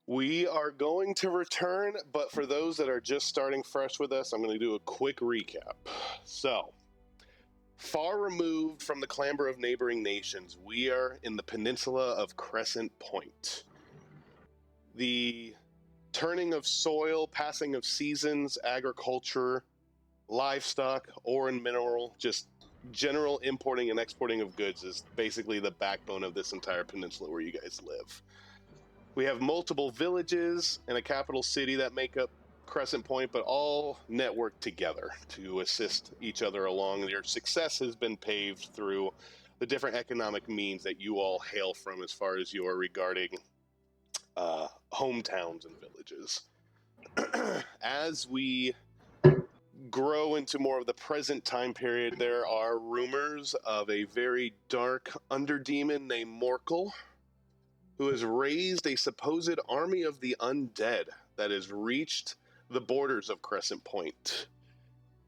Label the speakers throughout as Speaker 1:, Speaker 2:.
Speaker 1: We are going to return, but for those that are just starting fresh with us, I'm going to do a quick recap. So, far removed from the clamor of neighboring nations, we are in the peninsula of Crescent Point. The turning of soil, passing of seasons, agriculture, livestock, ore and mineral, just general importing and exporting of goods is basically the backbone of this entire peninsula where you guys live. We have multiple villages and a capital city that make up Crescent Point, but all network together to assist each other along. Their success has been paved through the different economic means that you all hail from as far as you are regarding hometowns and villages. As we grow into more of the present time period, there are rumors of a very dark underdemon named Morkel, who has raised a supposed army of the undead that has reached the borders of Crescent Point.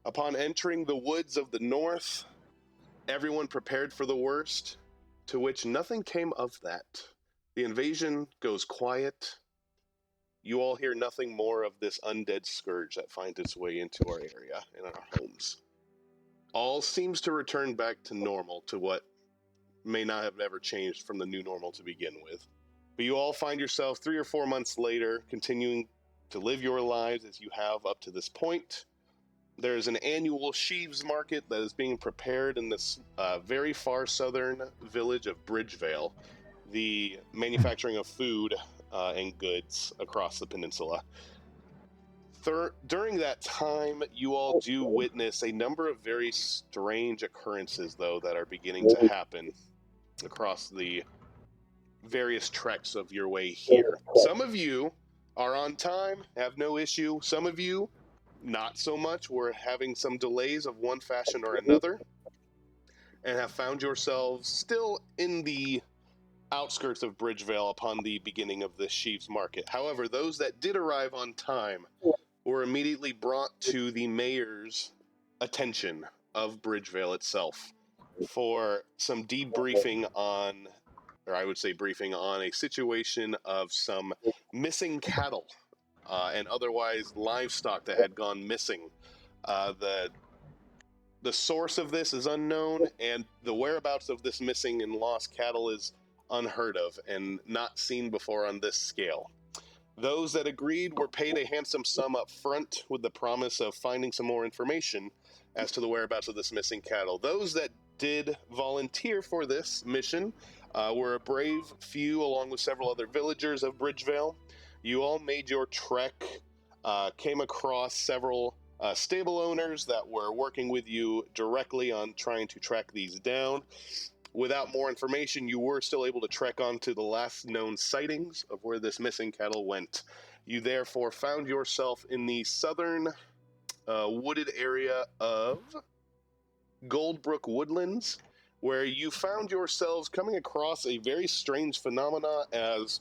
Speaker 1: Upon entering the woods of the north, everyone prepared for the worst, to which nothing came of that. The invasion goes quiet. You all hear nothing more of this undead scourge that finds its way into our area and our homes. All seems to return back to normal, to what may not have ever changed from the new normal to begin with. But you all find yourself 3 or 4 months later continuing to live your lives as you have up to this point. There's an annual sheaves market that is being prepared in this very far southern village of Bridgevale, the manufacturing of food and goods across the peninsula. During that time, you all do witness a number of very strange occurrences, though, that are beginning to happen across the various treks of your way here. Some of you are on time, have no issue. Some of you, not so much. We're having some delays of one fashion or another, and have found yourselves still in the outskirts of Bridgevale upon the beginning of the sheaves market. However, those that did arrive on time were immediately brought to the mayor's attention of Bridgevale itself for some debriefing on, or I would say briefing on, a situation of some missing cattle and otherwise livestock that had gone missing. The source of this is unknown, and the whereabouts of this missing and lost cattle is unheard of and not seen before on this scale. Those that agreed were paid a handsome sum up front with the promise of finding some more information as to the whereabouts of this missing cattle. Those that did volunteer for this mission were a brave few, along with several other villagers of Bridgevale. You all made your trek, came across several stable owners that were working with you directly on trying to track these down. Without more information, you were still able to trek on to the last known sightings of where this missing cattle went. You therefore found yourself in the southern wooded area of Goldbrook Woodlands, where you found yourselves coming across a very strange phenomena as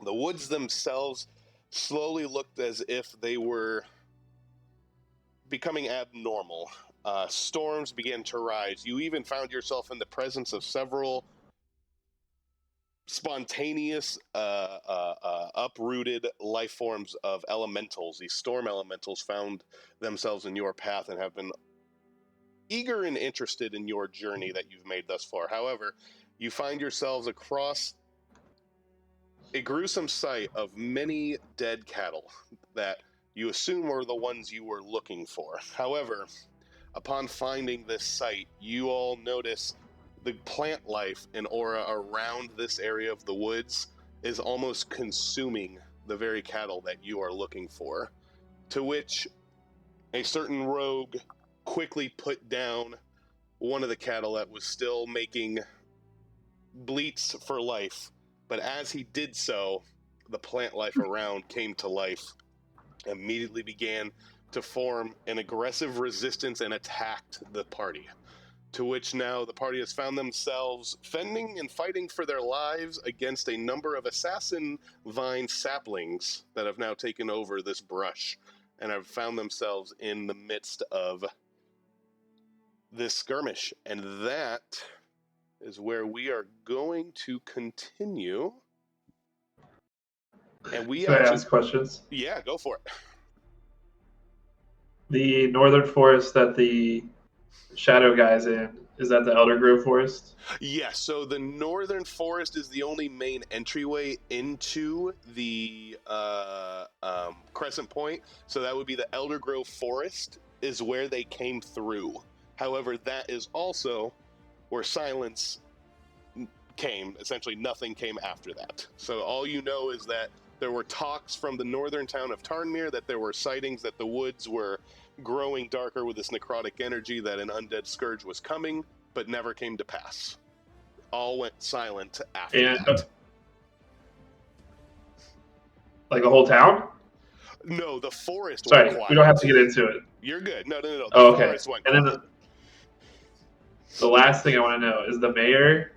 Speaker 1: the woods themselves slowly looked as if they were becoming abnormal. Storms began to rise. You even found yourself in the presence of several spontaneous, uprooted life forms of elementals. These storm elementals found themselves in your path and have been eager and interested in your journey that you've made thus far. However, you find yourselves across a gruesome sight of many dead cattle that you assume were the ones you were looking for. However, upon finding this site, you all notice the plant life and aura around this area of the woods is almost consuming the very cattle that you are looking for, to which a certain rogue quickly put down one of the cattle that was still making bleats for life. But as he did so, the plant life around came to life, immediately began to form an aggressive resistance and attacked the party. To which now the party has found themselves fending and fighting for their lives against a number of assassin vine saplings that have now taken over this brush and have found themselves in the midst of this skirmish. And that is where we are going to continue And we
Speaker 2: Can I
Speaker 1: actually,
Speaker 2: ask questions?
Speaker 1: yeah, go for it.
Speaker 2: The northern forest that the shadow guy's in, is that the Elder Grove forest?
Speaker 1: Yes, so the northern forest is the only main entryway into the Crescent Point. So that would be the Elder Grove Forest is where they came through. However, that is also where Silence came. Essentially, nothing came after that. So all you know is that there were talks from the northern town of Tarnmere that there were sightings that the woods were growing darker with this necrotic energy, that an undead scourge was coming, but never came to pass. All went silent after
Speaker 2: And
Speaker 1: that.
Speaker 2: like a whole town?
Speaker 1: No, the forest went
Speaker 2: Sorry,
Speaker 1: quiet.
Speaker 2: we don't have to get into it.
Speaker 1: You're good. No. The
Speaker 2: Oh, okay.
Speaker 1: forest went
Speaker 2: And
Speaker 1: quiet.
Speaker 2: then the last thing I want to know is the mayor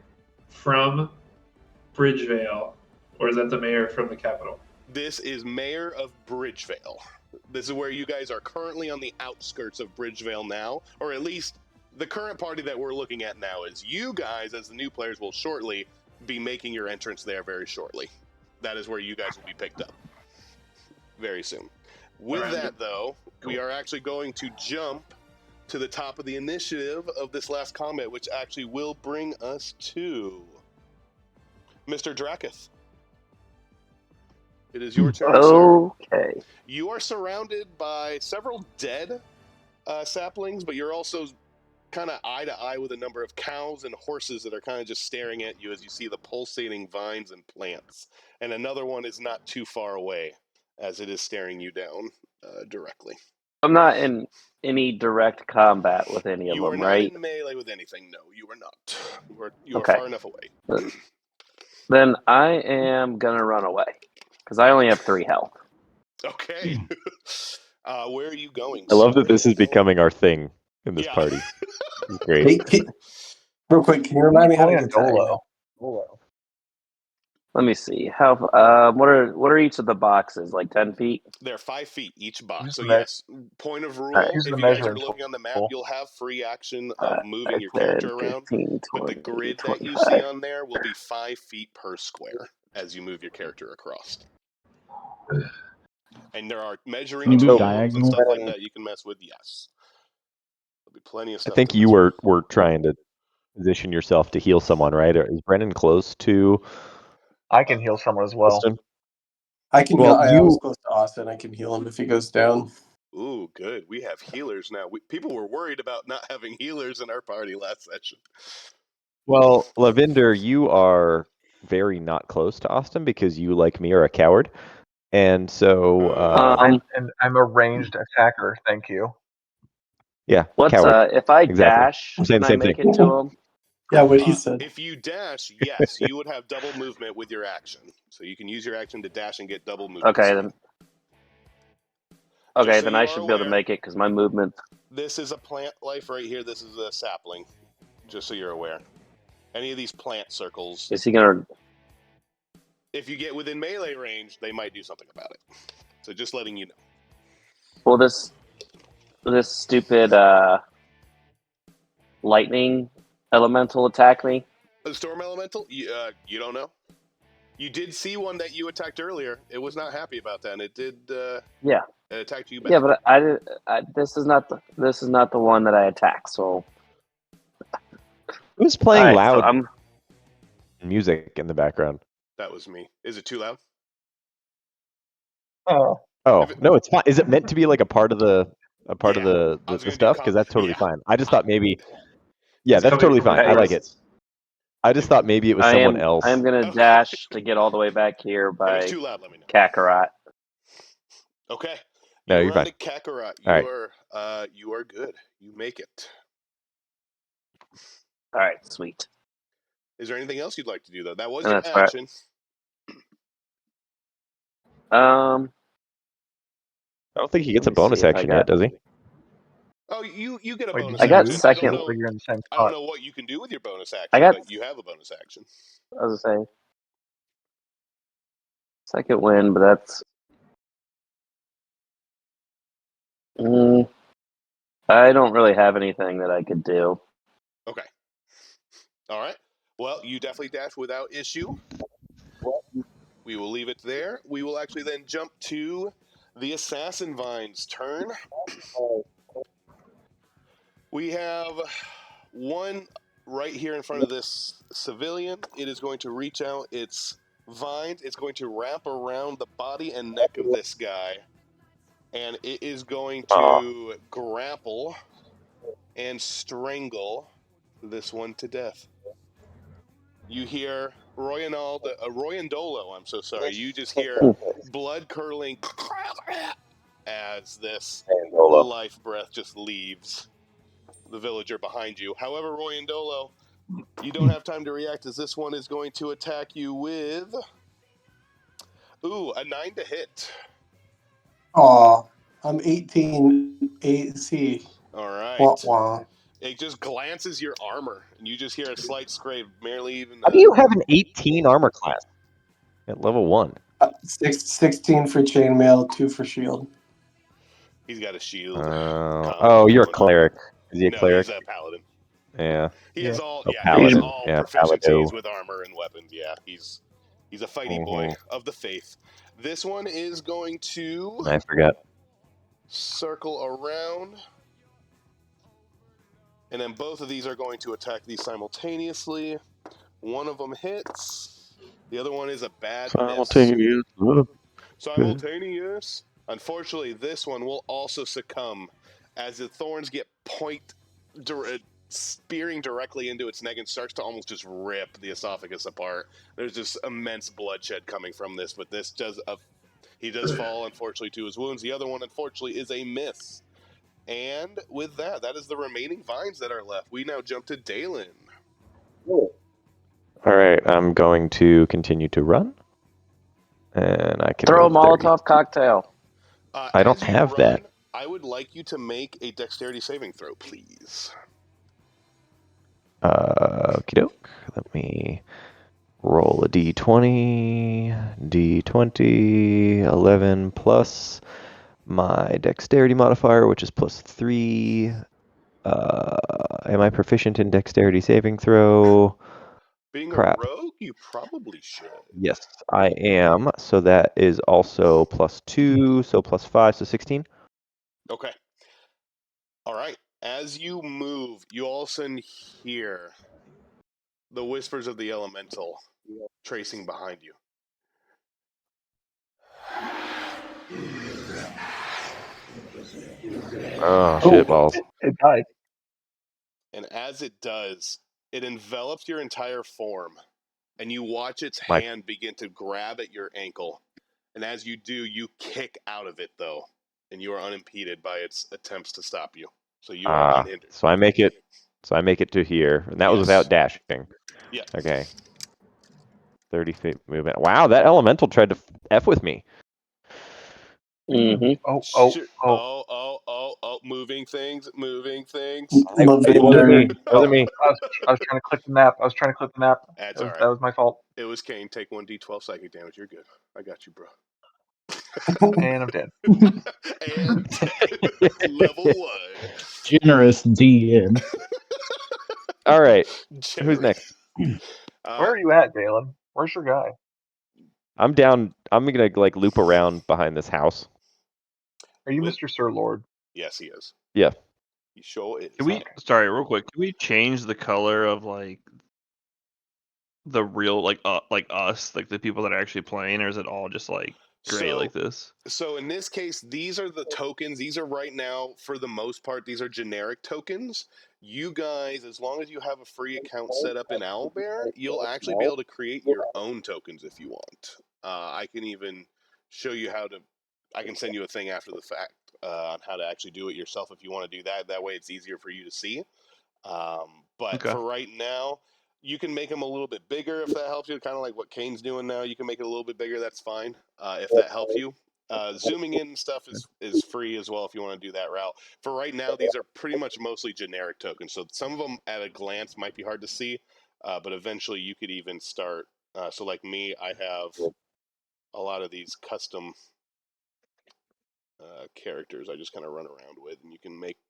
Speaker 2: from Bridgevale, or is that the mayor from the capital?
Speaker 1: This is Mayor of Bridgevale. This is where you guys are currently on the outskirts of Bridgevale now, or at least the current party that we're looking at now is you guys, as the new players, will shortly be making your entrance there very shortly. That is where you guys will be picked up very soon. With
Speaker 2: Alright,
Speaker 1: that, though, we are actually going to jump to the top of the initiative of this last combat, which actually will bring us to Mr. Draketh. It is your turn, sir.
Speaker 3: Okay.
Speaker 1: You are surrounded by several dead saplings, but you're also kind of eye to eye with a number of cows and horses that are kind of just staring at you as you see the pulsating vines and plants. And another one is not too far away as it is staring you down directly.
Speaker 3: I'm not in any direct combat with any of
Speaker 1: You are
Speaker 3: them,
Speaker 1: not
Speaker 3: right?
Speaker 1: in melee with anything. No, you are not. You are
Speaker 3: Okay.
Speaker 1: far enough away.
Speaker 3: Then I am gonna run away because I only have 3 health.
Speaker 1: Okay. Where are you going?
Speaker 4: I love
Speaker 1: sir?
Speaker 4: that this is becoming our thing in this
Speaker 1: Yeah.
Speaker 4: party. It's great.
Speaker 5: Real quick, can you remind me how to get to
Speaker 6: Dolo.
Speaker 3: Let me see. How? What are each of the boxes? Like 10 feet?
Speaker 1: They're 5 feet each box.
Speaker 6: Use
Speaker 1: So
Speaker 6: the
Speaker 1: yes, point of rule,
Speaker 3: right.
Speaker 6: Use
Speaker 1: if
Speaker 6: the
Speaker 1: you guys are
Speaker 6: measuring
Speaker 1: looking on the map,
Speaker 6: tool.
Speaker 1: you'll have free action of moving your
Speaker 3: 10,
Speaker 1: character around.
Speaker 3: 15, 20,
Speaker 1: But the grid that you
Speaker 3: 25.
Speaker 1: see on there will be 5 feet per square as you move your character across. And there are measuring
Speaker 7: Can you
Speaker 1: tools
Speaker 7: move
Speaker 1: and
Speaker 7: diagonal?
Speaker 1: stuff like that you can mess with. Yes, there'll be plenty of
Speaker 4: I
Speaker 1: stuff.
Speaker 4: think
Speaker 1: to
Speaker 4: you
Speaker 1: mess with.
Speaker 4: were trying to position yourself to heal someone, right? Or is Brennan close to
Speaker 6: I can heal someone as well.
Speaker 4: Austin?
Speaker 5: I can
Speaker 4: Well,
Speaker 5: heal. I was close to Austin. I can heal him if he goes down.
Speaker 1: Ooh, good. We have healers now. People were worried about not having healers in our party last session.
Speaker 4: Well, Lavinder, you are very not close to Austin because you, like me, are a coward. And so,
Speaker 6: I'm a ranged attacker. Thank you.
Speaker 4: yeah,
Speaker 3: What's
Speaker 4: coward.
Speaker 3: if I
Speaker 4: Exactly.
Speaker 3: dash?
Speaker 4: I'm saying
Speaker 3: Can
Speaker 4: the
Speaker 3: I
Speaker 4: same
Speaker 3: make
Speaker 4: thing.
Speaker 3: it to him?
Speaker 5: Yeah, what he said.
Speaker 1: If you dash, yes, you would have double movement with your action. So you can use your action to dash and get double movement.
Speaker 3: Okay, then. Okay,
Speaker 1: so
Speaker 3: then
Speaker 1: you
Speaker 3: I
Speaker 1: are
Speaker 3: should be able to
Speaker 1: aware,
Speaker 3: make it because my movement.
Speaker 1: This is a plant life right here. This is a sapling. Just so you're aware. Any of these plant circles,
Speaker 3: Is he gonna?
Speaker 1: if you get within melee range, they might do something about it. So just letting you know.
Speaker 3: Will this stupid lightning elemental attack me?
Speaker 1: The storm elemental, you don't know. You did see one that you attacked earlier. It was not happy about that, and it did.
Speaker 3: Yeah.
Speaker 1: It attacked you back.
Speaker 3: Yeah, but I did. This is not the one that I attacked. So
Speaker 4: Who's playing
Speaker 3: Alright,
Speaker 4: loud
Speaker 3: so I'm
Speaker 4: music in the background?
Speaker 1: That was me. Is it too loud?
Speaker 6: Oh,
Speaker 4: Oh, no, it's fine. Is it meant to be like a part of the
Speaker 1: I was gonna do
Speaker 4: stuff? Because that's totally
Speaker 1: yeah.
Speaker 4: fine. I just thought maybe. Yeah,
Speaker 2: It's
Speaker 4: that's
Speaker 2: coming
Speaker 4: totally
Speaker 2: from the
Speaker 4: fine. I like it.
Speaker 2: forest.
Speaker 4: I just thought maybe it was someone else.
Speaker 3: I am gonna
Speaker 1: Okay.
Speaker 3: dash to get all the way back here
Speaker 1: If
Speaker 3: by
Speaker 1: it's too loud, let me know.
Speaker 3: Kakarot.
Speaker 1: Okay.
Speaker 4: No,
Speaker 1: you
Speaker 4: you're
Speaker 1: run
Speaker 4: fine.
Speaker 1: to Kakarot. You are good. You make it.
Speaker 3: All right, sweet.
Speaker 1: Is there anything else you'd like to do though? That was
Speaker 3: And
Speaker 1: your
Speaker 3: that's right.
Speaker 1: action.
Speaker 4: I don't think he gets a
Speaker 3: Let me
Speaker 4: bonus
Speaker 3: see if I
Speaker 4: action
Speaker 3: got-
Speaker 4: yet, does he?
Speaker 1: Oh, you get a
Speaker 6: Wait,
Speaker 1: bonus
Speaker 6: did
Speaker 3: I got
Speaker 1: action.
Speaker 6: you-
Speaker 3: second-
Speaker 1: I don't know,
Speaker 6: You're in the same
Speaker 1: I don't
Speaker 6: spot.
Speaker 1: know what you can do with your bonus action,
Speaker 3: I got-
Speaker 1: but you have a bonus action.
Speaker 3: I was saying second win, but that's. I don't really have anything that I could do.
Speaker 1: Okay. All right. Well, you definitely dash without issue. We will leave it there. We will actually then jump to the Assassin Vine's turn. We have one right here in front of this civilian. It is going to reach out its vines. It's going to wrap around the body and neck of this guy. And it is going to grapple and strangle this one to death. You hear Royandolo, I'm so sorry. You just hear blood curdling as this life breath just leaves the villager behind you. However, Royandolo, you don't have time to react as this one is going to attack you with a 9 to hit.
Speaker 5: Aw, I'm 18 AC.
Speaker 1: All right.
Speaker 5: Wah, wah.
Speaker 1: It just glances your armor, and you just hear a slight scrape, barely even.
Speaker 4: How do you have an 18 armor class at level 1?
Speaker 5: 16 for chainmail, 2 for shield.
Speaker 1: He's got a shield.
Speaker 4: You're a cleric. Is he a
Speaker 1: No,
Speaker 4: cleric?
Speaker 1: he's a paladin.
Speaker 4: Yeah.
Speaker 1: He has all.
Speaker 4: Oh,
Speaker 1: Yeah,
Speaker 4: paladin.
Speaker 1: he has all
Speaker 4: Yeah,
Speaker 1: proficiencies
Speaker 4: palado.
Speaker 1: with armor and weapons. Yeah, he's a fighty boy of the faith. This one is going to
Speaker 4: I forgot.
Speaker 1: circle around, and then both of these are going to attack these simultaneously. One of them hits. The other one is a bad
Speaker 4: Simultaneous.
Speaker 1: miss. Simultaneous. Unfortunately, this one will also succumb as the thorns get spearing directly into its neck and starts to almost just rip the esophagus apart. There's just immense bloodshed coming from this, but this does he does fall, unfortunately, to his wounds. The other one, unfortunately, is a miss. And with that, that is the remaining vines that are left. We now jump to Dalen.
Speaker 4: All right, I'm going to continue to run, and I can
Speaker 3: Throw a
Speaker 4: roll 30.
Speaker 3: Molotov cocktail.
Speaker 4: I don't have that.
Speaker 1: I would like you to make a dexterity saving throw, please.
Speaker 4: Okie doke. Let me roll a d20. D20, 11 plus my dexterity modifier, which is plus 3. Am I proficient in dexterity saving throw?
Speaker 1: Being
Speaker 4: Crap.
Speaker 1: a rogue, you probably should.
Speaker 4: Yes, I am. So that is also plus 2, so plus 5, so 16.
Speaker 1: Okay. All right. As you move, you all of a sudden hear the whispers of the elemental tracing behind you.
Speaker 4: Oh, shit balls.
Speaker 6: It died.
Speaker 1: And as it does, it envelops your entire form, and you watch its
Speaker 4: My-
Speaker 1: hand begin to grab at your ankle. And as you do, you kick out of it, though, and you are unimpeded by its attempts to stop you. So you are unhindered.
Speaker 4: So I make it to here, and that was
Speaker 1: Yes.
Speaker 4: without dashing.
Speaker 1: Yeah.
Speaker 4: Okay. 30 feet movement. Wow, that elemental tried to F with me.
Speaker 3: Mm-hmm.
Speaker 1: Moving things.
Speaker 5: Lavender.
Speaker 4: It wasn't me.
Speaker 6: I was trying to click the map.
Speaker 1: That's
Speaker 6: That
Speaker 1: all right.
Speaker 6: was my fault.
Speaker 1: It was Kane. Take 1d12 psychic damage. You're good. I got you, bro.
Speaker 6: And I'm dead.
Speaker 1: And level 1.
Speaker 7: Generous DM.
Speaker 4: All right.
Speaker 1: Generous.
Speaker 4: Who's next?
Speaker 6: Where are you at, Dalen? Where's your guy?
Speaker 4: I'm down. I'm gonna loop around behind this house.
Speaker 6: Are you Mr. Sir Lord?
Speaker 1: Yes, he is.
Speaker 4: Yeah.
Speaker 1: He sure is.
Speaker 8: Can we? Sorry, real quick. Can we change the color of the real us, the people that are actually playing, or is it all just gray like this?
Speaker 1: So in this case, these are the tokens. These are right now, for the most part, these are generic tokens. You guys, as long as you have a free account set up in Owlbear, you'll actually be able to create your own tokens if you want. I can even show you how to. I can send you a thing after the fact on how to actually do it yourself if you want to do that. That way, it's easier for you to see. But
Speaker 8: Okay.
Speaker 1: for right now, you can make them a little bit bigger if that helps you. Kind of like what Kane's doing now. You can make it a little bit bigger. That's fine if that helps you. Zooming in and stuff is free as well if you want to do that route. For right now, these are pretty much mostly generic tokens. So some of them at a glance might be hard to see, but eventually you could even start. So like me, I have a lot of these custom characters I just kind of run around with, and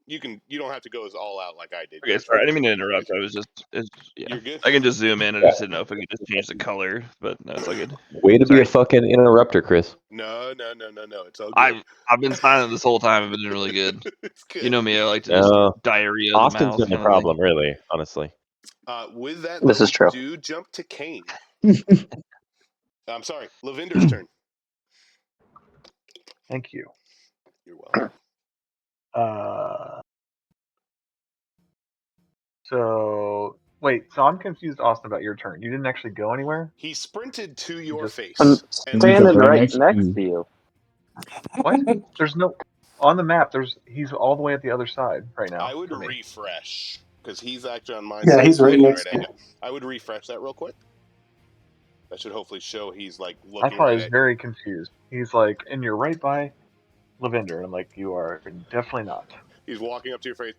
Speaker 1: you don't have to go as all out like I did.
Speaker 8: Okay, sorry, I didn't mean to interrupt. I was yeah.
Speaker 1: You're good.
Speaker 8: I can just zoom in. I just didn't know if I could just change the color, but no, it's all good.
Speaker 4: Way to be a fucking interrupter, Chris.
Speaker 1: No. It's all good.
Speaker 8: I've been silent this whole time. I've been doing really good.
Speaker 1: It's good.
Speaker 8: You know me. I like to
Speaker 4: No.
Speaker 8: just diarrhea the
Speaker 4: Austin's
Speaker 8: mouth.
Speaker 4: been the
Speaker 8: kinda thing.
Speaker 4: problem, really, honestly.
Speaker 1: With that,
Speaker 3: This
Speaker 1: though,
Speaker 3: is true.
Speaker 1: we do jump to Kane. I'm sorry, Lavinder's turn.
Speaker 6: Thank you.
Speaker 1: You're welcome.
Speaker 6: So wait, so I'm confused, Austin, about your turn. You didn't actually go anywhere?
Speaker 1: He sprinted to your
Speaker 6: just-
Speaker 1: face.
Speaker 3: I'm
Speaker 1: and
Speaker 3: standing
Speaker 7: right
Speaker 3: right
Speaker 7: next
Speaker 3: next
Speaker 7: to
Speaker 3: to you.
Speaker 6: What? There's no on the map. He's all the way at the other side right now.
Speaker 1: I would
Speaker 6: for me.
Speaker 1: refresh because he's actually on my
Speaker 5: Yeah,
Speaker 1: side.
Speaker 5: he's right
Speaker 1: looking
Speaker 5: next
Speaker 1: at
Speaker 5: to
Speaker 1: you. I would refresh that real quick. That should hopefully show he's like
Speaker 6: I
Speaker 1: looking
Speaker 6: thought
Speaker 1: right
Speaker 6: I was
Speaker 1: at
Speaker 6: very confused. He's like, and you're right by Lavender. And I'm like, you are definitely not.
Speaker 1: you. He's walking up to your face.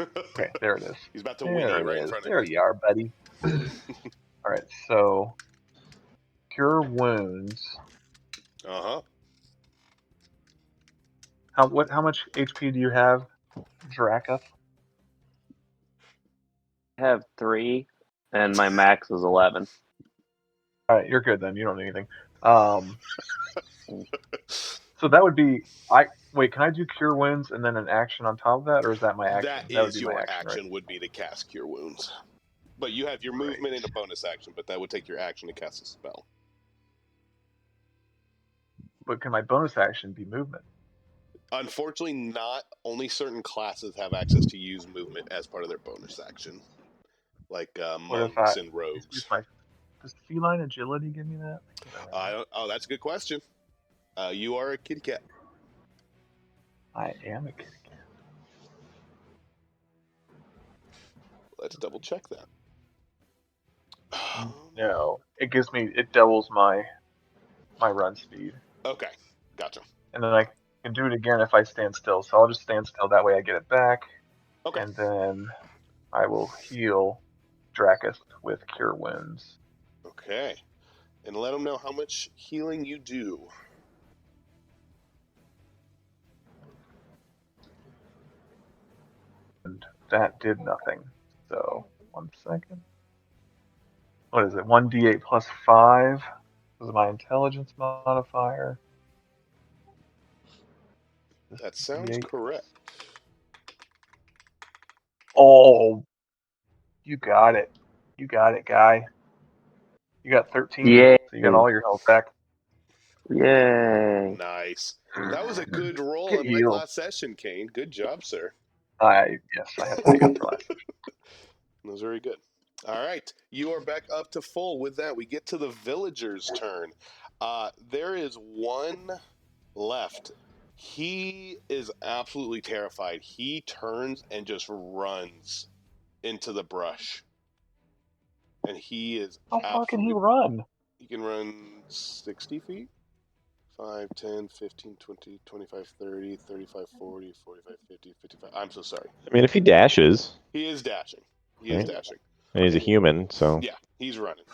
Speaker 6: Okay, there it is.
Speaker 1: He's about to
Speaker 6: There
Speaker 1: whinny
Speaker 6: it
Speaker 1: right in
Speaker 6: is.
Speaker 1: front of
Speaker 6: There
Speaker 1: you.
Speaker 6: you are, buddy. All right, so cure wounds.
Speaker 1: Uh-huh.
Speaker 6: How much HP do you have, Drakath?
Speaker 3: I have 3, and my max is 11.
Speaker 6: All right, you're good then. You don't need anything. So that would be wait. Can I do cure wounds and then an action on top of that, or is that my action?
Speaker 1: That
Speaker 6: would
Speaker 1: is
Speaker 6: be
Speaker 1: your
Speaker 6: my action,
Speaker 1: action
Speaker 6: right?
Speaker 1: would be to cast Cure Wounds. But you have your movement and a bonus action, but that would take your action to cast a spell.
Speaker 6: But can my bonus action be movement?
Speaker 1: Unfortunately, not. Only certain classes have access to use movement as part of their bonus action, like
Speaker 6: What if
Speaker 1: monks
Speaker 6: I
Speaker 1: and rogues.
Speaker 6: use does feline agility give me that?
Speaker 1: Oh, that's a good question. You are a kitty cat.
Speaker 6: I am a kitty cat.
Speaker 1: Let's double check that.
Speaker 6: No, it doubles my run speed,
Speaker 1: Okay, gotcha.
Speaker 6: and then I can do it again if I stand still. So I'll just stand still. That way I get it back,
Speaker 1: Okay.
Speaker 6: and then I will heal Drakath with cure wounds.
Speaker 1: Okay. And let them know how much healing you do.
Speaker 6: And that did nothing. So 1 second. What is it? 1d8 plus 5 is my intelligence modifier.
Speaker 1: That sounds
Speaker 6: D8.
Speaker 1: correct.
Speaker 6: Oh, you got it. You got it, guy. You got 13.
Speaker 3: Yay.
Speaker 6: So you got all your health back.
Speaker 3: Yay.
Speaker 1: Nice. That was a good roll
Speaker 6: Get
Speaker 1: in like
Speaker 6: healed.
Speaker 1: last session, Kane. Good job, sir.
Speaker 6: Yes, I had to make up for last session.
Speaker 1: That was very good. All right. You are back up to full. With that, we get to the villager's turn. There is one left. He is absolutely terrified. He turns and just runs into the brush. And he is
Speaker 6: How far can he run?
Speaker 1: He can run 60 feet. 5, 10, 15, 20, 25, 30, 35, 40, 45, 50, 55. I'm so sorry.
Speaker 4: I mean, if he dashes,
Speaker 1: He is dashing. He
Speaker 4: Right.
Speaker 1: is dashing.
Speaker 4: and he's a human, so
Speaker 1: Yeah, he's running.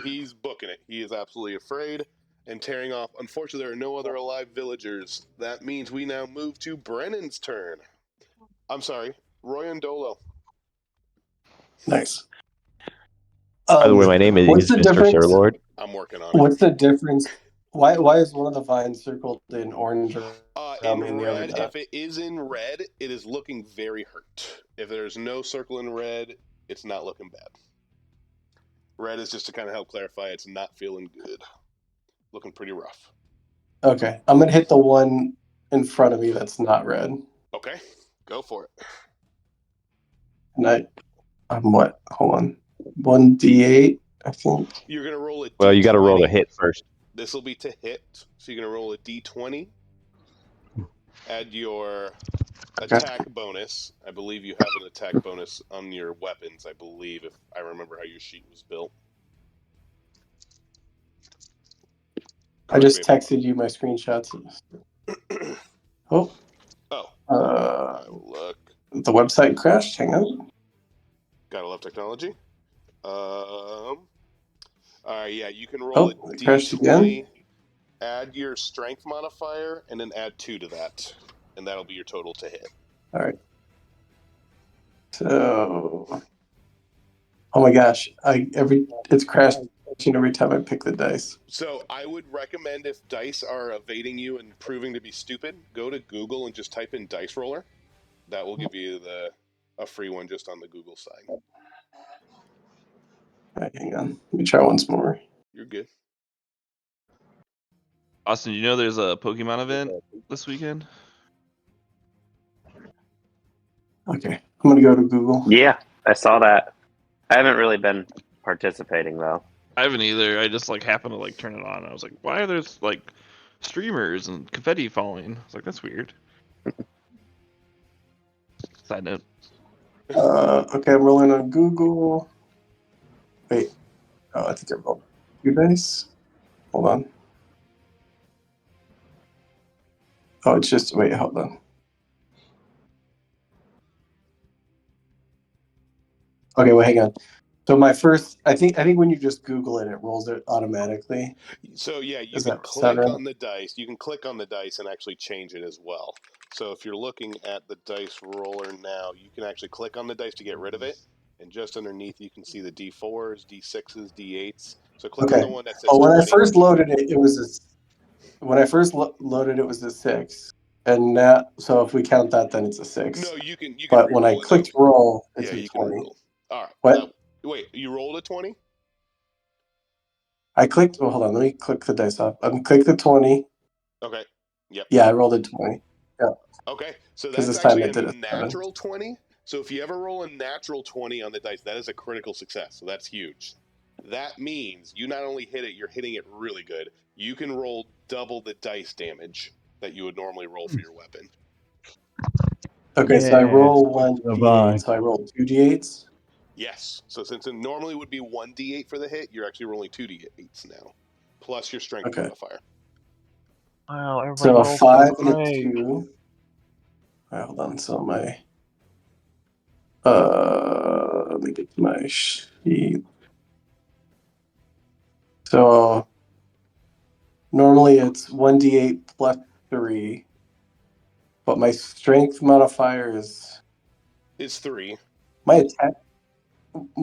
Speaker 1: He's booking it. He is absolutely afraid and tearing off. Unfortunately, there are no other alive villagers. That means we now move to Brennan's turn. I'm sorry, Roy and Dolo.
Speaker 5: Nice.
Speaker 4: by the way, my name
Speaker 5: what's
Speaker 4: is
Speaker 5: the
Speaker 4: Mr.
Speaker 5: difference?
Speaker 4: Sirlord.
Speaker 1: I'm working on it.
Speaker 5: What's the difference? Why is one of the vines circled in orange around me and the other
Speaker 1: red,
Speaker 5: not?
Speaker 1: if it is in red, it is looking very hurt. If there's no circle in red, it's not looking bad. Red is just to kind of help clarify it's not feeling good. Looking pretty rough.
Speaker 5: Okay, I'm gonna hit the one in front of me that's not red.
Speaker 1: Okay, go for it.
Speaker 5: And I'm what? Hold on. 1d8, I think.
Speaker 1: You're going to roll a D20.
Speaker 4: Well, you got to roll to hit first.
Speaker 1: This will be to hit. So you're going to roll a D20. Add your attack bonus. I believe you have an attack bonus on your weapons, I believe, if I remember how your sheet was built.
Speaker 5: I just texted you my screenshots. Oh.
Speaker 1: I will look.
Speaker 5: The website crashed. Hang on.
Speaker 1: Gotta love technology. All right, yeah, you can roll a
Speaker 5: it crashed
Speaker 1: D20.
Speaker 5: again.
Speaker 1: add your strength modifier, and then add 2 to that. And that'll be your total to hit.
Speaker 5: All right. So, oh my gosh, it's crashing every time I pick the dice.
Speaker 1: So I would recommend, if dice are evading you and proving to be stupid, go to Google and just type in dice roller. That will give you a free one just on the Google side.
Speaker 5: All right, hang on. Let me try once more.
Speaker 1: You're good.
Speaker 8: Austin, you know there's a Pokemon event this weekend?
Speaker 5: Okay, I'm gonna go to Google.
Speaker 3: Yeah, I saw that. I haven't really been participating though.
Speaker 8: I haven't either. I just like happened to like turn it on. I was like, why are there like streamers and confetti falling? I was like, that's weird. Side note.
Speaker 5: Okay, I'm rolling on Google. Wait. Oh, I think I rolled 2 dice. Hold on. Oh, it's just wait. Hold on. Okay, well, hang on. So my first, I think when you just Google it, it rolls it automatically.
Speaker 1: So yeah, you
Speaker 5: Does
Speaker 1: can
Speaker 5: that sound
Speaker 1: click
Speaker 5: right?
Speaker 1: on the dice. You can click on the dice and actually change it as well. So if you're looking at the dice roller now, you can actually click on the dice to get rid of it. And just underneath, you can see the D4s, D6s, D8s. So click on the
Speaker 5: Okay.
Speaker 1: one that says
Speaker 5: Oh, when
Speaker 1: 20.
Speaker 5: I first loaded it, it was when I first loaded it was a 6, and now so if we count that, then it's a 6.
Speaker 1: No, you can
Speaker 5: But when I
Speaker 1: re-roll it.
Speaker 5: clicked roll, it's
Speaker 1: Yeah,
Speaker 5: a
Speaker 1: you can
Speaker 5: 20.
Speaker 1: re-roll. All right.
Speaker 5: What?
Speaker 1: Wait, you rolled a 20?
Speaker 5: I clicked. Oh, hold on. Let me click the dice off. Click the 20.
Speaker 1: Okay. Yep.
Speaker 5: Yeah, I rolled a 20. Yeah.
Speaker 1: Okay. So
Speaker 5: Because
Speaker 1: that's
Speaker 5: this time
Speaker 1: actually
Speaker 5: I
Speaker 1: a
Speaker 5: did a 7.
Speaker 1: natural 20. So if you ever roll a natural 20 on the dice, that is a critical success. So that's huge. That means you not only hit it, you're hitting it really good. You can roll double the dice damage that you would normally roll for your weapon.
Speaker 5: Okay, so I roll
Speaker 7: Yes,
Speaker 5: 1
Speaker 7: survive.
Speaker 5: d8. So I roll 2 d8s.
Speaker 1: Yes. So since it normally would be 1 d8 for the hit, you're actually rolling 2 d8s now, plus your strength
Speaker 5: Okay.
Speaker 1: modifier.
Speaker 6: Wow, everybody
Speaker 5: So a
Speaker 6: rolls
Speaker 5: 5
Speaker 6: so
Speaker 5: and a
Speaker 6: great.
Speaker 5: 2. All right, hold on. So my let me get to my sheet. So normally it's 1d8 plus 3, but my strength modifier is
Speaker 1: Is 3.
Speaker 5: my attack.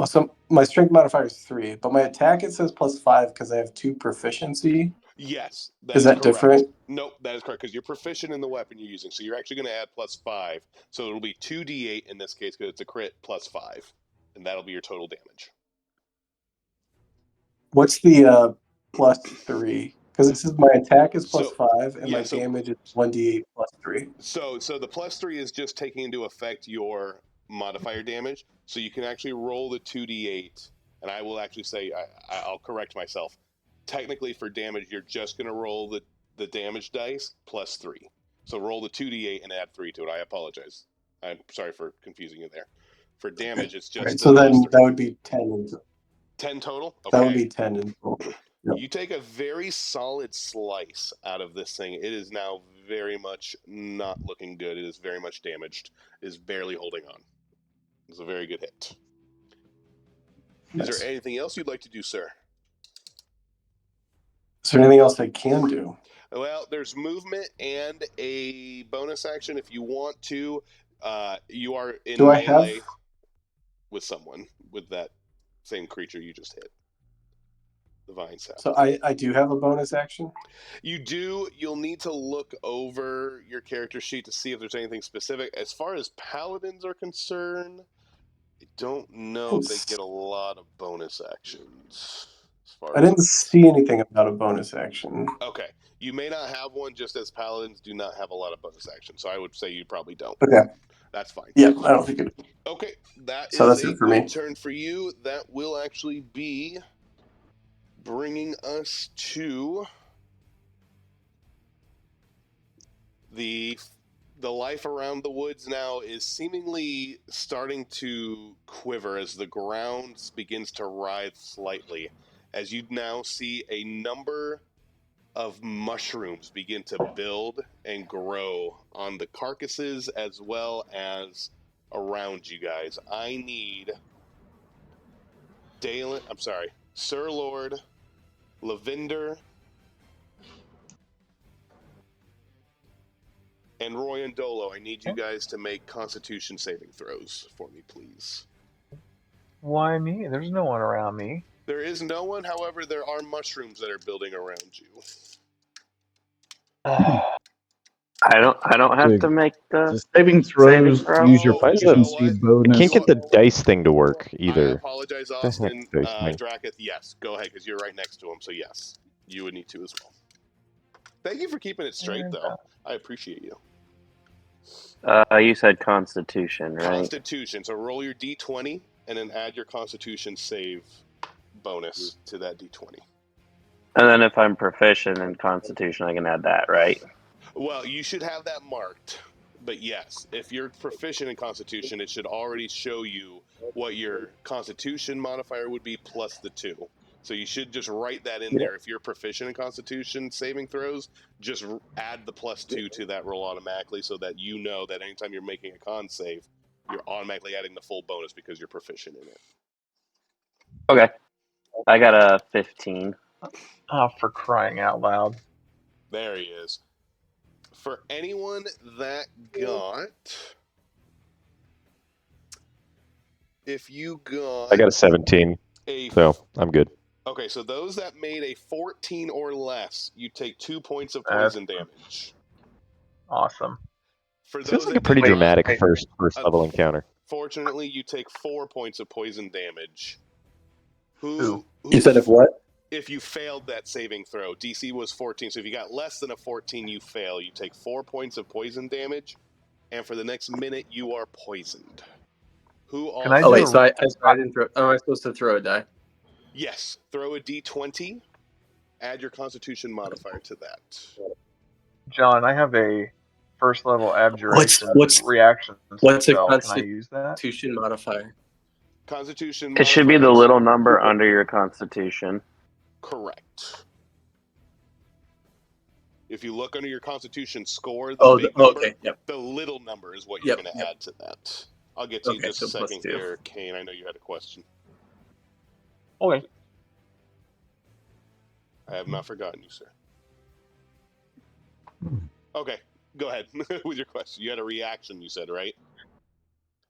Speaker 5: So my strength modifier is 3, but my attack it says plus 5 because I have 2 proficiency.
Speaker 1: Yes, that
Speaker 5: Is
Speaker 1: is
Speaker 5: that
Speaker 1: correct.
Speaker 5: different?
Speaker 1: Nope, that is correct because you're proficient in the weapon you're using. So you're actually going to add plus 5. So it'll be 2d8 in this case because it's a crit plus 5. And that'll be your total damage.
Speaker 5: What's the plus 3? Because it says my attack is plus
Speaker 1: So
Speaker 5: 5 and my damage is 1d8 plus 3.
Speaker 1: So the plus 3 is just taking into effect your modifier damage. So you can actually roll the 2d8. And I will actually say, I'll correct myself. Technically, for damage, you're just going to roll the damage dice plus 3. So roll the 2d8 and add 3 to it. I apologize. I'm sorry for confusing you there. For damage, it's just
Speaker 5: Right,
Speaker 1: the
Speaker 5: so then
Speaker 1: plus 3.
Speaker 5: that would be 10 in
Speaker 1: 10 total? Okay.
Speaker 5: That would be 10 in total. Yep.
Speaker 1: You take a very solid slice out of this thing. It is now very much not looking good. It is very much damaged. It is barely holding on. It's a very good hit.
Speaker 5: Nice.
Speaker 1: Is there anything else you'd like to do, sir?
Speaker 5: Is there anything else I can do?
Speaker 1: Well, there's movement and a bonus action if you want to. You are in
Speaker 5: Do I
Speaker 1: melee
Speaker 5: have...
Speaker 1: with someone with that same creature you just hit. The vine sap.
Speaker 5: So I do have a bonus action?
Speaker 1: You do. You'll need to look over your character sheet to see if there's anything specific. As far as paladins are concerned, I don't know if they get a lot of bonus actions. As far
Speaker 5: I
Speaker 1: as
Speaker 5: didn't see anything about a bonus action.
Speaker 1: Okay. You may not have one, just as paladins do not have a lot of bonus actions. So I would say you probably don't.
Speaker 5: Okay.
Speaker 1: That's fine.
Speaker 5: Yeah, I don't think it...
Speaker 1: Okay, that
Speaker 5: So
Speaker 1: is
Speaker 5: that's
Speaker 1: a
Speaker 5: it for
Speaker 1: good
Speaker 5: me.
Speaker 1: turn for you. That will actually be bringing us to the life around the woods now is seemingly starting to quiver as the ground begins to writhe slightly, as you now see a number of mushrooms begin to build and grow on the carcasses as well as around you guys. I need Sir Lord, Lavender, And Roy and Dolo, I need you guys to make Constitution saving throws for me, please.
Speaker 6: Why me? There's no one around me.
Speaker 1: There is no one, however, there are mushrooms that are building around you.
Speaker 3: I don't have to make
Speaker 7: The
Speaker 3: the
Speaker 7: saving
Speaker 3: saving
Speaker 7: throws
Speaker 3: throw.
Speaker 7: use your
Speaker 1: Oh, you know
Speaker 7: proficiency
Speaker 1: what?
Speaker 4: I
Speaker 7: bonus.
Speaker 4: can't get the dice thing to work
Speaker 1: I
Speaker 4: either.
Speaker 1: apologize,
Speaker 4: What the heck,
Speaker 1: Austin.
Speaker 4: dice thing?
Speaker 1: Dracketh, yes. Go ahead, because you're right next to him, so yes. You would need to as well. Thank you for keeping it straight, though. I appreciate you.
Speaker 3: You said Constitution, right?
Speaker 1: Constitution. So roll your d20 and then add your Constitution save bonus to that d20.
Speaker 3: And then if I'm proficient in Constitution, I can add that, right?
Speaker 1: Well, you should have that marked. But yes, if you're proficient in Constitution, it should already show you what your Constitution modifier would be plus the 2. So you should just write that in there. If you're proficient in Constitution saving throws, just add the plus 2 to that roll automatically so that you know that anytime you're making a con save, you're automatically adding the full bonus because you're proficient in it.
Speaker 3: Okay. I got a 15.
Speaker 6: Oh, for crying out loud.
Speaker 1: There he is. For anyone that got... If you got...
Speaker 4: I got a 17, so I'm good.
Speaker 1: Okay, so those that made a 14 or less, you take 2 points of poison damage.
Speaker 6: Awesome.
Speaker 1: For
Speaker 4: Seems
Speaker 1: those
Speaker 4: like
Speaker 1: that
Speaker 4: a pretty
Speaker 1: did not,
Speaker 4: dramatic first level encounter.
Speaker 1: Fortunately, you take 4 points of poison damage. Who
Speaker 5: You said if what?
Speaker 1: If you failed that saving throw, DC was 14, so if you got less than a 14, you fail. You take 4 points of poison damage, and for the next minute, you are poisoned. Who also...
Speaker 6: Can I
Speaker 5: Oh, wait,
Speaker 6: do
Speaker 5: so I didn't throw... Oh, am I supposed to throw a die?
Speaker 1: Yes, throw a d20, add your Constitution modifier to that.
Speaker 6: John, I have a first level abjuration
Speaker 5: What's
Speaker 6: reaction
Speaker 5: what's a
Speaker 6: spell. Can I use that?
Speaker 5: Constitution modifier?
Speaker 1: Constitution
Speaker 3: It should be the
Speaker 1: modifiers-
Speaker 3: little number under your Constitution.
Speaker 1: Correct. If you look under your Constitution score, the big number,
Speaker 5: okay, yep.
Speaker 1: the little number is what you're going to
Speaker 5: Yep.
Speaker 1: add to that. I'll get to you in just a
Speaker 5: so plus
Speaker 1: second
Speaker 5: 2.
Speaker 1: here, Kane. I know you had a question.
Speaker 6: Okay.
Speaker 1: I have not forgotten you, sir. Okay, go ahead with your question. You had a reaction, you said, right?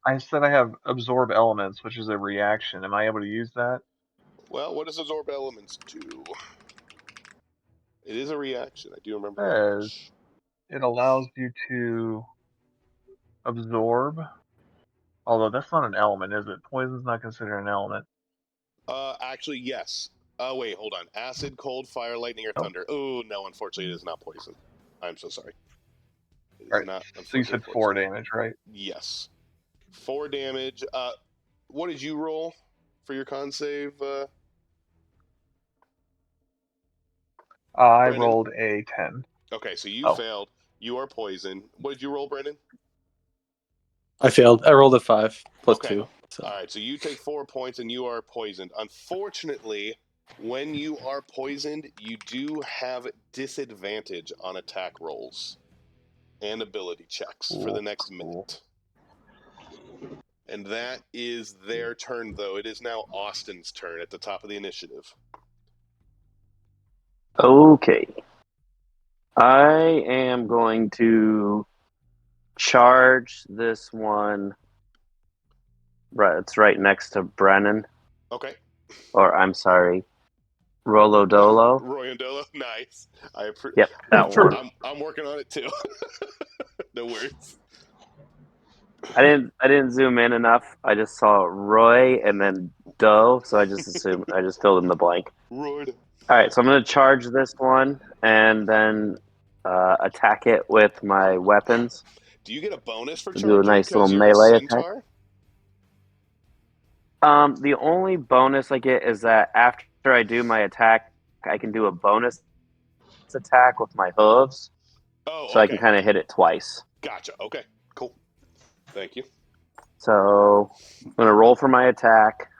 Speaker 6: I said I have absorb elements, which is a reaction. Am I able to use that?
Speaker 1: Well, what does absorb elements do? It is a reaction. I do remember
Speaker 6: It
Speaker 1: that
Speaker 6: says
Speaker 1: much.
Speaker 6: it allows you to absorb. Although that's not an element, is it? Poison's not considered an element.
Speaker 1: Actually, yes. Wait, hold on. Acid, cold, fire, lightning, or thunder. Oh, no, unfortunately, it is not poison. I'm so sorry. It is
Speaker 6: Right.
Speaker 1: not,
Speaker 6: So you said 4 damage, right?
Speaker 1: Yes. 4 damage. What did you roll for your con save?
Speaker 6: I
Speaker 1: Brennan?
Speaker 6: rolled a 10.
Speaker 1: Okay, so you failed. You are poisoned. What did you roll, Brendan?
Speaker 5: I failed. I rolled a 5 plus 2. So.
Speaker 1: All right, so you take 4 points and you are poisoned. Unfortunately, when you are poisoned, you do have disadvantage on attack rolls and ability checks for the next minute. And that is their turn, though. It is now Austin's turn at the top of the initiative.
Speaker 3: Okay. I am going to charge this one. Right, it's right next to Brennan.
Speaker 1: Okay.
Speaker 3: Or, I'm sorry, Rolo Dolo.
Speaker 1: Roy and Dolo, nice.
Speaker 3: Yep, that one.
Speaker 1: I'm working on it, too. No worries.
Speaker 3: I didn't zoom in enough. I just saw Roy and then Doe, so I just assumed I just filled in the blank.
Speaker 1: Roy.
Speaker 3: All right, so I'm going to charge this one and then attack it with my weapons.
Speaker 1: Do you get a bonus for
Speaker 3: Do a
Speaker 1: charging
Speaker 3: nice little
Speaker 1: because you're
Speaker 3: melee
Speaker 1: a
Speaker 3: attack.
Speaker 1: centaur?
Speaker 3: The only bonus I get is that after I do my attack, I can do a bonus attack with my hooves.
Speaker 1: Oh,
Speaker 3: so I can kind of hit it twice.
Speaker 1: Gotcha. Okay, cool. Thank you.
Speaker 3: So I'm going to roll for my attack.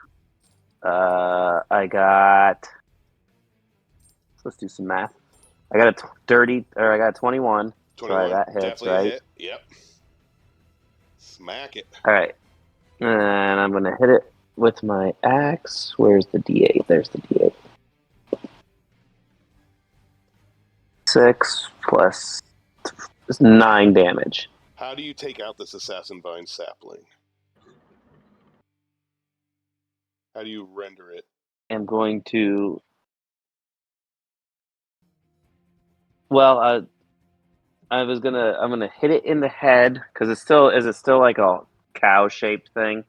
Speaker 3: I got... Let's do some math. I got I got 21.
Speaker 1: 21,
Speaker 3: so that hits,
Speaker 1: definitely
Speaker 3: right?
Speaker 1: a hit. Yep. Smack it.
Speaker 3: All right. And I'm going to hit it with my axe. Where's the D8? There's the D8. 6 plus Just 9 damage.
Speaker 1: How do you take out this assassin vine sapling? How do you render it?
Speaker 3: I'm going to. Well, I'm gonna hit it in the head because is it still like a cow shaped thing?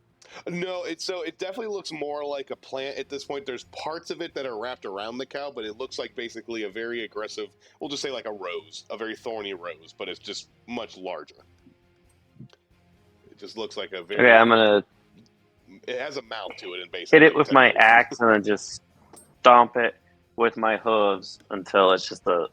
Speaker 1: No, it definitely looks more like a plant at this point. There's parts of it that are wrapped around the cow, but it looks like basically a very aggressive, we'll just say like a rose, a very thorny rose, but it's just much larger. It just looks like a very.
Speaker 3: Okay, I'm gonna
Speaker 1: It has a mouth to it, and basically
Speaker 3: hit it with my
Speaker 1: technically.
Speaker 3: axe and then just stomp it with my hooves until it's just a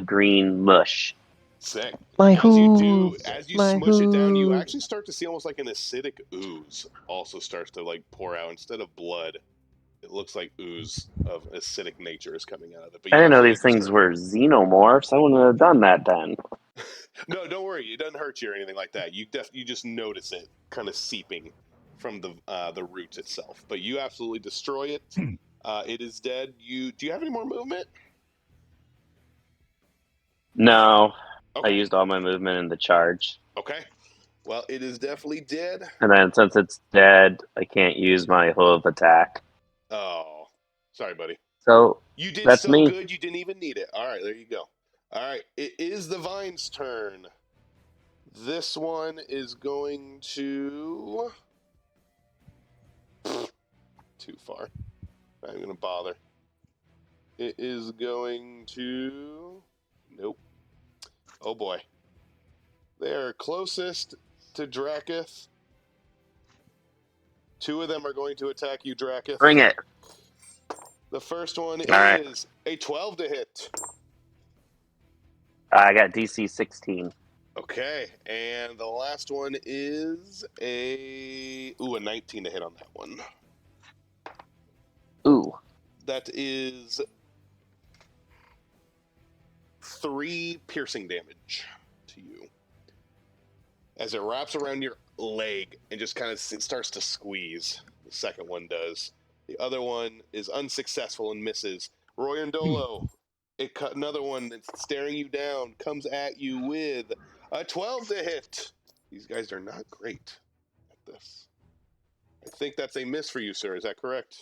Speaker 3: green mush.
Speaker 1: Sick.
Speaker 4: My
Speaker 1: As you do,
Speaker 4: hooves,
Speaker 1: as you
Speaker 4: my
Speaker 1: smush it down, you
Speaker 4: hooves.
Speaker 1: actually start to see almost like an acidic ooze also starts to like pour out instead of blood. It looks like ooze of acidic nature is coming out of it. But
Speaker 3: I
Speaker 1: you
Speaker 3: didn't know
Speaker 1: absolutely
Speaker 3: these things
Speaker 1: destroy it.
Speaker 3: were xenomorphs. I wouldn't have done that then.
Speaker 1: No, don't worry. It doesn't hurt you or anything like that. You just notice it kind of seeping from the roots itself. But you absolutely destroy it. It is dead. Do you have any more movement?
Speaker 3: No, I
Speaker 1: Okay.
Speaker 3: used all my movement in the charge.
Speaker 1: Okay. Well, it is definitely dead.
Speaker 3: And then since it's dead, I can't use my hoof attack.
Speaker 1: Oh, sorry, buddy.
Speaker 3: So
Speaker 1: You did
Speaker 3: that's
Speaker 1: so
Speaker 3: me.
Speaker 1: good, you didn't even need it. All right, there you go. All right, it is the Vine's turn. This one is going to. Too far. Not even going to bother. It is going to. Nope. Oh boy. They're closest to Draketh. 2 of them are going to attack you, Draketh.
Speaker 3: Bring it.
Speaker 1: The first one
Speaker 3: All right.
Speaker 1: is a 12 to hit.
Speaker 3: I got DC 16.
Speaker 1: Okay, and the last one is a 19 to hit on that one.
Speaker 3: Ooh.
Speaker 1: That is 3 piercing damage to you as it wraps around your leg and just kind of starts to squeeze. The second one does. The other one is unsuccessful and misses. Royandolo, it cut another one that's staring you down, comes at you with a 12 to hit. These guys are not great at this. I think that's a miss for you, sir. Is that correct?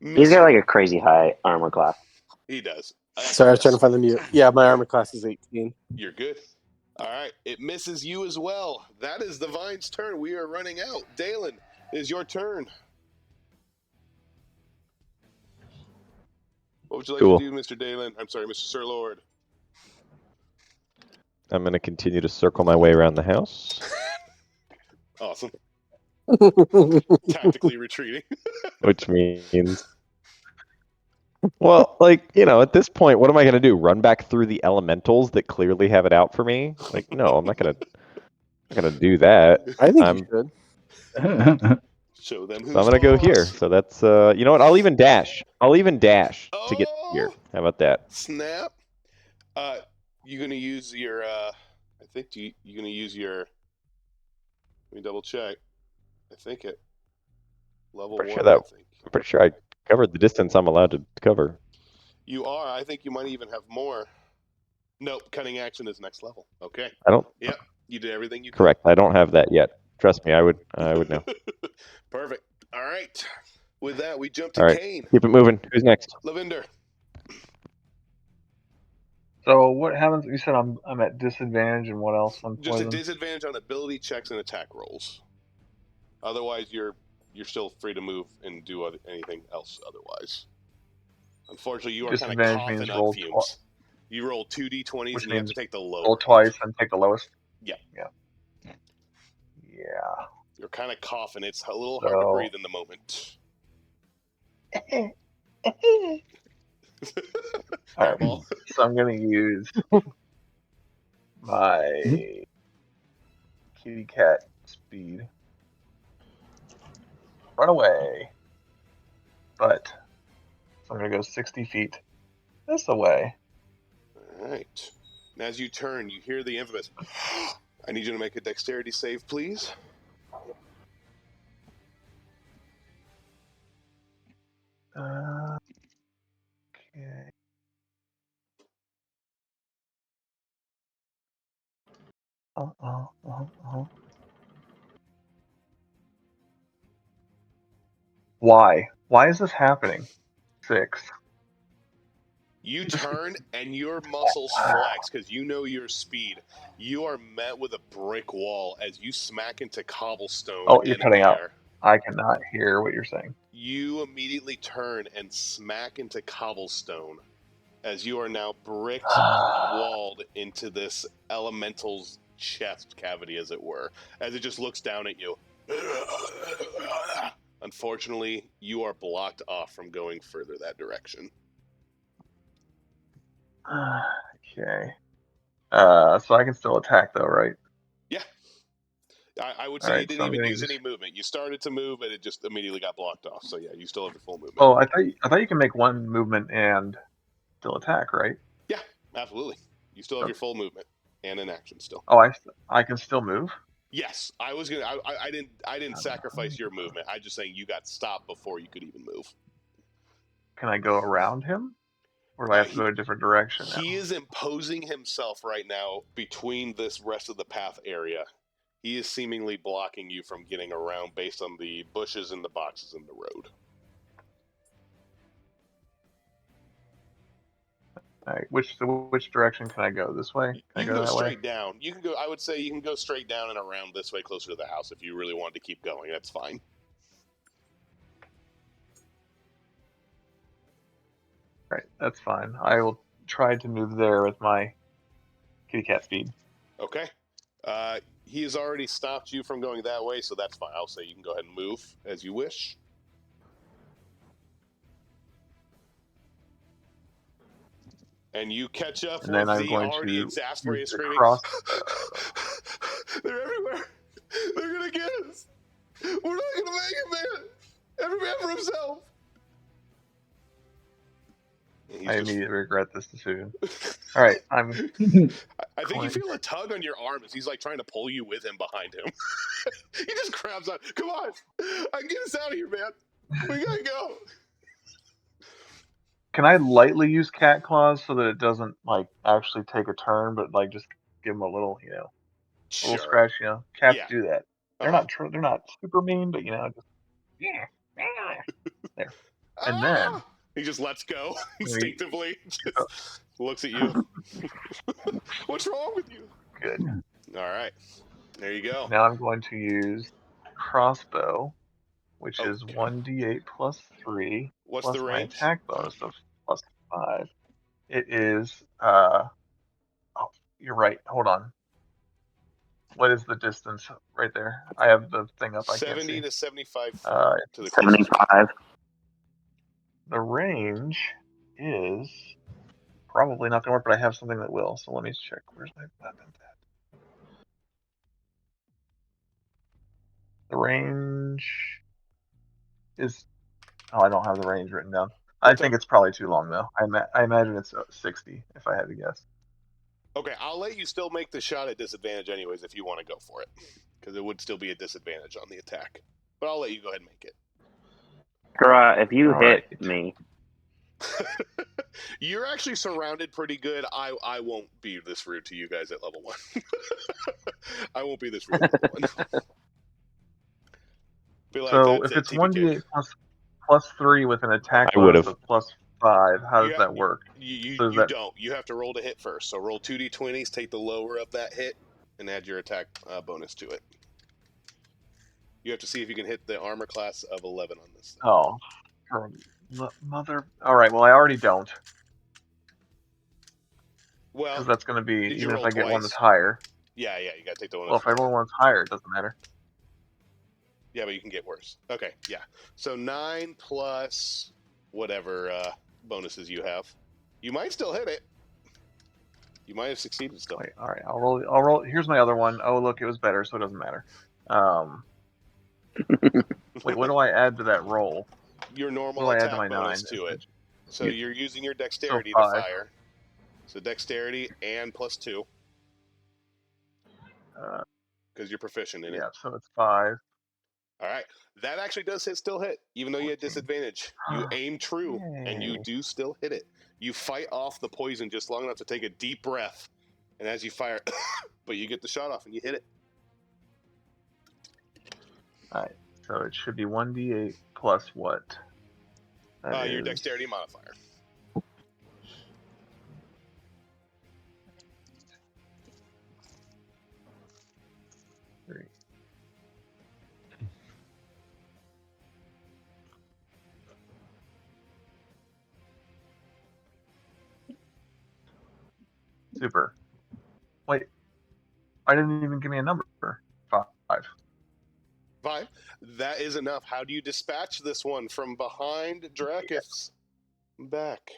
Speaker 3: He's got like a crazy high armor class.
Speaker 1: He does.
Speaker 5: Sorry, I was trying to find the mute. Yeah, my armor class is 18.
Speaker 1: You're good. All right. It misses you as well. That is the Vine's turn. We are running out. Dalen, it is your turn. What would you like
Speaker 4: Cool.
Speaker 1: to do, Mr. Dalen? I'm sorry, Mr. Sir Lord.
Speaker 4: I'm going to continue to circle my way around the house,
Speaker 1: Awesome. Tactically retreating.
Speaker 4: which means, well, like, at this point, what am I going to do? Run back through the elementals that clearly have it out for me? Like, no, I'm not going to do that.
Speaker 5: I think you should.
Speaker 1: Show them who's
Speaker 4: So I'm going to go here.
Speaker 1: boss.
Speaker 4: So that's, you know what? I'll even dash to get here. How about that?
Speaker 1: Snap. You gonna use your? I think you gonna use your. Let me double check. I think it. Level
Speaker 4: Pretty
Speaker 1: 1.
Speaker 4: sure
Speaker 1: I think
Speaker 4: I'm pretty sure I covered the distance I'm allowed to cover.
Speaker 1: you are. I think you might even have more. Nope. Cutting action is next level. Okay.
Speaker 4: I don't.
Speaker 1: Yep. You did everything you could.
Speaker 4: Correct. I don't have that yet. Trust me, I would know.
Speaker 1: Perfect. All right. With that, we jump to
Speaker 4: All right.
Speaker 1: Kane.
Speaker 4: Keep it moving. Who's next?
Speaker 1: Lavender.
Speaker 6: So what happens? You said I'm at disadvantage, and what else on
Speaker 1: Just a
Speaker 6: poison?
Speaker 1: disadvantage on ability checks and attack rolls. Otherwise, you're still free to move and do anything else. Otherwise, unfortunately, you are kind of
Speaker 6: Disadvantage
Speaker 1: coughing
Speaker 6: means
Speaker 1: up
Speaker 6: roll
Speaker 1: fumes. You roll 2d20s
Speaker 6: Which
Speaker 1: and you have to
Speaker 6: means
Speaker 1: take the lower.
Speaker 6: roll twice and take the lowest.
Speaker 1: Yeah.
Speaker 6: Yeah.
Speaker 1: You're kind of coughing. It's a little hard to
Speaker 6: So-
Speaker 1: breathe in the moment.
Speaker 6: All right.
Speaker 1: Airball.
Speaker 6: So I'm gonna use my kitty cat speed. Run away. But so I'm gonna go 60 feet this away.
Speaker 1: All right. And as you turn, you hear the infamous. I need you to make a dexterity save, please.
Speaker 6: Okay. Why? Why is this happening? 6.
Speaker 1: You turn and your muscles flex because you know your speed. You are met with a brick wall as you smack into cobblestone
Speaker 6: Oh, you're
Speaker 1: and
Speaker 6: cutting out.
Speaker 1: air.
Speaker 6: I cannot hear what you're saying.
Speaker 1: You immediately turn and smack into cobblestone as you are now bricked walled into this elemental's chest cavity, as it were, as it just looks down at you. Unfortunately, you are blocked off from going further that direction.
Speaker 6: Okay. So I can still attack though, right?
Speaker 1: Yeah. I would
Speaker 6: All
Speaker 1: say you
Speaker 6: right,
Speaker 1: didn't
Speaker 6: so I'm
Speaker 1: even
Speaker 6: gonna
Speaker 1: use
Speaker 6: use.
Speaker 1: any movement. You started to move, and it just immediately got blocked off. So yeah, you still have your full movement.
Speaker 6: Oh, I thought you can make one movement and still attack, right?
Speaker 1: Yeah, absolutely. You still have your full movement and an action still.
Speaker 6: Oh, I can still move.
Speaker 1: Yes, I was gonna. I didn't sacrifice your movement. I just saying you got stopped before you could even move.
Speaker 6: Can I go around him, or do I have to go a different direction now?
Speaker 1: He is imposing himself right now between this rest of the path area. He is seemingly blocking you from getting around based on the bushes and the boxes in the road.
Speaker 6: All right, which direction can I go? This way?
Speaker 1: You
Speaker 6: Can I
Speaker 1: can go
Speaker 6: that
Speaker 1: straight
Speaker 6: way?
Speaker 1: down. You can go. I would say you can go straight down and around this way, closer to the house. If you really wanted to keep going, that's fine.
Speaker 6: All right, that's fine. I will try to move there with my kitty cat speed.
Speaker 1: Okay. He has already stopped you from going that way, so that's fine. I'll say you can go ahead and move as you wish. And you catch up
Speaker 6: And
Speaker 1: with
Speaker 6: then I'm
Speaker 1: the
Speaker 6: going
Speaker 1: already
Speaker 6: to
Speaker 1: exasperated
Speaker 6: use the
Speaker 1: screaming.
Speaker 6: cross.
Speaker 1: They're everywhere. They're gonna get us. We're not gonna make it, man. Every man for himself.
Speaker 6: I immediately regret this decision. All right, I'm.
Speaker 1: I think you feel a tug on your arm as he's like trying to pull you with him behind him. He just grabs on. Come on, I can get us out of here, man. We gotta go.
Speaker 6: Can I lightly use cat claws so that it doesn't like actually take a turn, but like just give him a little, little
Speaker 1: Sure.
Speaker 6: scratch? Cats
Speaker 1: Yeah.
Speaker 6: do that. They're not they're not super mean, but just there. And then
Speaker 1: he just lets go
Speaker 6: we-
Speaker 1: instinctively. Just looks at you. What's wrong with you?
Speaker 6: good.
Speaker 1: All right, there you go.
Speaker 6: Now I'm going to use crossbow, which is 1d8 plus 3
Speaker 1: What's
Speaker 6: plus
Speaker 1: the
Speaker 6: my
Speaker 1: range?
Speaker 6: attack bonus of plus 5. It is oh, you're right. Hold on. What is the distance right there? I have the thing up. I can't
Speaker 1: 70
Speaker 6: see.
Speaker 1: to 75 feet to the
Speaker 3: 75.
Speaker 6: The range is probably not going to work, but I have something that will. So let me check. Where's my weapon at? The range is. Oh, I don't have the range written down. I think it's probably too long though. I imagine it's 60 if I had to guess.
Speaker 1: Okay, I'll let you still make the shot at disadvantage anyways if you want to go for it, because it would still be a disadvantage on the attack. But I'll let you go ahead and make it.
Speaker 3: If you hit me,
Speaker 1: you're actually surrounded pretty good. I won't be this rude to you guys at level 1. I won't be this rude at level 1. Be like,
Speaker 6: So
Speaker 1: that's
Speaker 6: if
Speaker 1: it,
Speaker 6: it's
Speaker 1: TPK.
Speaker 6: 1d8 plus 3 with an attack
Speaker 4: I would
Speaker 6: bonus
Speaker 4: have.
Speaker 6: of plus 5, how does that work?
Speaker 1: You
Speaker 6: So
Speaker 1: don't. You have to roll to hit first. So roll 2d20s, take the lower of that hit, and add your attack bonus to it. You have to see if you can hit the armor class of 11 on this thing.
Speaker 6: Oh, mother. All right. Well, I already don't.
Speaker 1: Well,
Speaker 6: because that's going to be even if I get one that's
Speaker 1: twice?
Speaker 6: higher.
Speaker 1: Yeah, you gotta take the one.
Speaker 6: Well, if I roll one that's higher, it doesn't matter.
Speaker 1: Yeah, but you can get worse. Okay, yeah. So 9 plus whatever bonuses you have. You might still hit it. You might have succeeded still.
Speaker 6: Wait, all right, I'll roll. Here's my other one. Oh, look, it was better, so it doesn't matter. Wait, what do I add to that roll?
Speaker 1: Your normal
Speaker 6: what do I add
Speaker 1: attack
Speaker 6: to my
Speaker 1: bonus
Speaker 6: 9?
Speaker 1: to it. So you're using your dexterity
Speaker 6: so
Speaker 1: to fire. So dexterity and plus 2. Because you're proficient in it.
Speaker 6: Yeah, so it's 5.
Speaker 1: All right. That actually does still hit, even though you had disadvantage. You aim true, and you do still hit it. You fight off the poison just long enough to take a deep breath, And as you fire, but you get the shot off and you hit it.
Speaker 6: Alright, so it should be 1d8 plus what?
Speaker 1: Your
Speaker 6: is-
Speaker 1: dexterity modifier.
Speaker 6: Three. Super. Wait, I didn't even give me a number. 5.
Speaker 1: 5. That is enough. How do you dispatch this one from behind Drakith's back?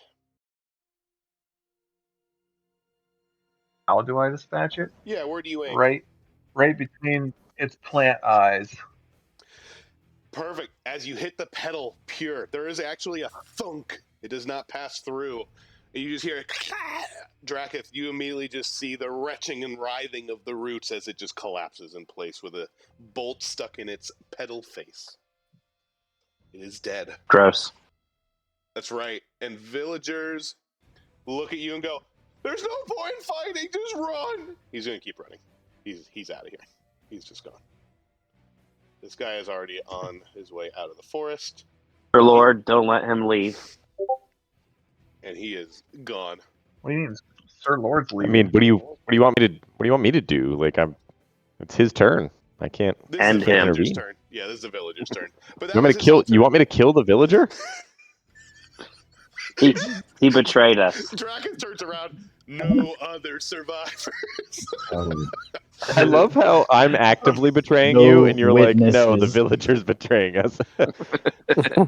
Speaker 6: How do I dispatch it?
Speaker 1: Yeah, where do you aim?
Speaker 6: Right between its plant eyes.
Speaker 1: Perfect. As you hit the pedal pure, there is actually a thunk. It does not pass through. You just hear it. Drakith, you immediately just see the retching and writhing of the roots as it just collapses in place with a bolt stuck in its pedal face. It is dead.
Speaker 3: Gross.
Speaker 1: That's right. And villagers look at you and go, "There's no point in fighting, just run!" He's going to keep running. He's out of here. He's just gone. This guy is already on his way out of the forest.
Speaker 3: Sir Lord, don't let him leave.
Speaker 1: And he is gone.
Speaker 6: What do you mean, Sir Lord's
Speaker 4: I
Speaker 6: leaving?
Speaker 4: mean, what do you want me to do? Like, it's his turn. I can't.
Speaker 1: This
Speaker 3: End
Speaker 1: is the
Speaker 3: him.
Speaker 1: villager's
Speaker 4: Intervene.
Speaker 1: turn. Yeah, this is the villager's turn. But that
Speaker 4: You want me
Speaker 1: was
Speaker 4: to
Speaker 1: his
Speaker 4: kill?
Speaker 1: whole turn.
Speaker 4: You want me to kill the villager?
Speaker 3: He betrayed us.
Speaker 1: Draken turns around. No other survivors.
Speaker 4: I love how I'm actively betraying
Speaker 7: No
Speaker 4: you, and you're like, "No, the
Speaker 7: witnesses.
Speaker 4: villager's betraying us."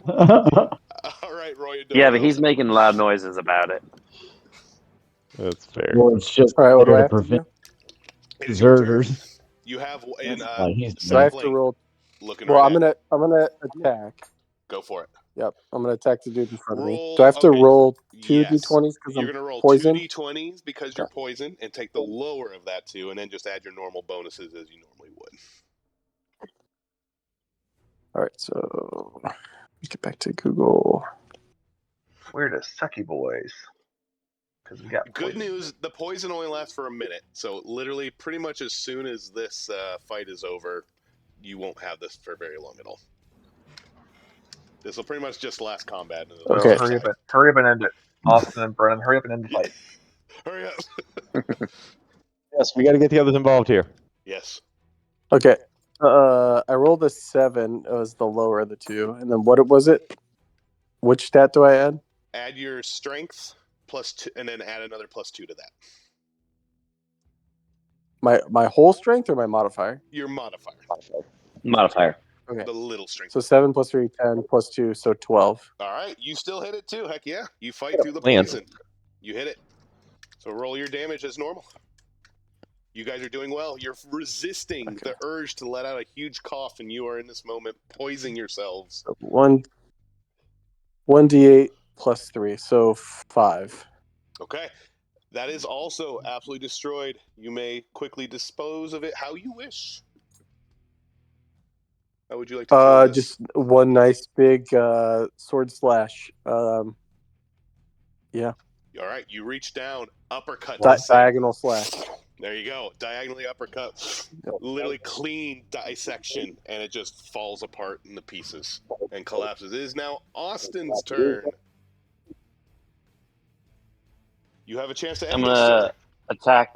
Speaker 1: All right, Roy. And
Speaker 3: Yeah, but
Speaker 1: Doyle.
Speaker 3: he's making loud noises about it.
Speaker 4: That's fair.
Speaker 7: Lord's just
Speaker 5: All right, what do I
Speaker 7: there to
Speaker 5: have to
Speaker 7: prevent
Speaker 5: do?
Speaker 1: It is your turn.
Speaker 7: deserters.
Speaker 1: You have in
Speaker 7: That's why he's
Speaker 5: So I have to
Speaker 1: Sapling
Speaker 5: roll.
Speaker 1: looking
Speaker 5: Well,
Speaker 1: right
Speaker 5: I'm
Speaker 1: at.
Speaker 5: gonna attack.
Speaker 1: Go for it.
Speaker 5: Yep, I'm gonna attack the dude in front of me.
Speaker 1: Roll.
Speaker 5: Do I have to
Speaker 1: Okay.
Speaker 5: roll two
Speaker 1: Yes.
Speaker 5: d20s because
Speaker 1: You're
Speaker 5: I'm
Speaker 1: gonna roll
Speaker 5: poisoned?
Speaker 1: 2d20s because you're poisoned, and take the lower of that too, and then just add your normal bonuses as you normally would.
Speaker 5: All right, so let's get back to Google.
Speaker 6: We're the sucky boys. Because we got
Speaker 1: Good
Speaker 6: poison.
Speaker 1: news, the poison only lasts for a minute, so literally pretty much as soon as this fight is over, you won't have this for very long at all. This will pretty much just last combat. And
Speaker 6: So
Speaker 5: Okay.
Speaker 6: hurry up and end it. Austin and Brennan, hurry up and end the fight.
Speaker 1: Hurry up.
Speaker 4: Yes, we got to get the others involved here.
Speaker 1: Yes.
Speaker 5: Okay, I rolled a 7. It was the lower of the two, and then what was it? Which stat do I add?
Speaker 1: Add your strength +2, and then add another +2 to that.
Speaker 5: My whole strength or my modifier?
Speaker 1: Your modifier.
Speaker 3: Modifier.
Speaker 5: Okay.
Speaker 1: The little strength.
Speaker 5: So 7 + 3, 10 + 2, so 12.
Speaker 1: All right, you still hit it too. Heck yeah. You fight through the
Speaker 4: plan.
Speaker 1: poison. You hit it. So roll your damage as normal. You guys are doing well. You're resisting the urge to let out a huge cough, and you are in this moment poisoning yourselves.
Speaker 5: So 1d8 + 3, so 5.
Speaker 1: Okay. That is also absolutely destroyed. You may quickly dispose of it how you wish. How would you like to kill this?
Speaker 5: Just one nice big sword slash. Yeah.
Speaker 1: All right, you reach down, uppercut. this thing.
Speaker 5: Diagonal slash.
Speaker 1: There you go. Diagonally uppercut. Literally clean dissection, and it just falls apart into pieces and collapses. It is now Austin's turn. You have a chance to
Speaker 3: I'm
Speaker 1: end this,
Speaker 3: gonna
Speaker 1: sir.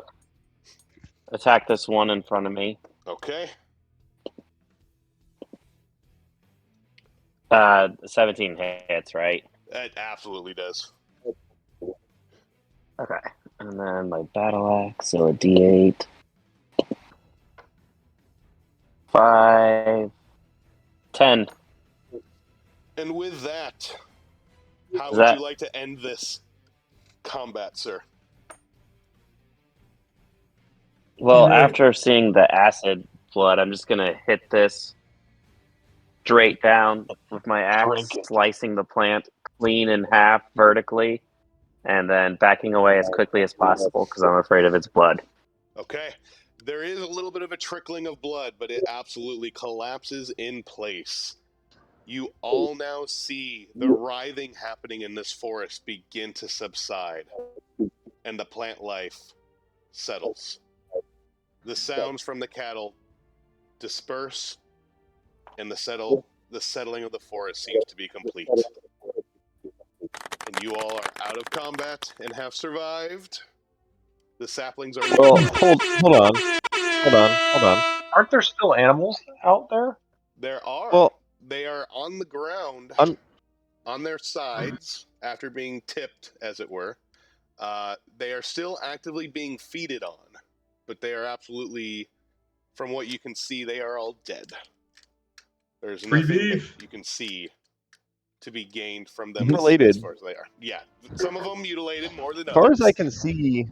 Speaker 3: attack this one in front of me.
Speaker 1: Okay.
Speaker 3: 17 hits, right?
Speaker 1: It absolutely does.
Speaker 3: Okay. And then my battle axe, so a D8. 5. 10.
Speaker 1: And with that, how
Speaker 3: Is
Speaker 1: would
Speaker 3: that-
Speaker 1: you like to end this combat, sir?
Speaker 3: Well,
Speaker 7: Yeah.
Speaker 3: after seeing the acid blood, I'm just gonna hit this straight down with my axe, slicing the plant clean in half vertically, and then backing away as quickly as possible because I'm afraid of its blood.
Speaker 1: Okay. There is a little bit of a trickling of blood, but it absolutely collapses in place. You all now see the writhing happening in this forest begin to subside, and the plant life settles. The sounds from the cattle disperse, and the settling of the forest seems to be complete. And you all are out of combat and have survived. The saplings are.
Speaker 4: Well, hold on.
Speaker 6: Aren't there still animals out there?
Speaker 1: There are.
Speaker 4: Well,
Speaker 1: They are on the ground, on their sides, after being tipped, as it were. They are still actively being feeded on, but they are absolutely, from what you can see, they are all dead. There's
Speaker 2: Free
Speaker 1: nothing
Speaker 2: beef.
Speaker 1: that you can see to be gained from them
Speaker 4: Mutilated.
Speaker 1: as far as they are. Yeah, some of them mutilated more than
Speaker 4: as far
Speaker 1: others.
Speaker 4: as I can see,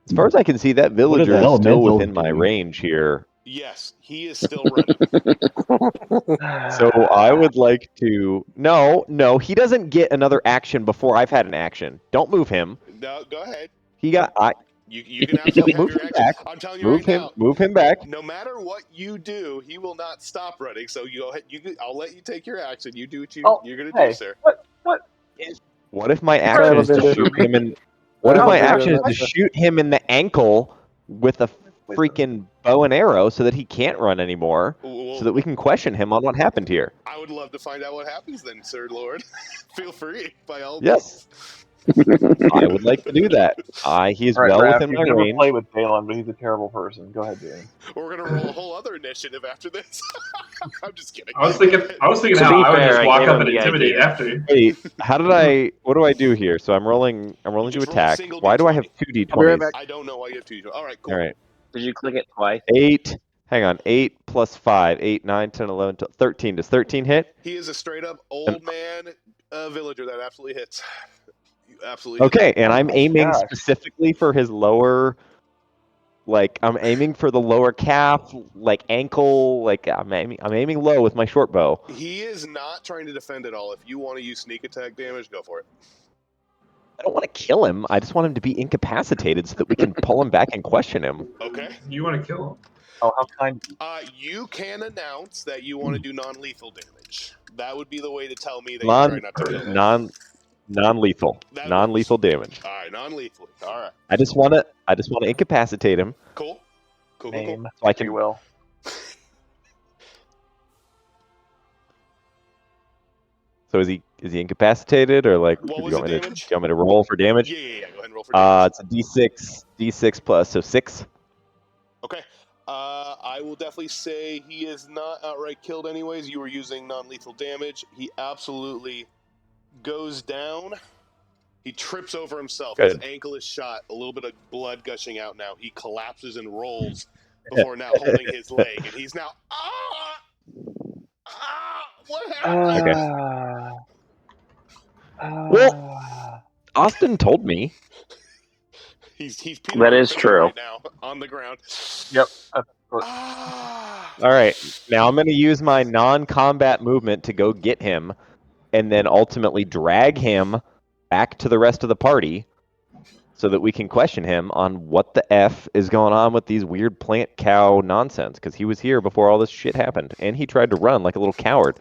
Speaker 4: that
Speaker 7: What are
Speaker 4: villager
Speaker 7: the
Speaker 4: is still
Speaker 7: elementals
Speaker 4: within my
Speaker 7: doing?
Speaker 4: range here.
Speaker 1: Yes, he is still running.
Speaker 4: So I would like to. No, he doesn't get another action before I've had an action. Don't move him.
Speaker 1: No, go ahead.
Speaker 4: He got.
Speaker 1: You can absolutely have
Speaker 4: Move
Speaker 1: your
Speaker 4: him
Speaker 1: action.
Speaker 4: back.
Speaker 1: I'm telling you right now.
Speaker 4: Move him back.
Speaker 1: No matter what you do, he will not stop running. So you go ahead. I'll let you take your action. You do what you're gonna do, sir.
Speaker 4: What if my
Speaker 5: Sorry,
Speaker 4: action is to
Speaker 5: Lavender.
Speaker 4: shoot him in? What if
Speaker 5: Sorry,
Speaker 4: my
Speaker 5: Lavender,
Speaker 4: action is to
Speaker 5: that's a-
Speaker 4: shoot him in the ankle with a freaking bow and arrow so that he can't run anymore, so that we can question him on what happened here?
Speaker 1: I would love to find out what happens then, Sir Lord. Feel free, by all
Speaker 4: Yes. I would like to do that. He is
Speaker 6: All right,
Speaker 4: well
Speaker 6: Raph,
Speaker 4: within
Speaker 6: you've
Speaker 4: my
Speaker 6: never
Speaker 4: range.
Speaker 6: played with Dalen, but he's a terrible person. Go ahead, James.
Speaker 1: We're gonna roll a whole other initiative after this. I'm just kidding.
Speaker 2: I was thinking
Speaker 3: To
Speaker 2: how
Speaker 3: be
Speaker 2: I would
Speaker 3: fair,
Speaker 2: just
Speaker 3: I
Speaker 2: walk
Speaker 3: gave
Speaker 2: up
Speaker 3: him
Speaker 2: and
Speaker 3: the
Speaker 2: intimidate
Speaker 3: idea.
Speaker 2: after.
Speaker 4: Wait, what do I do here? So I'm rolling to
Speaker 1: Just roll a
Speaker 4: attack.
Speaker 1: single
Speaker 4: Why do I have
Speaker 1: D20.
Speaker 4: two d20s?
Speaker 5: I'll be right back.
Speaker 1: I don't know why you have two. All right, cool.
Speaker 4: All right.
Speaker 3: Did you click it twice?
Speaker 4: 8. Hang on. 8 plus 5. 8, 9, 10, 11, 12, 13. Does 13 hit?
Speaker 1: He is a straight up old man villager that absolutely hits. You absolutely hit.
Speaker 4: Okay, and
Speaker 6: Oh
Speaker 4: I'm
Speaker 6: my
Speaker 4: aiming
Speaker 6: gosh.
Speaker 4: specifically for his lower. Like I'm aiming for the lower calf, like ankle. Like I'm aiming low with my short bow.
Speaker 1: He is not trying to defend at all. If you want to use sneak attack damage, go for it.
Speaker 4: I don't want to kill him. I just want him to be incapacitated so that we can pull him back and question him.
Speaker 1: Okay.
Speaker 2: You want to kill him?
Speaker 6: Oh, how kind.
Speaker 1: You can announce that you want to do non-lethal damage. That would be the way to tell me that you're trying not to kill him.
Speaker 4: Non-lethal.
Speaker 1: That
Speaker 4: Non-lethal damage.
Speaker 1: All right, non-lethally. All right.
Speaker 4: I just want to incapacitate him.
Speaker 1: Cool.
Speaker 6: Name,
Speaker 4: So I
Speaker 6: if you
Speaker 4: can.
Speaker 6: will.
Speaker 4: So is he incapacitated or like?
Speaker 1: What
Speaker 4: do
Speaker 1: was
Speaker 4: you
Speaker 1: the
Speaker 4: want me
Speaker 1: damage?
Speaker 4: to roll for damage?
Speaker 1: Yeah. Go ahead and roll for damage.
Speaker 4: It's a D6 plus, so 6.
Speaker 1: Okay. I will definitely say he is not outright killed anyways. You were using non-lethal damage. He absolutely goes down. He trips over himself.
Speaker 4: Good.
Speaker 1: His ankle is shot. A little bit of blood gushing out now. He collapses and rolls before now holding his leg. And he's now, what happened?
Speaker 4: Well, Austin told me.
Speaker 1: He's Peter
Speaker 3: That is
Speaker 1: Griffin
Speaker 3: true.
Speaker 1: right now on the ground.
Speaker 6: Yep.
Speaker 4: All right, now I'm going to use my non-combat movement to go get him, and then ultimately drag him back to the rest of the party, so that we can question him on what the F is going on with these weird plant cow nonsense. Because he was here before all this shit happened, and he tried to run like a little coward,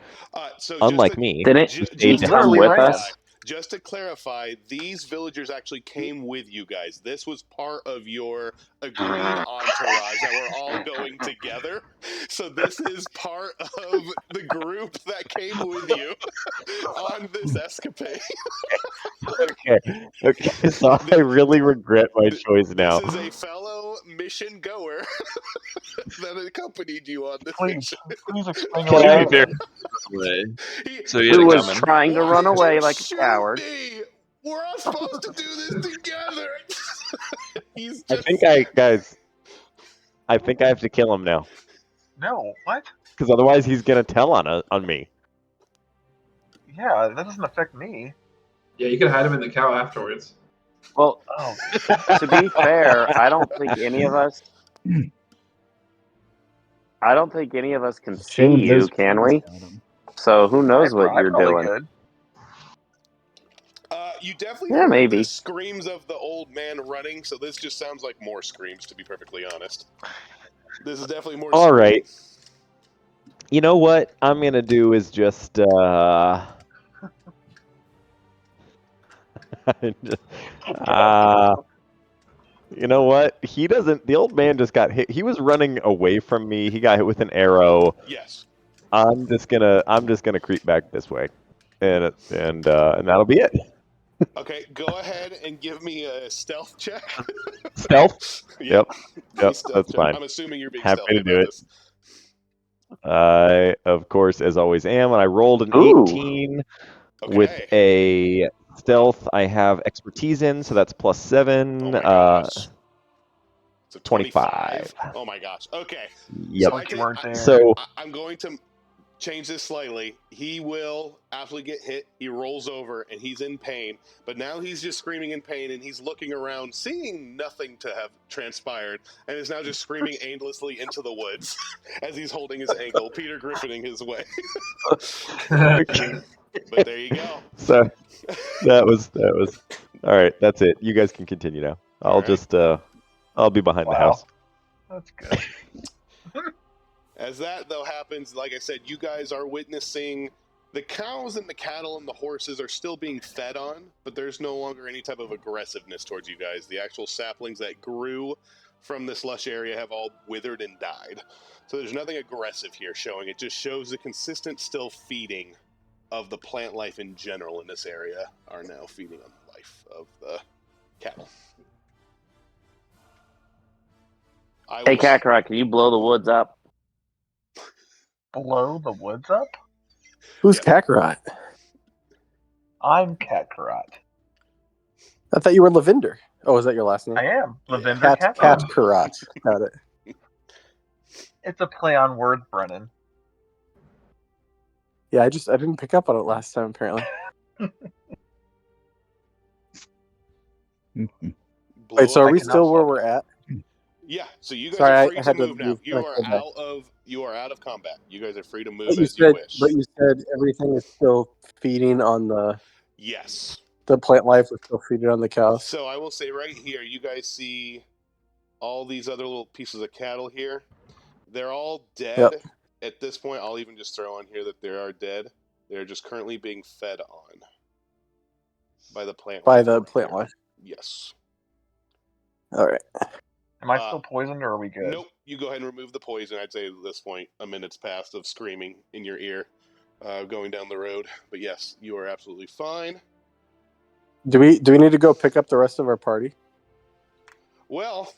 Speaker 1: So
Speaker 4: unlike me.
Speaker 3: Didn't
Speaker 1: Ju-
Speaker 3: he
Speaker 1: just to
Speaker 3: come with
Speaker 1: clarify-
Speaker 3: us?
Speaker 1: Just to clarify, these villagers actually came with you guys. This was part of your agreed entourage that we're all going together. So this is part of the group that came with you on this escapade.
Speaker 4: Okay, so I really regret my choice now.
Speaker 1: This is a fellow mission goer that accompanied you on this
Speaker 6: Please
Speaker 1: mission.
Speaker 6: explain
Speaker 8: To
Speaker 6: what
Speaker 8: be
Speaker 6: happened.
Speaker 8: fair,
Speaker 1: He-
Speaker 8: so he had
Speaker 3: Who
Speaker 8: it
Speaker 3: was
Speaker 8: coming.
Speaker 3: trying to
Speaker 1: Why
Speaker 3: run
Speaker 1: did
Speaker 3: away
Speaker 1: you
Speaker 3: like a
Speaker 1: shoot
Speaker 3: coward?
Speaker 1: me? We're all supposed to do this together. He's
Speaker 4: I
Speaker 1: just...
Speaker 4: think I have to kill him now,
Speaker 6: No, what?
Speaker 4: because otherwise he's gonna tell on me.
Speaker 6: Yeah, that doesn't affect me.
Speaker 2: Yeah, you can hide him in the cow afterwards.
Speaker 3: Well,
Speaker 6: Oh,
Speaker 3: to be fair, I don't think any of us can see
Speaker 7: Showed
Speaker 3: you,
Speaker 7: those
Speaker 3: can
Speaker 7: pants
Speaker 3: we?
Speaker 7: got 'em.
Speaker 3: So who knows what
Speaker 6: I
Speaker 3: you're
Speaker 6: probably
Speaker 3: doing?
Speaker 6: could.
Speaker 1: You definitely
Speaker 3: Yeah,
Speaker 1: heard
Speaker 3: maybe.
Speaker 1: the screams of the old man running, so this just sounds like more screams, to be perfectly honest. This is definitely more
Speaker 4: All
Speaker 1: screaming.
Speaker 4: right. You know what I'm gonna do is just You know what? He doesn't. The old man just got hit. He was running away from me. He got hit with an arrow.
Speaker 1: Yes.
Speaker 4: I'm just gonna creep back this way, and that'll be it.
Speaker 1: Okay, go ahead and give me a stealth check.
Speaker 4: Stealth.
Speaker 1: Yep.
Speaker 4: Yep.
Speaker 1: Give me
Speaker 4: Yep.
Speaker 1: stealth
Speaker 4: That's
Speaker 1: check.
Speaker 4: fine.
Speaker 1: I'm assuming you're being
Speaker 4: Happy
Speaker 1: stealthy
Speaker 4: to do
Speaker 1: about
Speaker 4: it.
Speaker 1: this.
Speaker 4: I, of course, as always, am. And I rolled an
Speaker 3: Ooh.
Speaker 4: 18 with
Speaker 1: Okay.
Speaker 4: a stealth. I have expertise in, so that's +7.
Speaker 1: Oh my gosh. So
Speaker 4: 25.
Speaker 1: Oh my gosh. Okay.
Speaker 4: Yep.
Speaker 1: So
Speaker 6: You weren't there.
Speaker 4: So
Speaker 1: I'm going to change this slightly. He will absolutely get hit. He rolls over and he's in pain. But now he's just screaming in pain and he's looking around, seeing nothing to have transpired, and is now just screaming aimlessly into the woods as he's holding his ankle, Peter Griffining his way. But there you go.
Speaker 4: So that was all right. That's it. You guys can continue now. I'll
Speaker 1: All right.
Speaker 4: just I'll be behind the
Speaker 6: Wow.
Speaker 4: house.
Speaker 6: That's good.
Speaker 1: As that, though, happens, like I said, you guys are witnessing the cows and the cattle and the horses are still being fed on, but there's no longer any type of aggressiveness towards you guys. The actual saplings that grew from this lush area have all withered and died. So there's nothing aggressive here showing. It just shows the consistent still feeding of the plant life in general in this area are now feeding on the life of the cattle.
Speaker 3: Hey, Kakarot, can you blow the woods up?
Speaker 6: Blow the woods up?
Speaker 5: Who's
Speaker 1: Yeah.
Speaker 5: Kakarot?
Speaker 6: I'm Kakarot.
Speaker 5: I thought you were Lavender. Oh, is that your last name?
Speaker 6: I am. Lavender
Speaker 5: Cat
Speaker 6: Kakarot.
Speaker 5: Kakarot. Got it.
Speaker 6: It's a play on words, Brennan.
Speaker 5: Yeah, I didn't pick up on it last time apparently. Wait, so are we still where we're at?
Speaker 1: Yeah, so you guys
Speaker 5: Sorry,
Speaker 1: are
Speaker 5: I
Speaker 1: free to
Speaker 5: had to
Speaker 1: move now.
Speaker 5: move
Speaker 1: You
Speaker 5: back
Speaker 1: are
Speaker 5: to that.
Speaker 1: out of combat. You guys are free to move
Speaker 5: But you
Speaker 1: as you
Speaker 5: said,
Speaker 1: wish.
Speaker 5: but you said everything is still feeding on the
Speaker 1: Yes.
Speaker 5: the plant life is still feeding on the cows.
Speaker 1: So I will say right here, you guys see all these other little pieces of cattle here. They're all dead.
Speaker 5: Yep.
Speaker 1: At this point, I'll even just throw on here that they are dead. They're just currently being fed on by the plant
Speaker 5: By
Speaker 1: life
Speaker 5: the
Speaker 1: over
Speaker 5: plant
Speaker 1: here.
Speaker 5: life.
Speaker 1: Yes.
Speaker 5: All right.
Speaker 6: Am I still poisoned or are we good?
Speaker 1: Nope. You go ahead and remove the poison. I'd say at this point, a minute's passed of screaming in your ear, going down the road. But yes, you are absolutely fine.
Speaker 5: Do we need to go pick up the rest of our party?
Speaker 1: Well,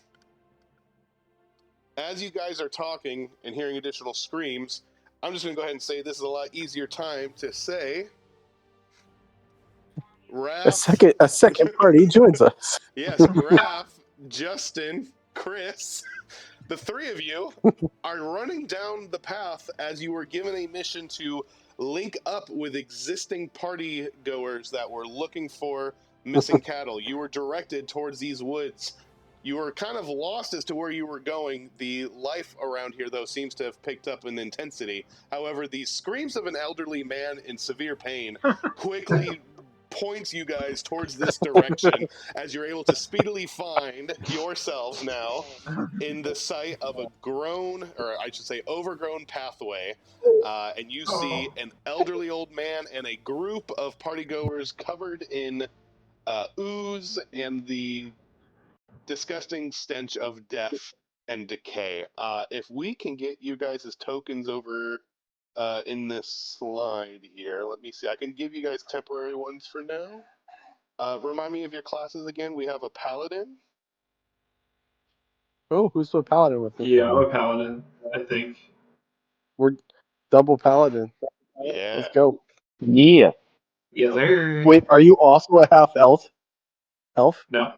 Speaker 1: as you guys are talking and hearing additional screams, I'm just going to go ahead and say this is a lot easier time to say. Raph,
Speaker 5: A second party joins us.
Speaker 1: yes, Raph, Justin, Chris, the three of you are running down the path as you were given a mission to link up with existing party goers that were looking for missing cattle. You were directed towards these woods. You were kind of lost as to where you were going. The life around here, though, seems to have picked up in intensity. However, the screams of an elderly man in severe pain quickly points you guys towards this direction as you're able to speedily find yourselves now in the sight of a overgrown pathway, and you see an elderly old man and a group of partygoers covered in ooze and the disgusting stench of death and decay. If we can get you guys as tokens over in this slide here, let me see. I can give you guys temporary ones for now. Remind me of your classes again. We have a paladin.
Speaker 5: Oh, who's the paladin with me?
Speaker 2: Yeah, I'm a paladin, I think.
Speaker 5: We're double paladin.
Speaker 1: Yeah.
Speaker 5: Let's go.
Speaker 3: Yeah.
Speaker 2: Yes, sir.
Speaker 5: Wait, are you also a half elf? Elf?
Speaker 2: No,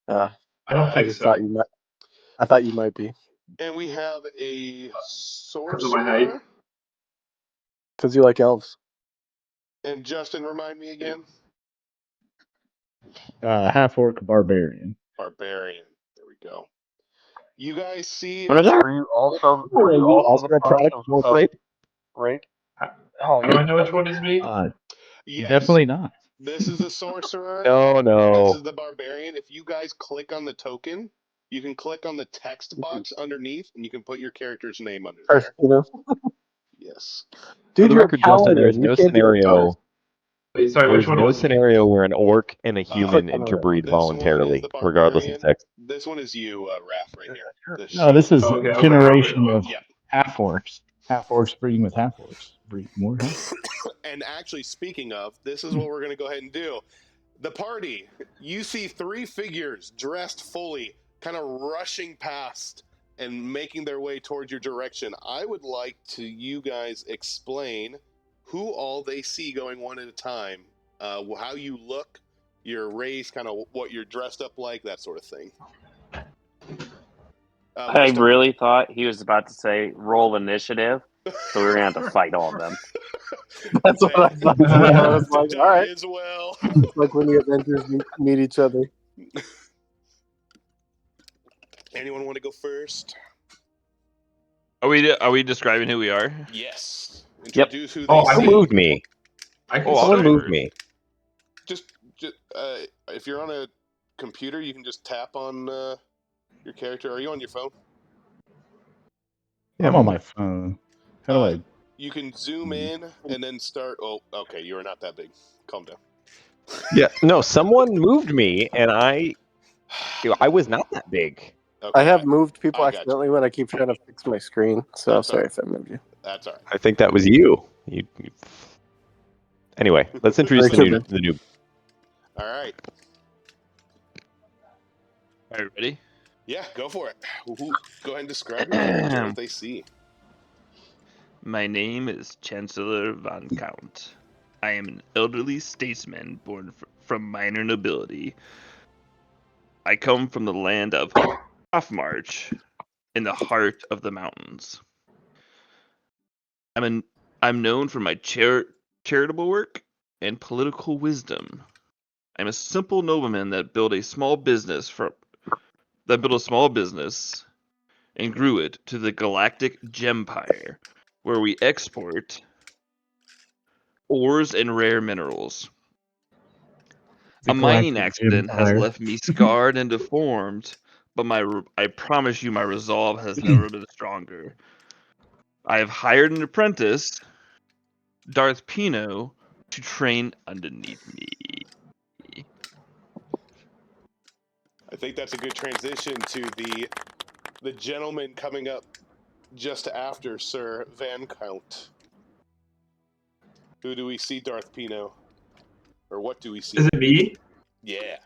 Speaker 5: I
Speaker 2: I don't think
Speaker 5: just
Speaker 2: so.
Speaker 5: thought you might. I thought you might be.
Speaker 1: And we have a
Speaker 2: Because of my height.
Speaker 1: sorcerer.
Speaker 5: Because you like elves.
Speaker 1: And Justin, remind me again.
Speaker 7: Half orc barbarian.
Speaker 1: Barbarian. There we go. You guys see?
Speaker 3: What is that?
Speaker 6: Were you also
Speaker 7: Are you also
Speaker 6: the
Speaker 7: a product
Speaker 6: of
Speaker 7: of rape?
Speaker 6: rape?
Speaker 2: How
Speaker 6: Oh,
Speaker 2: do I know which one is me?
Speaker 1: Yes.
Speaker 7: Definitely not.
Speaker 1: This is a sorcerer.
Speaker 4: No.
Speaker 1: This is the barbarian. If you guys click on the token, you can click on the text box underneath, and you can put your character's name under there.
Speaker 5: You know,
Speaker 1: Yes.
Speaker 4: For
Speaker 5: dude,
Speaker 4: the
Speaker 5: you're a
Speaker 4: record, Justin, there is
Speaker 5: paladin. You
Speaker 4: no
Speaker 5: can't do
Speaker 4: scenario.
Speaker 2: Wait, sorry,
Speaker 4: There's
Speaker 2: which one
Speaker 4: no
Speaker 2: was it?
Speaker 4: scenario where an orc and a human
Speaker 5: Click on it.
Speaker 4: interbreed
Speaker 1: This one is
Speaker 4: voluntarily,
Speaker 1: the
Speaker 4: regardless of
Speaker 1: barbarian.
Speaker 4: sex.
Speaker 1: This one is you, Raph, right here. The
Speaker 7: No, this is
Speaker 2: Okay, okay.
Speaker 7: generation of
Speaker 1: Yeah.
Speaker 7: half orcs. Half orcs breeding with half orcs. Breed more half.
Speaker 1: And actually, speaking of, this is what we're going to go ahead and do. The party, you see 3 figures dressed fully, kind of rushing past and making their way towards your direction. I would like to you guys explain who all they see going one at a time, how you look, your race, kind of what you're dressed up like, that sort of thing.
Speaker 3: I really thought he was about to say roll initiative, so we were gonna have to fight all of them.
Speaker 5: That's what I thought. I was like, all right.
Speaker 1: As well.
Speaker 5: It's like when the Avengers meet each other.
Speaker 1: Anyone want to go first?
Speaker 8: Are we describing who we are?
Speaker 1: Yes.
Speaker 3: Yep.
Speaker 1: Introduce who they
Speaker 2: Oh, I
Speaker 4: Who
Speaker 1: see.
Speaker 4: moved me?
Speaker 2: I can
Speaker 8: Oh, I'll
Speaker 4: Someone
Speaker 2: start.
Speaker 8: go
Speaker 4: moved
Speaker 8: first.
Speaker 4: me.
Speaker 1: Just if you're on a computer, you can just tap on your character. Are you on your phone?
Speaker 7: I'm on my phone. How do I?
Speaker 1: You can zoom in and then start. Oh, okay. You're not that big. Calm down.
Speaker 4: Yeah, no, someone moved me, and I was not that big.
Speaker 1: Okay,
Speaker 5: I have moved people
Speaker 1: I got you.
Speaker 5: accidentally when I keep trying to fix my screen. So
Speaker 1: That's
Speaker 5: sorry
Speaker 1: all
Speaker 5: if I moved you.
Speaker 1: That's all right.
Speaker 4: I think that was you. Anyway, let's introduce
Speaker 5: Very
Speaker 4: the new.
Speaker 1: All right.
Speaker 8: Are you ready?
Speaker 1: Yeah, go for it. Go ahead and describe your character, what they see.
Speaker 8: My name is Chancellor von Count. I am an elderly statesman born from minor nobility. I come from the land of Offmarch, in the heart of the mountains. I'm known for my charitable work and political wisdom. I'm a simple nobleman that built a small business and grew it to the galactic Gempire, where we export ores and rare minerals. A mining accident has left me scarred and deformed, but I promise you my resolve has never been stronger. I have hired an apprentice, Darth Pino, to train underneath me.
Speaker 1: I think that's a good transition to the gentleman coming up just after Sir Van Count. Who do we see, Darth Pino? Or what do we see?
Speaker 2: Is it me?
Speaker 1: Yeah.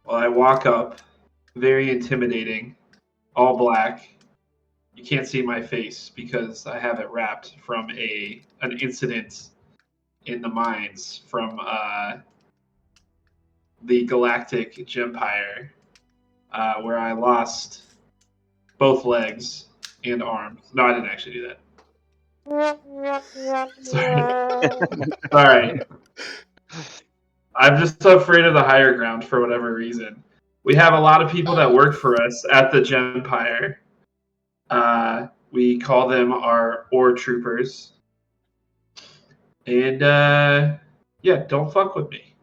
Speaker 2: Well, I walk up, very intimidating, all black. You can't see my face because I have it wrapped from an incident in the mines from the Galactic Gempire, where I lost both legs and arms. No, I didn't actually do that. Sorry. I'm just so afraid of the higher ground for whatever reason. We have a lot of people that work for us at the Gempire. We call them our ore troopers. And yeah, don't fuck with me.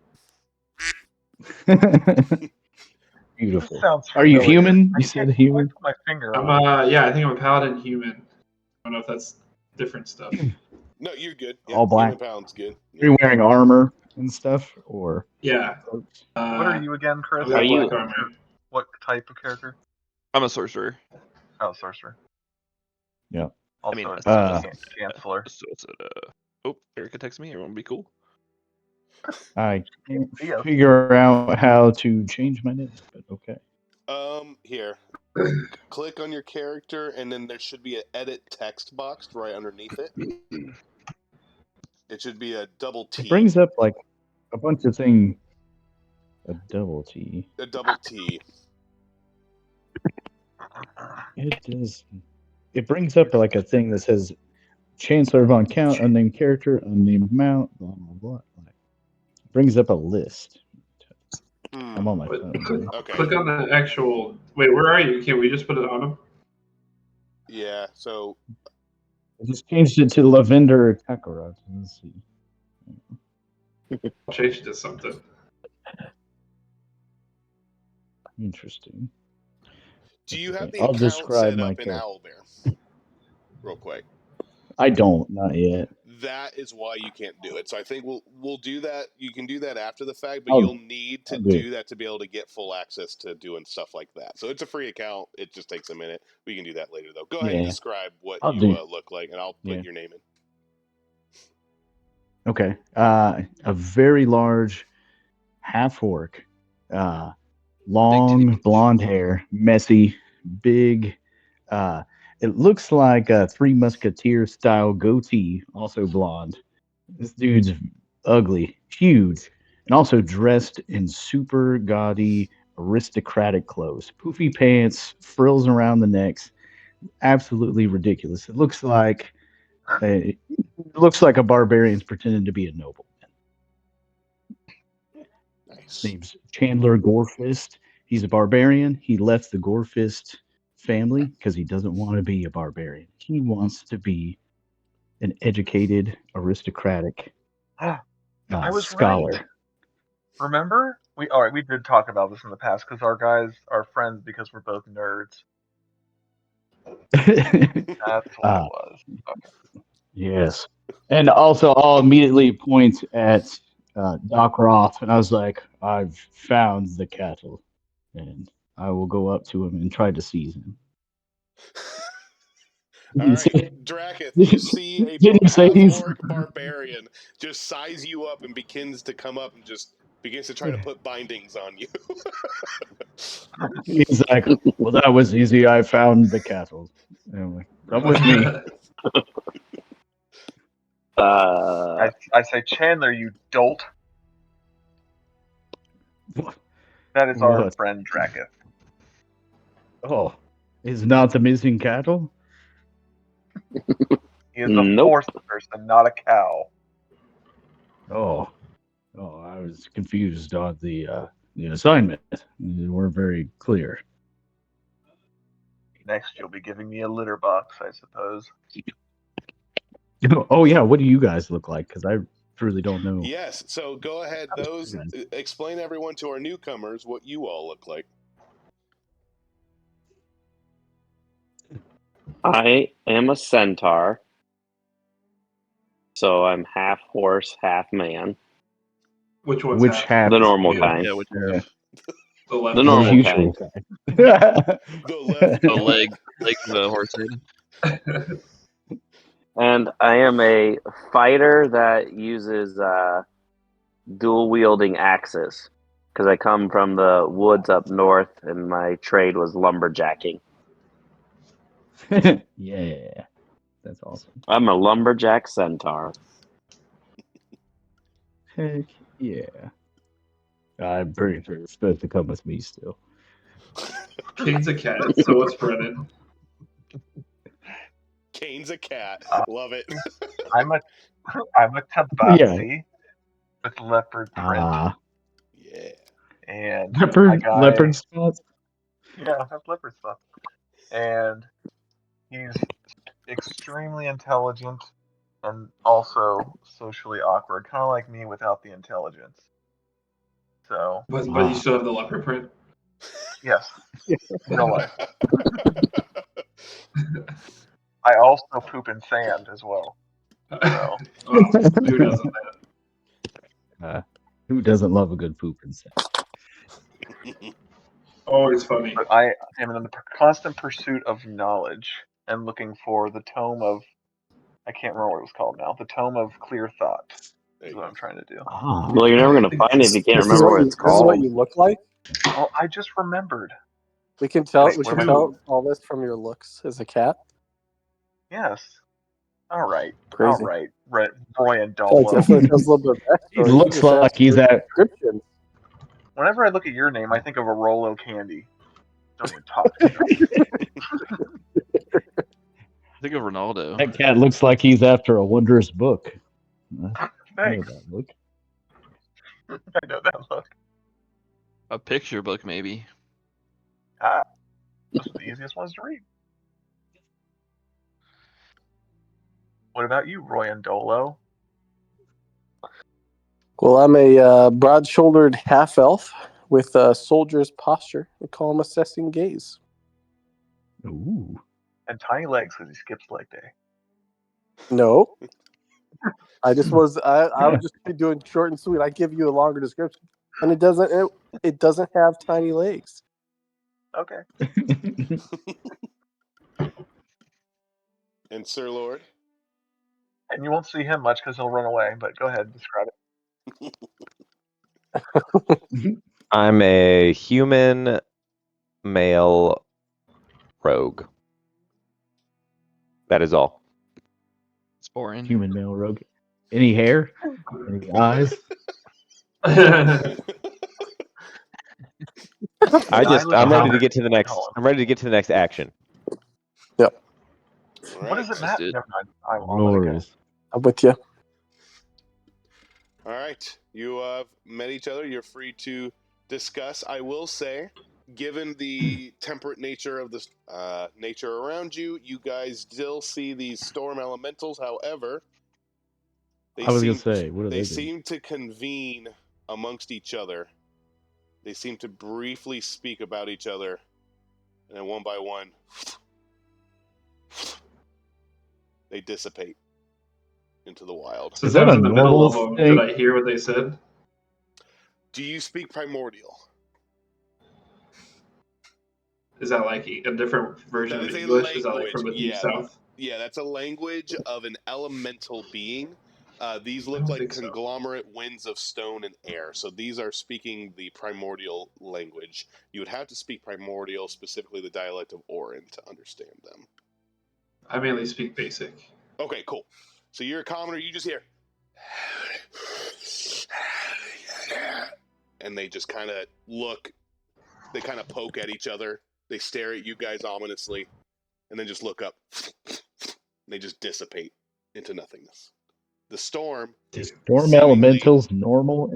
Speaker 7: Beautiful.
Speaker 6: Sounds
Speaker 7: Are you
Speaker 6: familiar.
Speaker 7: human?
Speaker 6: I
Speaker 7: You said
Speaker 6: can't
Speaker 7: human.
Speaker 6: put my finger
Speaker 2: I'm
Speaker 6: on it.
Speaker 2: yeah, I think I'm a paladin human. I don't know if that's different stuff.
Speaker 1: No, you're good. Yeah,
Speaker 7: All black.
Speaker 1: Human Pound's good.
Speaker 7: Are you wearing armor and stuff, or?
Speaker 2: Yeah.
Speaker 6: What are you again, Chris?
Speaker 2: I've got
Speaker 3: Are you-
Speaker 2: black armor.
Speaker 6: What type of character?
Speaker 8: I'm a sorcerer.
Speaker 6: Oh, sorcerer.
Speaker 7: Yeah.
Speaker 6: Also,
Speaker 8: I mean,
Speaker 6: chancellor.
Speaker 8: So it's oh, Erica texted me. Everyone be cool.
Speaker 7: I can't
Speaker 6: Yeah.
Speaker 7: figure out how to change my name, but okay.
Speaker 1: Here. Click on your character, and then there should be an edit text box right underneath it. It should be a double T.
Speaker 7: It brings up like a bunch of things. A double T.
Speaker 1: A double T.
Speaker 7: It does. It brings up like a thing that says Chancellor von Count, unnamed character, unnamed mount, blah blah blah. Like, it brings up a list. I'm on my
Speaker 2: But
Speaker 7: phone.
Speaker 1: Okay.
Speaker 2: click on the actual. Wait, where are you? Can we just put it on him?
Speaker 1: Yeah, so
Speaker 7: I just changed it to Lavender Kakarot. Let's see.
Speaker 2: I'll change it to something.
Speaker 7: Interesting.
Speaker 1: do you have the
Speaker 7: I'll
Speaker 1: account
Speaker 7: describe
Speaker 1: set
Speaker 7: my
Speaker 1: up in
Speaker 7: character.
Speaker 1: Owlbear? Real quick.
Speaker 7: I don't, not yet.
Speaker 1: That is why you can't do it. So I think we'll do that. You can do that after the fact, but
Speaker 7: I'll-
Speaker 1: you'll need to
Speaker 7: I'll do it.
Speaker 1: do that to be able to get full access to doing stuff like that. So it's a free account. It just takes a minute. We can do that later, though. Go ahead and
Speaker 7: Yeah.
Speaker 1: describe what
Speaker 7: I'll
Speaker 1: you
Speaker 7: do-
Speaker 1: look like, and I'll
Speaker 7: Yeah.
Speaker 1: put your name in.
Speaker 7: Okay. A very large half orc. Long
Speaker 8: teeth.
Speaker 7: blonde hair, messy, big. It looks like a Three Musketeer style goatee, also blonde. This dude's ugly, huge, and also dressed in super gaudy aristocratic clothes. Poofy pants, frills around the necks. Absolutely ridiculous. It looks like a barbarian's pretending to be a nobleman.
Speaker 1: Nice.
Speaker 7: His name's Chandler Gorefist. He's a barbarian. He left the Gorefist family because he doesn't want to be a barbarian. He wants to be an educated, aristocratic
Speaker 6: I was
Speaker 7: scholar.
Speaker 6: right. Remember? We did talk about this in the past because our guys are friends because we're both nerds. That's what it was. Okay.
Speaker 7: Yes. And also, I'll immediately point at Doc Roth, and I was like, I've found the cattle, and I will go up to him and try to seize him.
Speaker 1: All right, Drakith, you see a
Speaker 7: Didn't you say he's-
Speaker 1: half-orc barbarian just size you up and begins to come up and just begins to try to put bindings on you.
Speaker 7: He's like, well, that was easy. I found the cattle. Anyway, come with me.
Speaker 6: I say, Chandler, you dolt. That is our
Speaker 7: What?
Speaker 6: friend Drakith.
Speaker 7: Oh, is not the missing cattle?
Speaker 6: He is a
Speaker 3: Nope.
Speaker 6: force person, not a cow.
Speaker 7: Oh, I was confused on the assignment. They weren't very clear.
Speaker 6: Next, you'll be giving me a litter box, I suppose.
Speaker 7: Oh yeah, what do you guys look like? Because I truly don't know.
Speaker 1: Yes, so go ahead. Explain everyone to our newcomers what you all look like.
Speaker 3: I am a centaur, so I'm half horse, half man.
Speaker 2: Which one's
Speaker 7: Which half?
Speaker 3: The normal
Speaker 2: you?
Speaker 3: kind.
Speaker 8: Yeah, which
Speaker 7: Yeah.
Speaker 2: The left.
Speaker 3: The normal
Speaker 7: usual
Speaker 3: kind.
Speaker 1: The left.
Speaker 8: the legs of the horse head.
Speaker 3: And I am a fighter that uses dual wielding axes because I come from the woods up north, and my trade was lumberjacking.
Speaker 7: Yeah, that's awesome.
Speaker 3: I'm a lumberjack centaur.
Speaker 7: Heck yeah. I'm pretty sure you're supposed to come with me still.
Speaker 2: Kane's a cat, so what's Brennan?
Speaker 1: Kane's a cat. Love it.
Speaker 6: I'm a tabaxi with leopard print.
Speaker 1: Yeah.
Speaker 6: And
Speaker 7: leopard spots.
Speaker 6: Yeah, I have leopard spots. And he's extremely intelligent and also socially awkward, kind of like me without the intelligence. So.
Speaker 2: But you still have the leopard print?
Speaker 6: Yes. Real life. I also poop in sand as well. So.
Speaker 2: Who doesn't?
Speaker 7: Who doesn't love a good poop in sand?
Speaker 2: Always funny.
Speaker 6: But I am in the constant pursuit of knowledge and looking for the tome of. I can't remember what it was called now. The tome of clear thought is what I'm trying to do.
Speaker 3: Well, you're never going to find it if you can't
Speaker 9: This is
Speaker 3: remember what
Speaker 9: you-
Speaker 3: it's
Speaker 9: This is what
Speaker 3: called.
Speaker 9: you look like.
Speaker 6: Oh, I just remembered.
Speaker 9: We can tell.
Speaker 6: Wait,
Speaker 9: We
Speaker 6: what
Speaker 9: can
Speaker 6: about-
Speaker 9: tell all this from your looks as a cat.
Speaker 6: Yes. All right.
Speaker 9: Crazy.
Speaker 6: All right. Roy and
Speaker 9: I feel like
Speaker 6: Dallo.
Speaker 9: it does a little bit of
Speaker 7: He
Speaker 9: backstory.
Speaker 7: looks
Speaker 9: Just
Speaker 7: like
Speaker 9: ask
Speaker 7: he's
Speaker 9: for
Speaker 7: at.
Speaker 9: description.
Speaker 6: Whenever I look at your name, I think of a Rolo candy. Don't even talk to me.
Speaker 8: Think of Ronaldo.
Speaker 7: That cat looks like he's after a wondrous book. I know
Speaker 6: Thanks.
Speaker 7: that look.
Speaker 6: I know that look.
Speaker 8: A picture book, maybe.
Speaker 6: Those are the easiest ones to read. What about you, Roy and Dolo?
Speaker 9: Well, I'm a broad-shouldered half-elf with a soldier's posture. We call him assessing gaze.
Speaker 7: Ooh.
Speaker 6: And tiny legs because he skips leg day.
Speaker 9: No. I was just doing short and sweet. I give you a longer description, and it doesn't have tiny legs.
Speaker 6: Okay.
Speaker 1: And Sir Lord?
Speaker 6: And you won't see him much because he'll run away. But go ahead, describe it.
Speaker 4: I'm a human male rogue. That is all.
Speaker 8: It's boring.
Speaker 7: Human male rogue. Any hair? Any eyes?
Speaker 4: I'm ready to get to the next. I'm ready to get to the next action.
Speaker 9: Yep.
Speaker 1: All
Speaker 6: What
Speaker 1: right.
Speaker 6: is it, Matt? Never mind.
Speaker 7: Glorious.
Speaker 9: I'm with you.
Speaker 1: All right. You have met each other. You're free to discuss. I will say, given the temperate nature of the nature around you, you guys still see these storm elementals. However,
Speaker 7: I was going to say, what are they doing?
Speaker 1: seem to convene amongst each other. They seem to briefly speak about each other, and then one by one, they dissipate into the wild.
Speaker 2: Since I was in the middle of them, did I hear what they said?
Speaker 1: Do you speak Primordial?
Speaker 2: Is that like a different version of English? Is that like from the Deep South?
Speaker 1: Yeah, that's a language of an elemental being. These look like conglomerate winds of stone and air. So these are speaking the primordial language. You would have to speak primordial, specifically the dialect of Orin, to understand them.
Speaker 2: I mainly speak basic.
Speaker 1: Okay, cool. So you're a commoner, you just hear... And they just kind of look, they kind of poke at each other. They stare at you guys ominously, and then just look up. They just dissipate into nothingness. The storm...
Speaker 7: Storm elementals normal?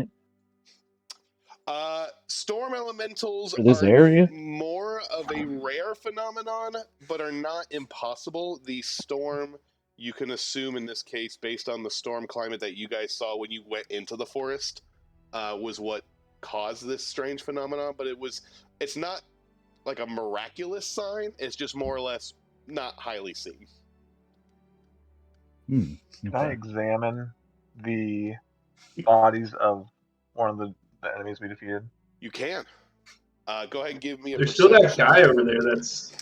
Speaker 1: Storm elementals
Speaker 7: For this
Speaker 1: are
Speaker 7: area?
Speaker 1: more of a rare phenomenon, but are not impossible. The storm, you can assume in this case, based on the storm climate that you guys saw when you went into the forest, was what caused this strange phenomenon. But it's not like a miraculous sign. It's just more or less not highly seen.
Speaker 6: Can I examine the bodies of one of the enemies we defeated?
Speaker 1: You can. Go ahead and give me a
Speaker 2: There's still that guy over there that's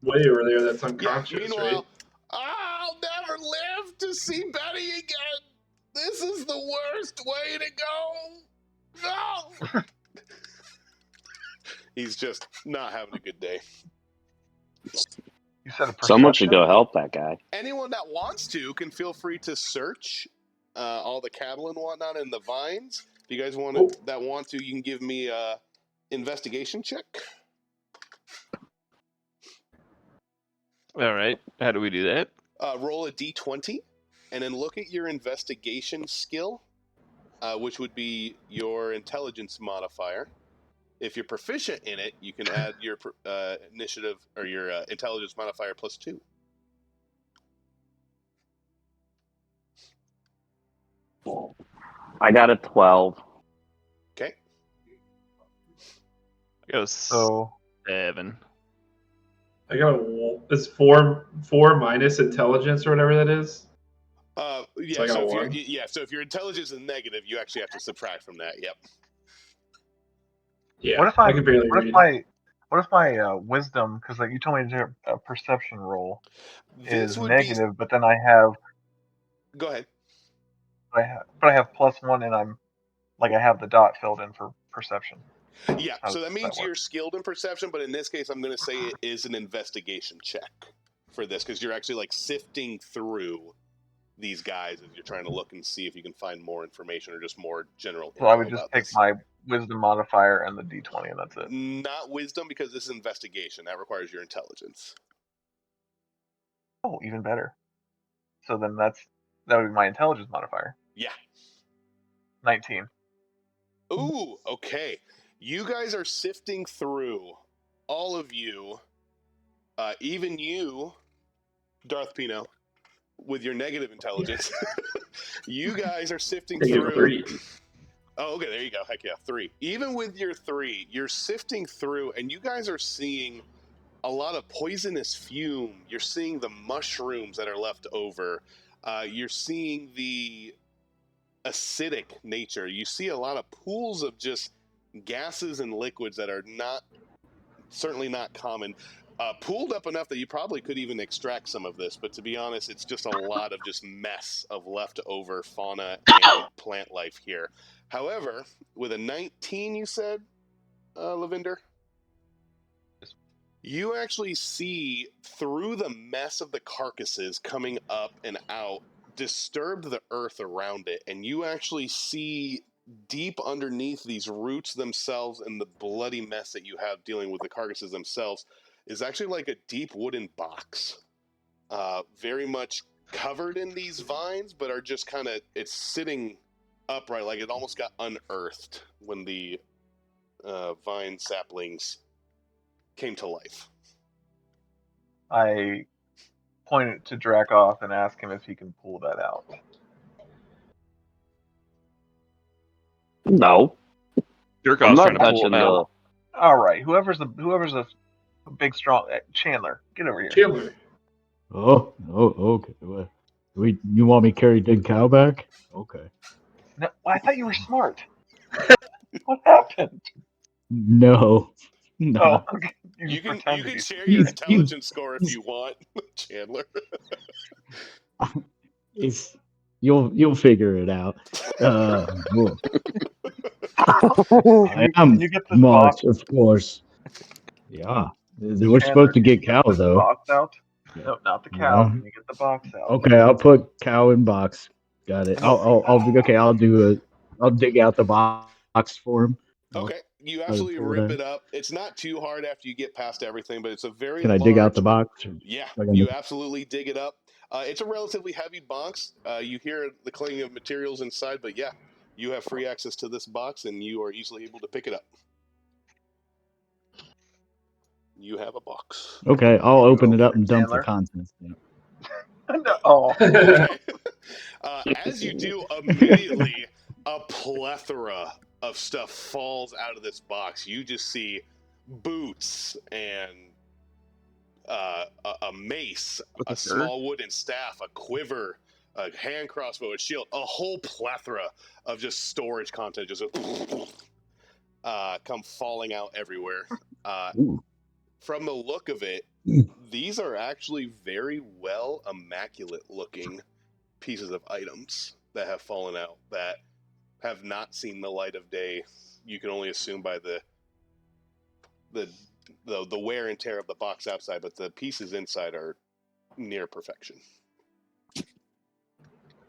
Speaker 2: way over there that's unconscious,
Speaker 1: meanwhile,
Speaker 2: right?
Speaker 1: I'll never live to see Betty again. This is the worst way to go. No! He's just not having a good day.
Speaker 6: You said a perception?
Speaker 3: Someone should go help that guy.
Speaker 1: Anyone that wants to can feel free to search all the cattle and whatnot in the vines. If you guys want to, you can give me a investigation check.
Speaker 8: All right. How do we do that?
Speaker 1: Roll a d20, and then look at your investigation skill, which would be your intelligence modifier. If you're proficient in it, you can add your initiative or your intelligence modifier +2.
Speaker 3: I got a 12.
Speaker 1: Okay.
Speaker 8: I got a 7.
Speaker 2: I got it's four minus intelligence or whatever that is.
Speaker 1: Yeah. So if your intelligence is negative, you actually have to subtract from that. Yep.
Speaker 2: Yeah.
Speaker 6: What if
Speaker 2: I can barely read.
Speaker 6: What if my wisdom, because like you told me to do a perception roll, is negative, but then I have.
Speaker 1: Go ahead.
Speaker 6: But I have +1, and I have the dot filled in for perception.
Speaker 1: Yeah, so that means you're skilled in perception, but in this case, I'm going to say it is an investigation check for this, because you're actually like sifting through these guys as you're trying to look and see if you can find more information or just more general info.
Speaker 6: So I would just pick my wisdom modifier and the d20, and that's it.
Speaker 1: Not wisdom, because this is investigation. That requires your intelligence.
Speaker 6: Oh, even better. So then that would be my intelligence modifier.
Speaker 1: Yeah.
Speaker 6: 19.
Speaker 1: Ooh, okay. You guys are sifting through, all of you, even you, Darth Pino, with your negative intelligence. You guys are sifting through.
Speaker 2: 3.
Speaker 1: Oh, okay, there you go. Heck yeah, 3. Even with your 3, you're sifting through, and you guys are seeing a lot of poisonous fume. You're seeing the mushrooms that are left over. You're seeing the acidic nature. You see a lot of pools of just gases and liquids that are certainly not common. Pooled up enough that you probably could even extract some of this, but to be honest, it's just a lot of just mess of leftover fauna and plant life here. However, with a 19, you said, Lavender? You actually see through the mess of the carcasses coming up and out, disturbed the earth around it, and you actually see deep underneath these roots themselves and the bloody mess that you have dealing with the carcasses themselves is actually like a deep wooden box. Very much covered in these vines, but are just kind of, it's sitting upright, like it almost got unearthed when the vine saplings came to life.
Speaker 6: I point it to Dracoth and ask him if he can pull that out.
Speaker 3: No.
Speaker 8: Dracoth's trying to pull it out.
Speaker 6: All right, whoever's a big strong Chandler, get over here.
Speaker 2: Chandler.
Speaker 7: Oh, okay. Well, you want me to carry Dead Cow back? Okay.
Speaker 6: No, I thought you were smart. What happened?
Speaker 7: No.
Speaker 6: Oh, okay.
Speaker 1: You can share your intelligence score if you want, Chandler.
Speaker 7: You'll figure it out. Well, I am smart, of course. Yeah. We're supposed to get Cow though.
Speaker 6: Box out? No, not the cow.
Speaker 7: Yeah.
Speaker 6: Can you get the box out?
Speaker 7: Okay, I'll put Cow in box. Got it. I'll dig out the box for him.
Speaker 1: Okay, you absolutely rip it up. It's not too hard after you get past everything, but it's a very
Speaker 7: Can I dig out the box?
Speaker 1: Yeah, you absolutely dig it up. It's a relatively heavy box. You hear the clanging of materials inside, but yeah, you have free access to this box, and you are easily able to pick it up. You have a box.
Speaker 7: Okay, I'll open it up and dump the contents.
Speaker 6: Oh.
Speaker 1: Okay. As you do, immediately a plethora of stuff falls out of this box. You just see boots and a mace, a small wooden staff, a quiver, a hand crossbow, a shield, a whole plethora of just storage content just come falling out everywhere. From the look of it, these are actually very well immaculate looking pieces of items that have fallen out that have not seen the light of day. You can only assume by the wear and tear of the box outside, but the pieces inside are near perfection.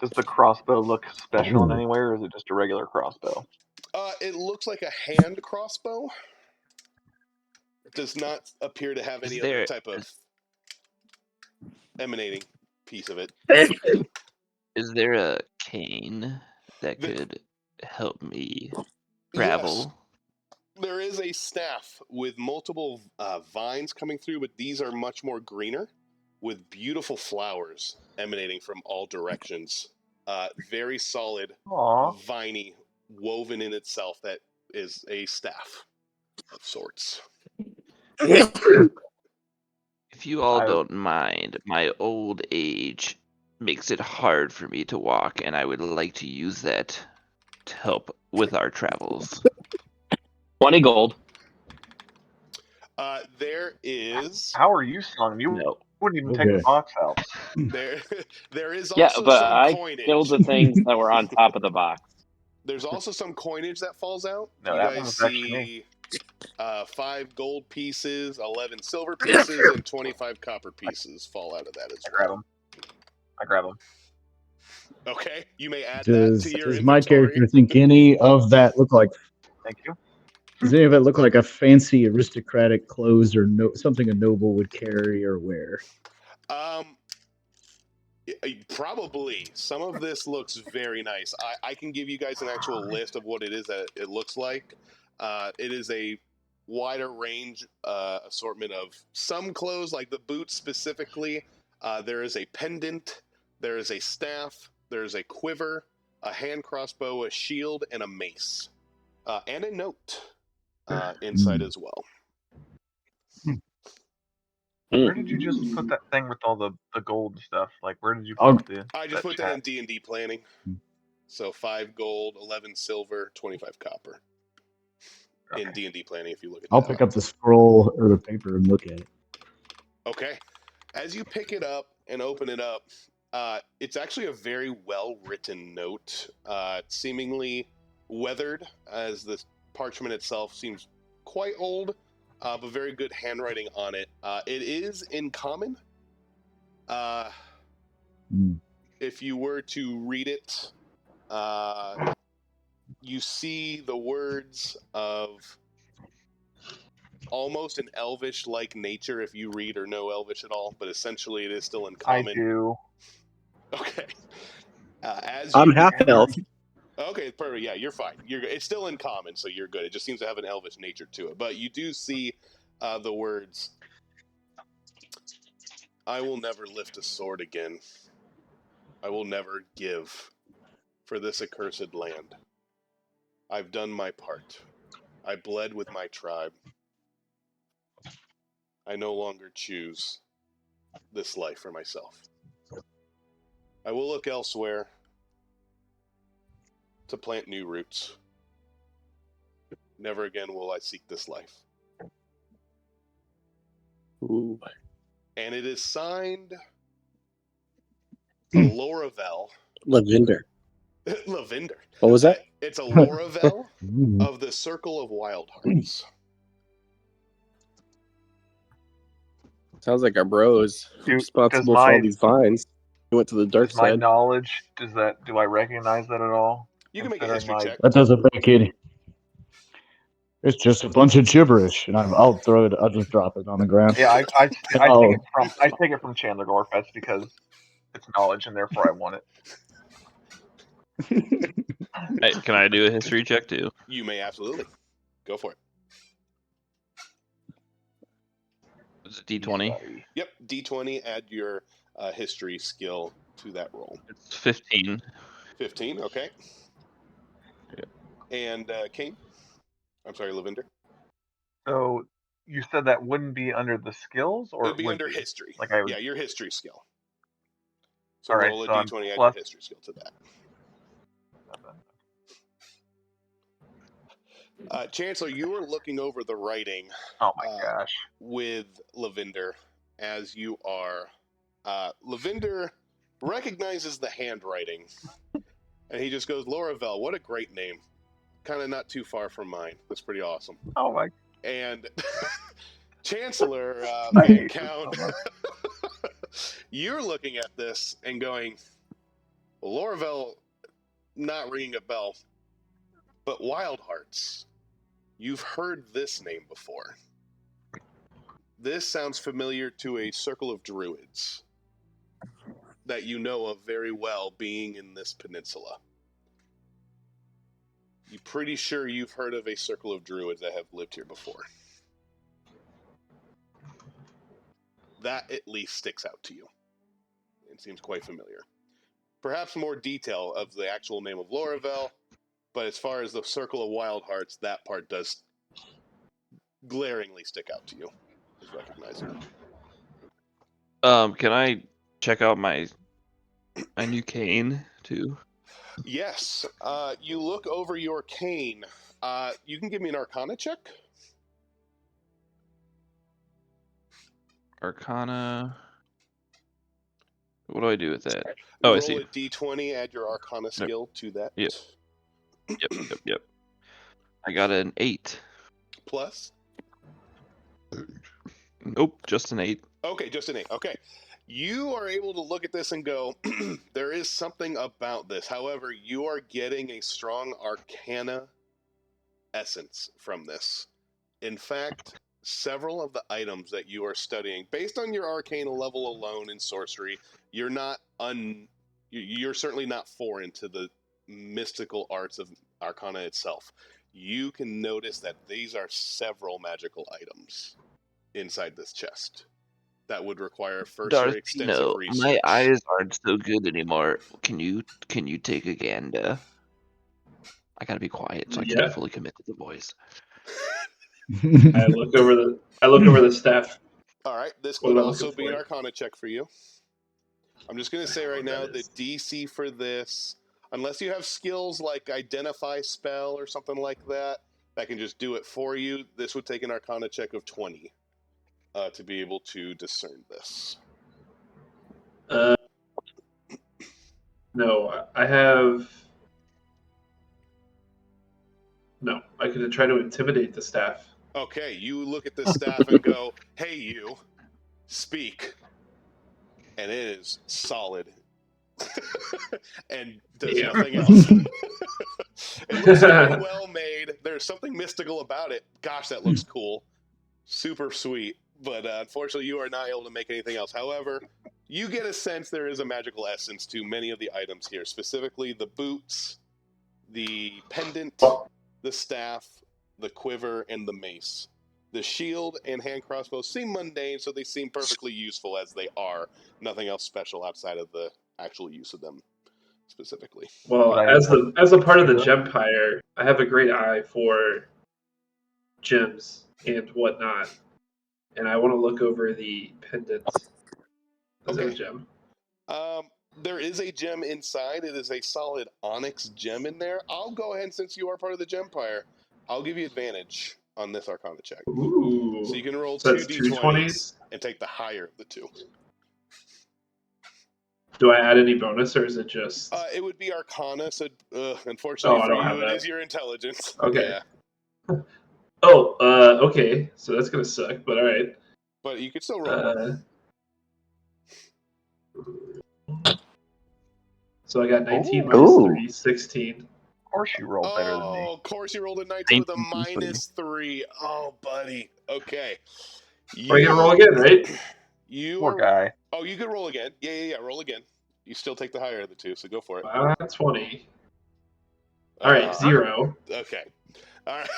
Speaker 6: Does the crossbow look special in any way, or is it just a regular crossbow?
Speaker 1: It looks like a hand crossbow. It does not appear to have any other type of emanating piece of it.
Speaker 8: Is there a cane that could help me travel?
Speaker 1: Yes. There is a staff with multiple vines coming through, but these are much more greener with beautiful flowers emanating from all directions. Very solid, viney, woven in itself, that is a staff of sorts.
Speaker 8: If you all don't mind, my old age makes it hard for me to walk, and I would like to use that to help with our travels.
Speaker 3: 20 gold.
Speaker 1: There is.
Speaker 6: How are you selling? You wouldn't even take the box out.
Speaker 1: There is also some coinage.
Speaker 3: I killed the things that were on top of the box.
Speaker 1: There's also some coinage that falls out.
Speaker 6: No,
Speaker 1: you
Speaker 6: that
Speaker 1: guys
Speaker 6: was
Speaker 1: see 5 gold pieces, 11 silver pieces, and 25 copper pieces fall out of that as well.
Speaker 6: I grab them.
Speaker 1: Okay, you may add that to your inventory.
Speaker 7: Does my character think any of that look like?
Speaker 6: Thank you.
Speaker 7: Does any of it look like a fancy aristocratic clothes or something a noble would carry or wear?
Speaker 1: Probably. Some of this looks very nice. I can give you guys an actual list of what it is that it looks like. It is a wider range assortment of some clothes, like the boots specifically. There is a pendant, there is a staff, there is a quiver, a hand crossbow, a shield, and a mace. And a note inside as well.
Speaker 6: Where did you just put that thing with all the gold stuff? Like, where did you
Speaker 7: I'll-
Speaker 6: put the?
Speaker 1: I just put that in
Speaker 6: chat?
Speaker 1: D&D planning. So 5 gold, 11 silver, 25 copper in
Speaker 6: Okay.
Speaker 1: D&D planning. If you look at
Speaker 7: I'll
Speaker 1: that.
Speaker 7: pick up the scroll or the paper and look at it.
Speaker 1: Okay. As you pick it up and open it up, it's actually a very well-written note, seemingly weathered, as the parchment itself seems quite old, but very good handwriting on it. It is in common. If you were to read it, you see the words of almost an elvish-like nature if you read or know elvish at all, but essentially it is still in common.
Speaker 6: I do.
Speaker 1: Okay.
Speaker 9: I'm half elf.
Speaker 1: Okay, perfect. Yeah, you're fine. It's still in common, so you're good. It just seems to have an elvish nature to it. But you do see the words, "I will never lift a sword again. I will never give for this accursed land. I've done my part. I bled with my tribe. I no longer choose this life for myself. I will look elsewhere to plant new roots. Never again will I seek this life."
Speaker 9: Ooh.
Speaker 1: And it is signed Loravel.
Speaker 9: Lavender.
Speaker 1: Lavender.
Speaker 9: What was that?
Speaker 1: It's a Loravel of the Circle of Wild Hearts.
Speaker 9: Sounds like our bro is responsible for all these vines. He went to the dark
Speaker 6: Does my
Speaker 9: side.
Speaker 6: knowledge, do I recognize that at all?
Speaker 1: You can make a history check.
Speaker 7: That doesn't make it. It's just a bunch of gibberish, and I'll throw it. I'll just drop it on the ground.
Speaker 6: Yeah, I take it from Chandler Gorfetz because it's knowledge, and therefore I want it.
Speaker 8: Hey, can I do a history check too?
Speaker 1: You may absolutely. Go for it.
Speaker 8: Is it D20?
Speaker 1: Yep, D20, add your history skill to that roll.
Speaker 8: It's 15.
Speaker 1: 15, okay.
Speaker 8: Yeah.
Speaker 1: And Kane? I'm sorry, Lavender?
Speaker 6: So you said that wouldn't be under the skills, or
Speaker 1: It would be under history.
Speaker 6: Like I would...
Speaker 1: Yeah, your history skill. So
Speaker 6: all right,
Speaker 1: roll a
Speaker 6: so
Speaker 1: D20, add your history skill to that. Chancellor, you were looking over the writing.
Speaker 6: Oh my gosh!
Speaker 1: With Lavender, as you are. Lavender recognizes the handwriting, and he just goes, "Loravel, what a great name. Kind of not too far from mine. That's pretty awesome."
Speaker 6: Oh my!
Speaker 1: And Chancellor Van Count, you're looking at this and going, "Loravel, not ringing a bell, but Wild Hearts. You've heard this name before. This sounds familiar to a circle of druids that you know of very well, being in this peninsula. You're pretty sure you've heard of a circle of druids that have lived here before. That at least sticks out to you. It seems quite familiar. Perhaps more detail of the actual name of Loravel, but as far as the circle of Wild Hearts, that part does glaringly stick out to you. Is recognizing.
Speaker 8: Can I check out my new cane too?
Speaker 1: Yes. You look over your cane. You can give me an Arcana check.
Speaker 8: Arcana. What do I do with that? Oh,
Speaker 1: Roll
Speaker 8: I see.
Speaker 1: a D20, add your Arcana skill to that.
Speaker 8: Yep. Yep. I got an 8.
Speaker 1: Plus?
Speaker 8: Nope, just an 8.
Speaker 1: Okay, just an 8. Okay. You are able to look at this and go, there is something about this. However, you are getting a strong Arcana essence from this. In fact, several of the items that you are studying, based on your Arcana level alone in sorcery, you're certainly not foreign to the mystical arts of Arcana itself. You can notice that these are several magical items inside this chest that would require further extensive research.
Speaker 8: My eyes aren't so good anymore. Can you take a gander? I gotta be quiet so I can fully commit to the voice.
Speaker 2: I look over the staff.
Speaker 1: All right, this
Speaker 2: What
Speaker 1: could
Speaker 2: am I
Speaker 1: also
Speaker 2: looking
Speaker 1: be an
Speaker 2: for?
Speaker 1: Arcana check for you. I'm just going to say right now, the DC for this, unless you have skills like Identify Spell or something like that, that can just do it for you, this would take an Arcana check of 20 to be able to discern this.
Speaker 2: No, I have. No, I could try to intimidate the staff.
Speaker 1: Okay, you look at the staff and go, "Hey, you, speak," and it is solid and does
Speaker 2: Damn.
Speaker 1: nothing else. It looks very well made. There's something mystical about it. Gosh, that looks cool. Super sweet. But unfortunately, you are not able to make anything else. However, you get a sense there is a magical essence to many of the items here, specifically the boots, the pendant, the staff, the quiver, and the mace. The shield and hand crossbows seem mundane, so they seem perfectly useful as they are. Nothing else special outside of the actual use of them specifically.
Speaker 2: Well, as a part of the Gempire, I have a great eye for gems and whatnot, and I want to look over the pendant. Is that a gem?
Speaker 1: There is a gem inside. It is a solid onyx gem in there. I'll go ahead, since you are part of the Gempire, I'll give you advantage on this Arcana check.
Speaker 2: Ooh.
Speaker 1: So you can roll
Speaker 2: So
Speaker 1: two
Speaker 2: that's
Speaker 1: d20s and take the higher of the two.
Speaker 2: Do I add any bonus, or is it just?
Speaker 1: It would be Arcana, so unfortunately
Speaker 2: I
Speaker 1: for
Speaker 2: don't
Speaker 1: you,
Speaker 2: have
Speaker 1: it
Speaker 2: that.
Speaker 1: is your intelligence.
Speaker 2: Okay.
Speaker 1: Yeah.
Speaker 2: Oh, okay. So that's gonna suck, but all right.
Speaker 1: But you could still roll.
Speaker 2: So I got 19
Speaker 3: Ooh.
Speaker 2: minus 3, 16.
Speaker 6: Of course you roll better than me.
Speaker 1: Oh, of course you rolled a 19 with a minus 3. Oh, buddy. Okay.
Speaker 2: We're gonna roll again, right?
Speaker 6: Poor guy.
Speaker 1: Oh, you could roll again. Yeah. Roll again. You still take the higher of the two, so go for it.
Speaker 2: 20. All right, 0.
Speaker 1: Okay. All right.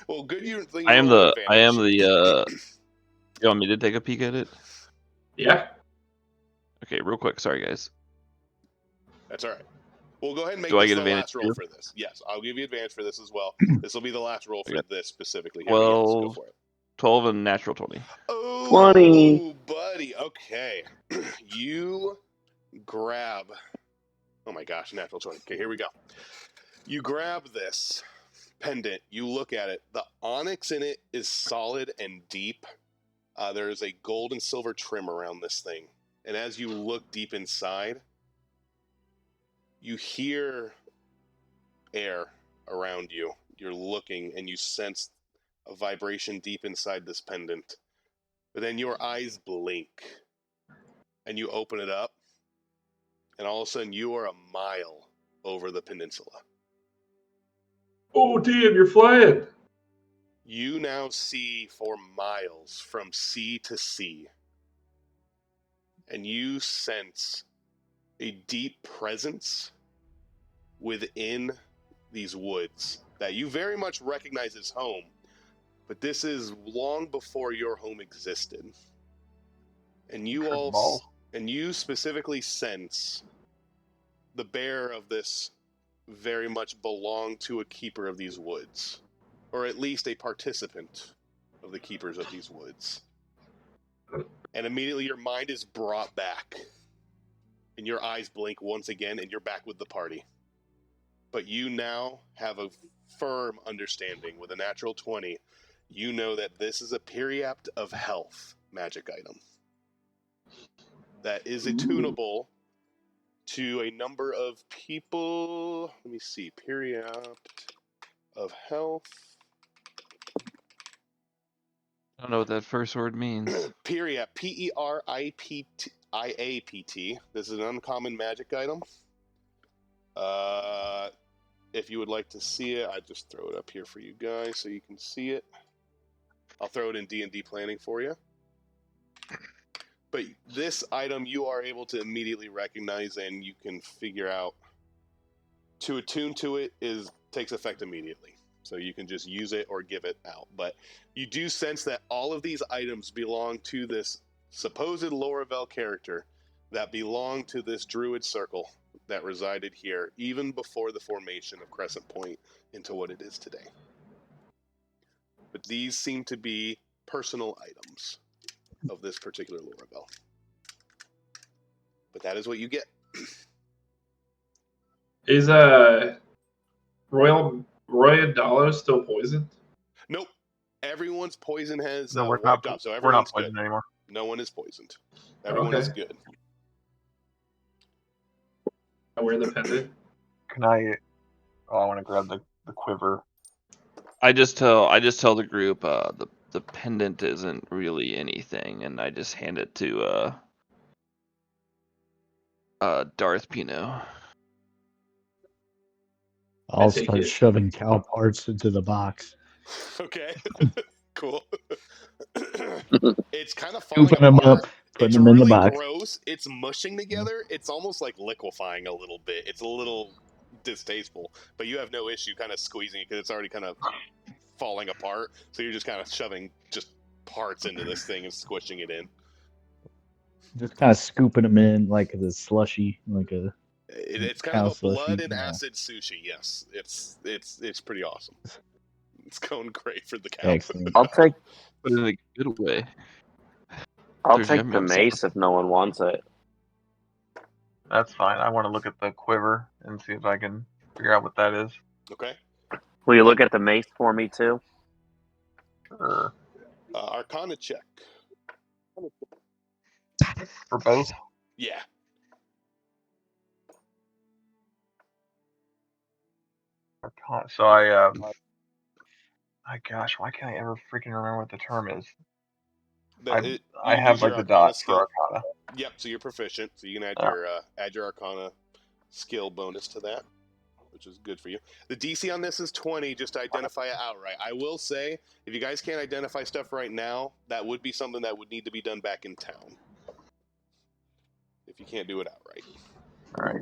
Speaker 1: Well, good.
Speaker 8: I am the. You want me to take a peek at it?
Speaker 2: Yeah.
Speaker 8: Okay, real quick. Sorry, guys.
Speaker 1: That's all right. We'll go ahead and make
Speaker 8: Do I
Speaker 1: this
Speaker 8: get
Speaker 1: the
Speaker 8: advantage
Speaker 1: last roll for this. Yes, I'll give you advantage for this as well. This will be the last roll for this specifically. Here. Yes, go for it.
Speaker 8: 12 and natural 20.
Speaker 1: Oh,
Speaker 3: 20.
Speaker 1: buddy. Okay. You grab. Oh my gosh, natural 20. Okay, here we go. You grab this pendant. You look at it. The onyx in it is solid and deep. There is a gold and silver trim around this thing. And as you look deep inside, you hear air around you. You're looking and you sense a vibration deep inside this pendant. But then your eyes blink and you open it up, and all of a sudden you are a mile over the peninsula.
Speaker 2: Oh, damn, you're flying.
Speaker 1: You now see for miles from sea to sea, and you sense a deep presence within these woods that you very much recognize as home, but this is long before your home existed. And you specifically sense the bearer of this very much belonged to a keeper of these woods, or at least a participant of the keepers of these woods. And immediately your mind is brought back, and your eyes blink once again, and you're back with the party. But you now have a firm understanding with a natural 20. You know that this is a Periapt of Health magic item that is attunable to a number of people. Let me see. Periapt of Health.
Speaker 8: I don't know what that first word means.
Speaker 1: Periapt. Periapt. This is an uncommon magic item. If you would like to see it, I just throw it up here for you guys so you can see it. I'll throw it in D&D planning for you. But this item you are able to immediately recognize, and you can figure out to attune to it takes effect immediately. So you can just use it or give it out. But you do sense that all of these items belong to this supposed Lorravel character that belonged to this druid circle that resided here even before the formation of Crescent Point into what it is today. But these seem to be personal items. of this particular Lorabelle. But that is what you get.
Speaker 2: Is Royal Dollar still poisoned?
Speaker 1: Nope. Everyone's poison has
Speaker 6: No, we're
Speaker 1: wiped
Speaker 6: not.
Speaker 1: off, so
Speaker 6: We're not
Speaker 1: everyone's good.
Speaker 6: poisoned anymore.
Speaker 1: No one is poisoned. Everyone is good.
Speaker 2: I wear the pendant.
Speaker 6: Can I? Oh, I want to grab the quiver.
Speaker 8: I just tell the group the pendant isn't really anything, and I just hand it to Darth Pino.
Speaker 7: I'll start shoving cow parts into the box.
Speaker 1: Okay. Cool. It's kind of
Speaker 7: Scooping
Speaker 1: falling
Speaker 7: them
Speaker 1: apart.
Speaker 7: up, putting
Speaker 1: It's
Speaker 7: them in the
Speaker 1: really
Speaker 7: box.
Speaker 1: gross. It's mushing together. It's almost like liquefying a little bit. It's a little distasteful, but you have no issue kind of squeezing it because it's already kind of falling apart. So you're just kind of shoving just parts into this thing and squishing it in.
Speaker 7: Just kind of scooping them in like the slushy, like a.
Speaker 1: It's kind of a blood and acid sushi. Yes, it's pretty awesome. It's going great for the cow.
Speaker 7: Excellent.
Speaker 3: I'll take.
Speaker 8: But in a good way.
Speaker 3: I'll
Speaker 8: There's
Speaker 3: take
Speaker 8: yum
Speaker 3: the
Speaker 8: yum
Speaker 3: mace if no one wants it.
Speaker 6: That's fine. I want to look at the quiver and see if I can figure out what that is.
Speaker 1: Okay.
Speaker 3: Will you look at the mace for me too?
Speaker 6: Sure.
Speaker 1: Arcana check.
Speaker 6: For both?
Speaker 1: Yeah.
Speaker 6: So I gosh, why can't I ever freaking remember what the term is? I have like the dots for Arcana.
Speaker 1: Yep, so you're proficient, so you can add your Arcana skill bonus to that, which is good for you. The DC on this is 20, just to identify it outright. I will say, if you guys can't identify stuff right now, that would be something that would need to be done back in town. If you can't do it outright.
Speaker 6: Alright.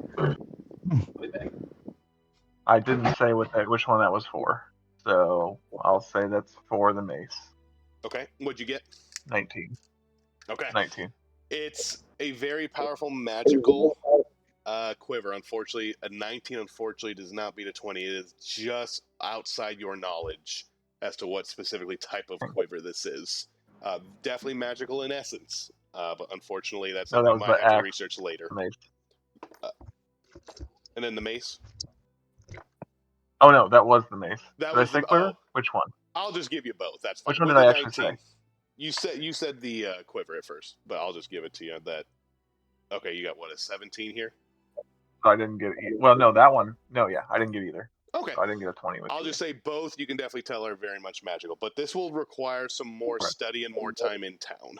Speaker 6: I didn't say which one that was for, so I'll say that's for the mace.
Speaker 1: Okay, what'd you get?
Speaker 6: 19.
Speaker 1: Okay.
Speaker 6: 19.
Speaker 1: It's a very powerful magical quiver. Unfortunately, a 19 unfortunately does not beat a 20. It is just outside your knowledge as to what specifically type of quiver this is. Definitely magical in essence, but unfortunately that's something you might have to research later. And then the mace?
Speaker 6: Oh no, that was the mace.
Speaker 1: Did
Speaker 6: I say quiver? Which one?
Speaker 1: I'll just give you both. That's fine.
Speaker 6: Which one did I actually say?
Speaker 1: You said the quiver at first, but I'll just give it to you. Okay, you got what, a 17 here?
Speaker 6: I didn't get it. Well, no, that one. No, yeah, I didn't get either.
Speaker 1: Okay.
Speaker 6: So I didn't get a 20.
Speaker 1: I'll just say both. You can definitely tell are very much magical, but this will require some more study and more time in town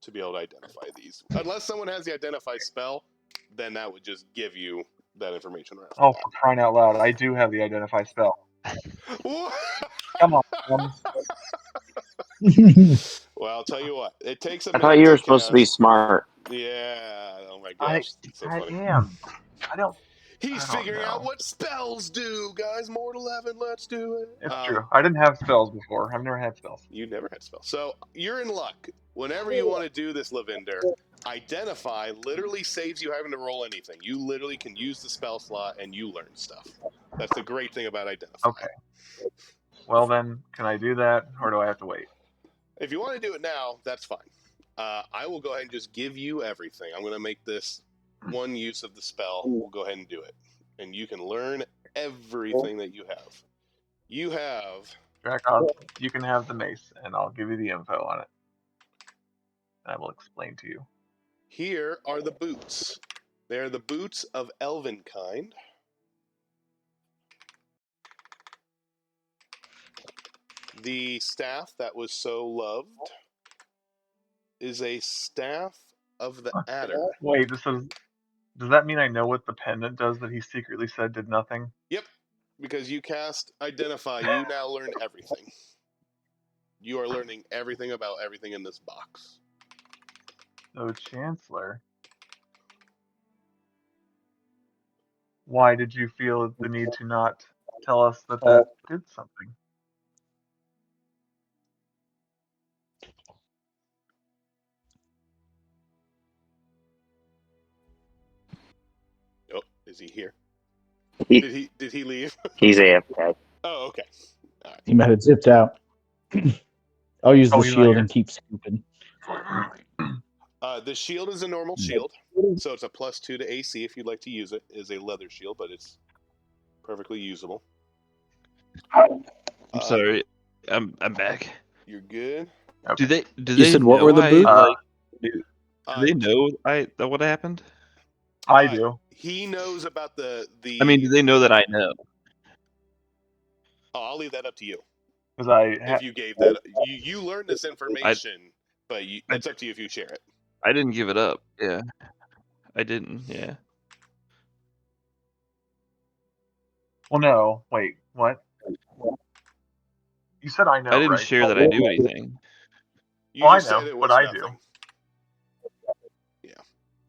Speaker 1: to be able to identify these. Unless someone has the identify spell, then that would just give you that information right
Speaker 6: off for crying out loud, I do have the identify spell. Come on.
Speaker 1: Well, I'll tell you what. It takes a
Speaker 3: I
Speaker 1: minute.
Speaker 3: thought you were supposed to be smart.
Speaker 1: Yeah. Oh my gosh.
Speaker 6: I am. I don't.
Speaker 1: He's figuring out what spells do, guys. Mortal 11, let's do it.
Speaker 6: It's true. I didn't have spells before. I've never had spells.
Speaker 1: You never had spells. So you're in luck. Whenever you want to do this, Lavender, identify literally saves you having to roll anything. You literally can use the spell slot and you learn stuff. That's the great thing about identify.
Speaker 6: Okay. Well then, can I do that, or do I have to wait?
Speaker 1: If you want to do it now, that's fine. I will go ahead and just give you everything. I'm going to make this one use of the spell. We'll go ahead and do it. And you can learn everything that you have. You have...
Speaker 6: Jack, you can have the mace, and I'll give you the info on it. I will explain to you.
Speaker 1: Here are the boots. They are the boots of elven kind. The staff that was so loved is a staff of the adder.
Speaker 6: Wait, does that mean I know what the pendant does that he secretly said did nothing?
Speaker 1: Yep, because you cast Identify, you now learn everything. You are learning everything about everything in this box.
Speaker 6: So, Chancellor, why did you feel the need to not tell us that that did something?
Speaker 1: Oh, is he here? Did he leave?
Speaker 3: He's AFK.
Speaker 1: Oh, okay. All right.
Speaker 7: He might have zipped out. I'll use the shield and keep scooping.
Speaker 1: The shield is a normal shield, so it's a +2 to AC if you'd like to use it. It is a leather shield, but it's perfectly usable.
Speaker 8: I'm sorry, I'm back.
Speaker 1: You're good.
Speaker 8: Do they
Speaker 9: You said what were the boots?
Speaker 8: Do they know what happened?
Speaker 6: I do.
Speaker 1: He knows about the.
Speaker 8: I mean, do they know that I know?
Speaker 1: Oh, I'll leave that up to you.
Speaker 6: Because
Speaker 1: if you gave that, you learned this information, but it's up to you if you share it.
Speaker 8: I didn't give it up. Yeah, I didn't. Yeah.
Speaker 6: Well, no. Wait. What? You said I know.
Speaker 8: I didn't
Speaker 6: right?
Speaker 8: share that I knew anything.
Speaker 1: You
Speaker 6: I
Speaker 1: just
Speaker 6: know
Speaker 1: said it
Speaker 6: what
Speaker 1: was
Speaker 6: I
Speaker 1: nothing.
Speaker 6: do.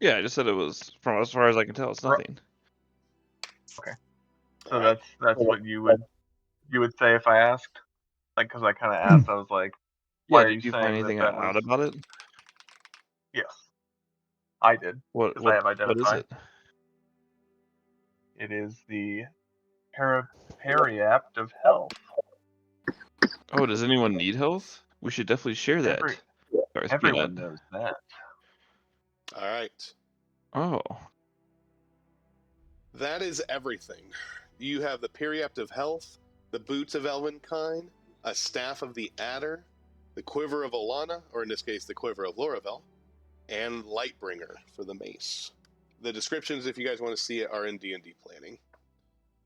Speaker 8: Yeah, I just said it was, from as far as I can tell, it's nothing.
Speaker 6: Okay. So that's what you would say if I asked, like, because I kind of asked. I was like, "Why
Speaker 8: Yeah,
Speaker 6: are
Speaker 8: did
Speaker 6: you
Speaker 8: you find
Speaker 6: saying
Speaker 8: anything
Speaker 6: that
Speaker 8: out
Speaker 6: was?"
Speaker 8: about it?
Speaker 6: Yes, I did.
Speaker 8: What
Speaker 6: Because I have identified.
Speaker 8: what is it?
Speaker 6: It is the Periapt of Health.
Speaker 8: Oh, does anyone need health? We should definitely share that.
Speaker 6: Everyone knows that.
Speaker 1: All right.
Speaker 8: Oh.
Speaker 1: That is everything. You have the Periapt of Health, the Boots of Elvenkind, a Staff of the Adder, the Quiver of Alana, or in this case, the Quiver of Laravel, and Lightbringer for the mace. The descriptions, if you guys want to see it, are in D&D planning.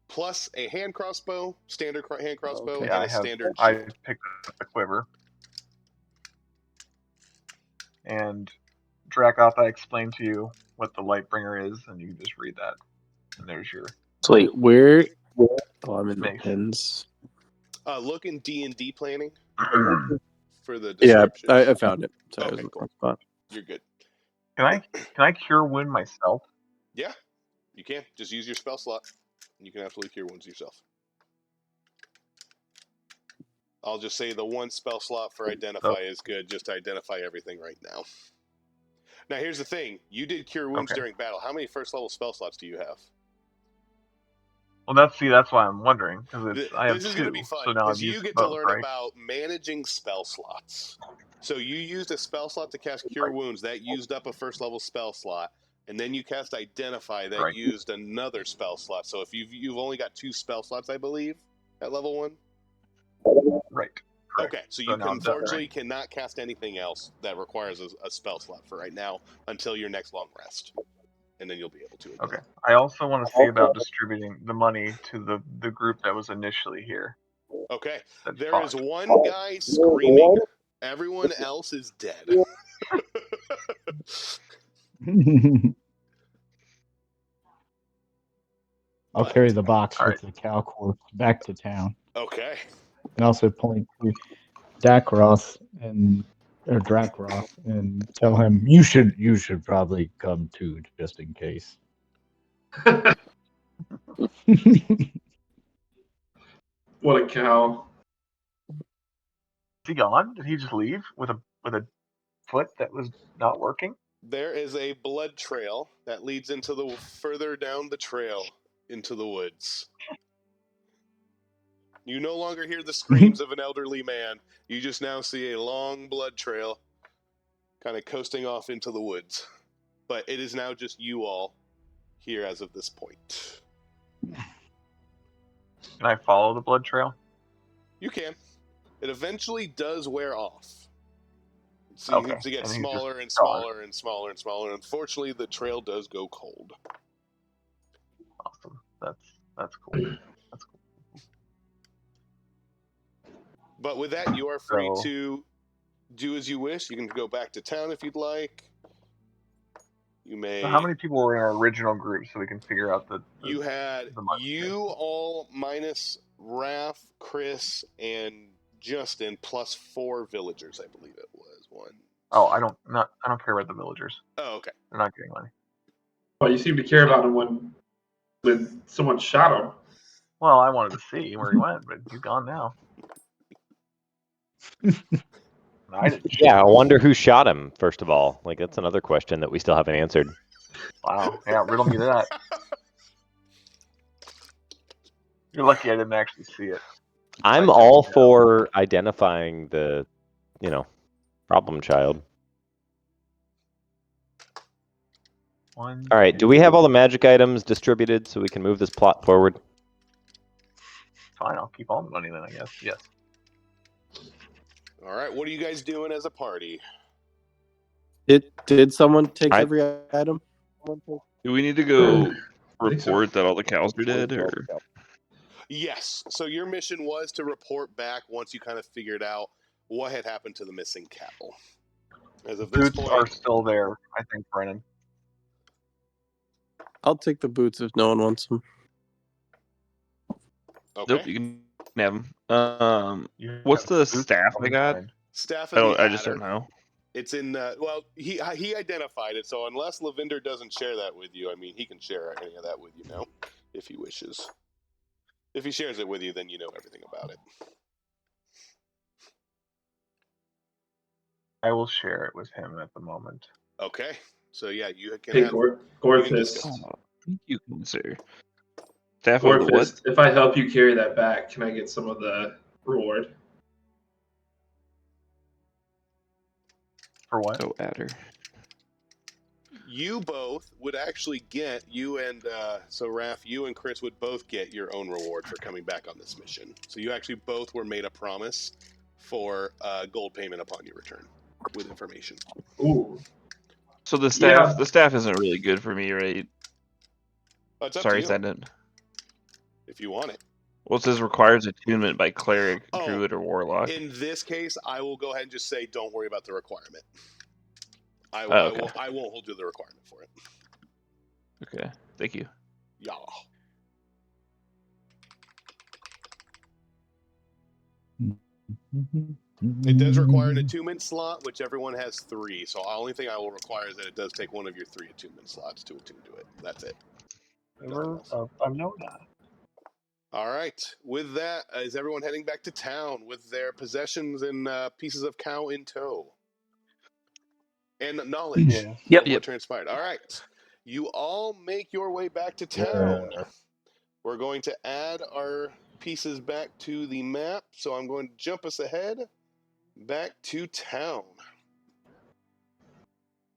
Speaker 1: Plus a hand crossbow, standard hand crossbow,
Speaker 6: Okay.
Speaker 1: and a standard
Speaker 6: I
Speaker 1: shield.
Speaker 6: picked up the quiver. And Dracoth, I explained to you what the Lightbringer is, and you can just read that. And there's your.
Speaker 9: So wait, where? Oh, I'm in the
Speaker 6: mace.
Speaker 9: pins.
Speaker 1: Look in D&D planning for the
Speaker 9: Yeah,
Speaker 1: description.
Speaker 9: I found it. Sorry, I was
Speaker 1: Okay,
Speaker 9: in the
Speaker 1: cool.
Speaker 9: wrong spot.
Speaker 1: You're good.
Speaker 6: Can I cure wound myself?
Speaker 1: Yeah, you can. Just use your spell slot. You can absolutely cure wounds yourself. I'll just say the one spell slot for identify is good, just to identify everything right now. Now here's the thing. You did cure wounds during battle. How many first level spell slots do you have?
Speaker 6: Well, that's why I'm wondering, because I have
Speaker 1: This is
Speaker 6: 2.
Speaker 1: going to be fun,
Speaker 6: so now
Speaker 1: because
Speaker 6: I've
Speaker 1: you
Speaker 6: used
Speaker 1: get
Speaker 6: both,
Speaker 1: to learn
Speaker 6: right?
Speaker 1: about managing spell slots. So you used a spell slot to cast Cure Wounds. That used up a first level spell slot. And then you cast Identify. That used another spell slot. So if you've only got 2 spell slots, I believe, at level 1?
Speaker 6: Right.
Speaker 1: Okay, so you unfortunately cannot cast anything else that requires a spell slot for right now until your next long rest. And then you'll be able to again.
Speaker 6: Okay. I also want to see about distributing the money to the group that was initially here.
Speaker 1: Okay. There is one guy screaming. Everyone else is dead.
Speaker 7: I'll carry the box with the cow corpse back to town.
Speaker 1: Okay.
Speaker 7: And also point to Dakroth or Drakroth and tell him you should probably come too, just in case.
Speaker 2: What a cow.
Speaker 6: Is he gone? Did he just leave with a foot that was not working?
Speaker 1: There is a blood trail that leads into the further down the trail into the woods. You no longer hear the screams of an elderly man. You just now see a long blood trail kind of coasting off into the woods. But it is now just you all here as of this point.
Speaker 6: Can I follow the blood trail?
Speaker 1: You can. It eventually does wear off. It seems to get smaller and smaller and smaller and smaller. Unfortunately, the trail does go cold.
Speaker 6: Awesome. That's cool. That's cool.
Speaker 1: But with that, you are free to do as you wish. You can go back to town if you'd like. You may.
Speaker 6: So how many people were in our original group so we can figure out the
Speaker 1: you had you all minus Raph, Chris, and Justin plus 4 villagers, I believe it was.
Speaker 6: Oh, I don't care about the villagers.
Speaker 1: Oh, okay.
Speaker 6: They're not getting money.
Speaker 2: Well, you seem to care about him when someone shot him.
Speaker 6: Well, I wanted to see where he went, but he's gone now.
Speaker 4: Yeah, I wonder who shot him, first of all. Like, that's another question that we still haven't answered.
Speaker 6: Wow. Yeah, riddle me that. You're lucky I didn't actually see it.
Speaker 4: I'm all for identifying the, problem child.
Speaker 6: One.
Speaker 4: All right. Do we have all the magic items distributed so we can move this plot forward?
Speaker 6: Fine, I'll keep all the money then, I guess. Yes.
Speaker 1: All right, what are you guys doing as a party?
Speaker 9: Did someone take every item?
Speaker 8: Do we need to go report that all the cows are dead, or?
Speaker 1: Yes. So your mission was to report back once you kind of figured out what had happened to the missing cattle. As of this
Speaker 6: Boots
Speaker 1: point,
Speaker 6: are still there, I think, Brennan.
Speaker 9: I'll take the boots if no one wants them.
Speaker 1: okay.
Speaker 8: Nope, you can have them. What's the staff I got?
Speaker 1: Staff
Speaker 8: I just don't know.
Speaker 1: It's in. Well, he identified it. So unless Lavinder doesn't share that with you, I mean, he can share any of that with you now, if he wishes. If he shares it with you, then you know everything about it.
Speaker 6: I will share it with him at the moment.
Speaker 1: Okay. So yeah, you can.
Speaker 2: Hey,
Speaker 1: have,
Speaker 2: Gorfist.
Speaker 8: You can, sir. Staff of the what?
Speaker 2: Gorfist, if I help you carry that back, can I get some of the reward?
Speaker 6: For what?
Speaker 8: Oh, adder.
Speaker 1: You both would actually get, you and Raph, you and Chris would both get your own reward for coming back on this mission. So you actually both were made a promise for gold payment upon your return with information.
Speaker 2: Ooh.
Speaker 8: So the staff isn't really good for me, right?
Speaker 1: Oh, it's up
Speaker 8: Sorry,
Speaker 1: to you.
Speaker 8: is that it?
Speaker 1: If you want it.
Speaker 8: Well, it says requires attunement by cleric, druid, or warlock.
Speaker 1: In this case, I will go ahead and just say, don't worry about the requirement. I won't hold you to the requirement for it.
Speaker 8: Okay, thank you.
Speaker 1: Yeah. It does require an attunement slot, which everyone has 3. So the only thing I will require is that it does take one of your 3 attunement slots to attune to it. That's it.
Speaker 6: I've known that.
Speaker 1: All right. With that, is everyone heading back to town with their possessions and pieces of cow in tow? And knowledge of what transpired. All right. You all make your way back to town.
Speaker 7: Yeah.
Speaker 1: We're going to add our pieces back to the map. So I'm going to jump us ahead back to town.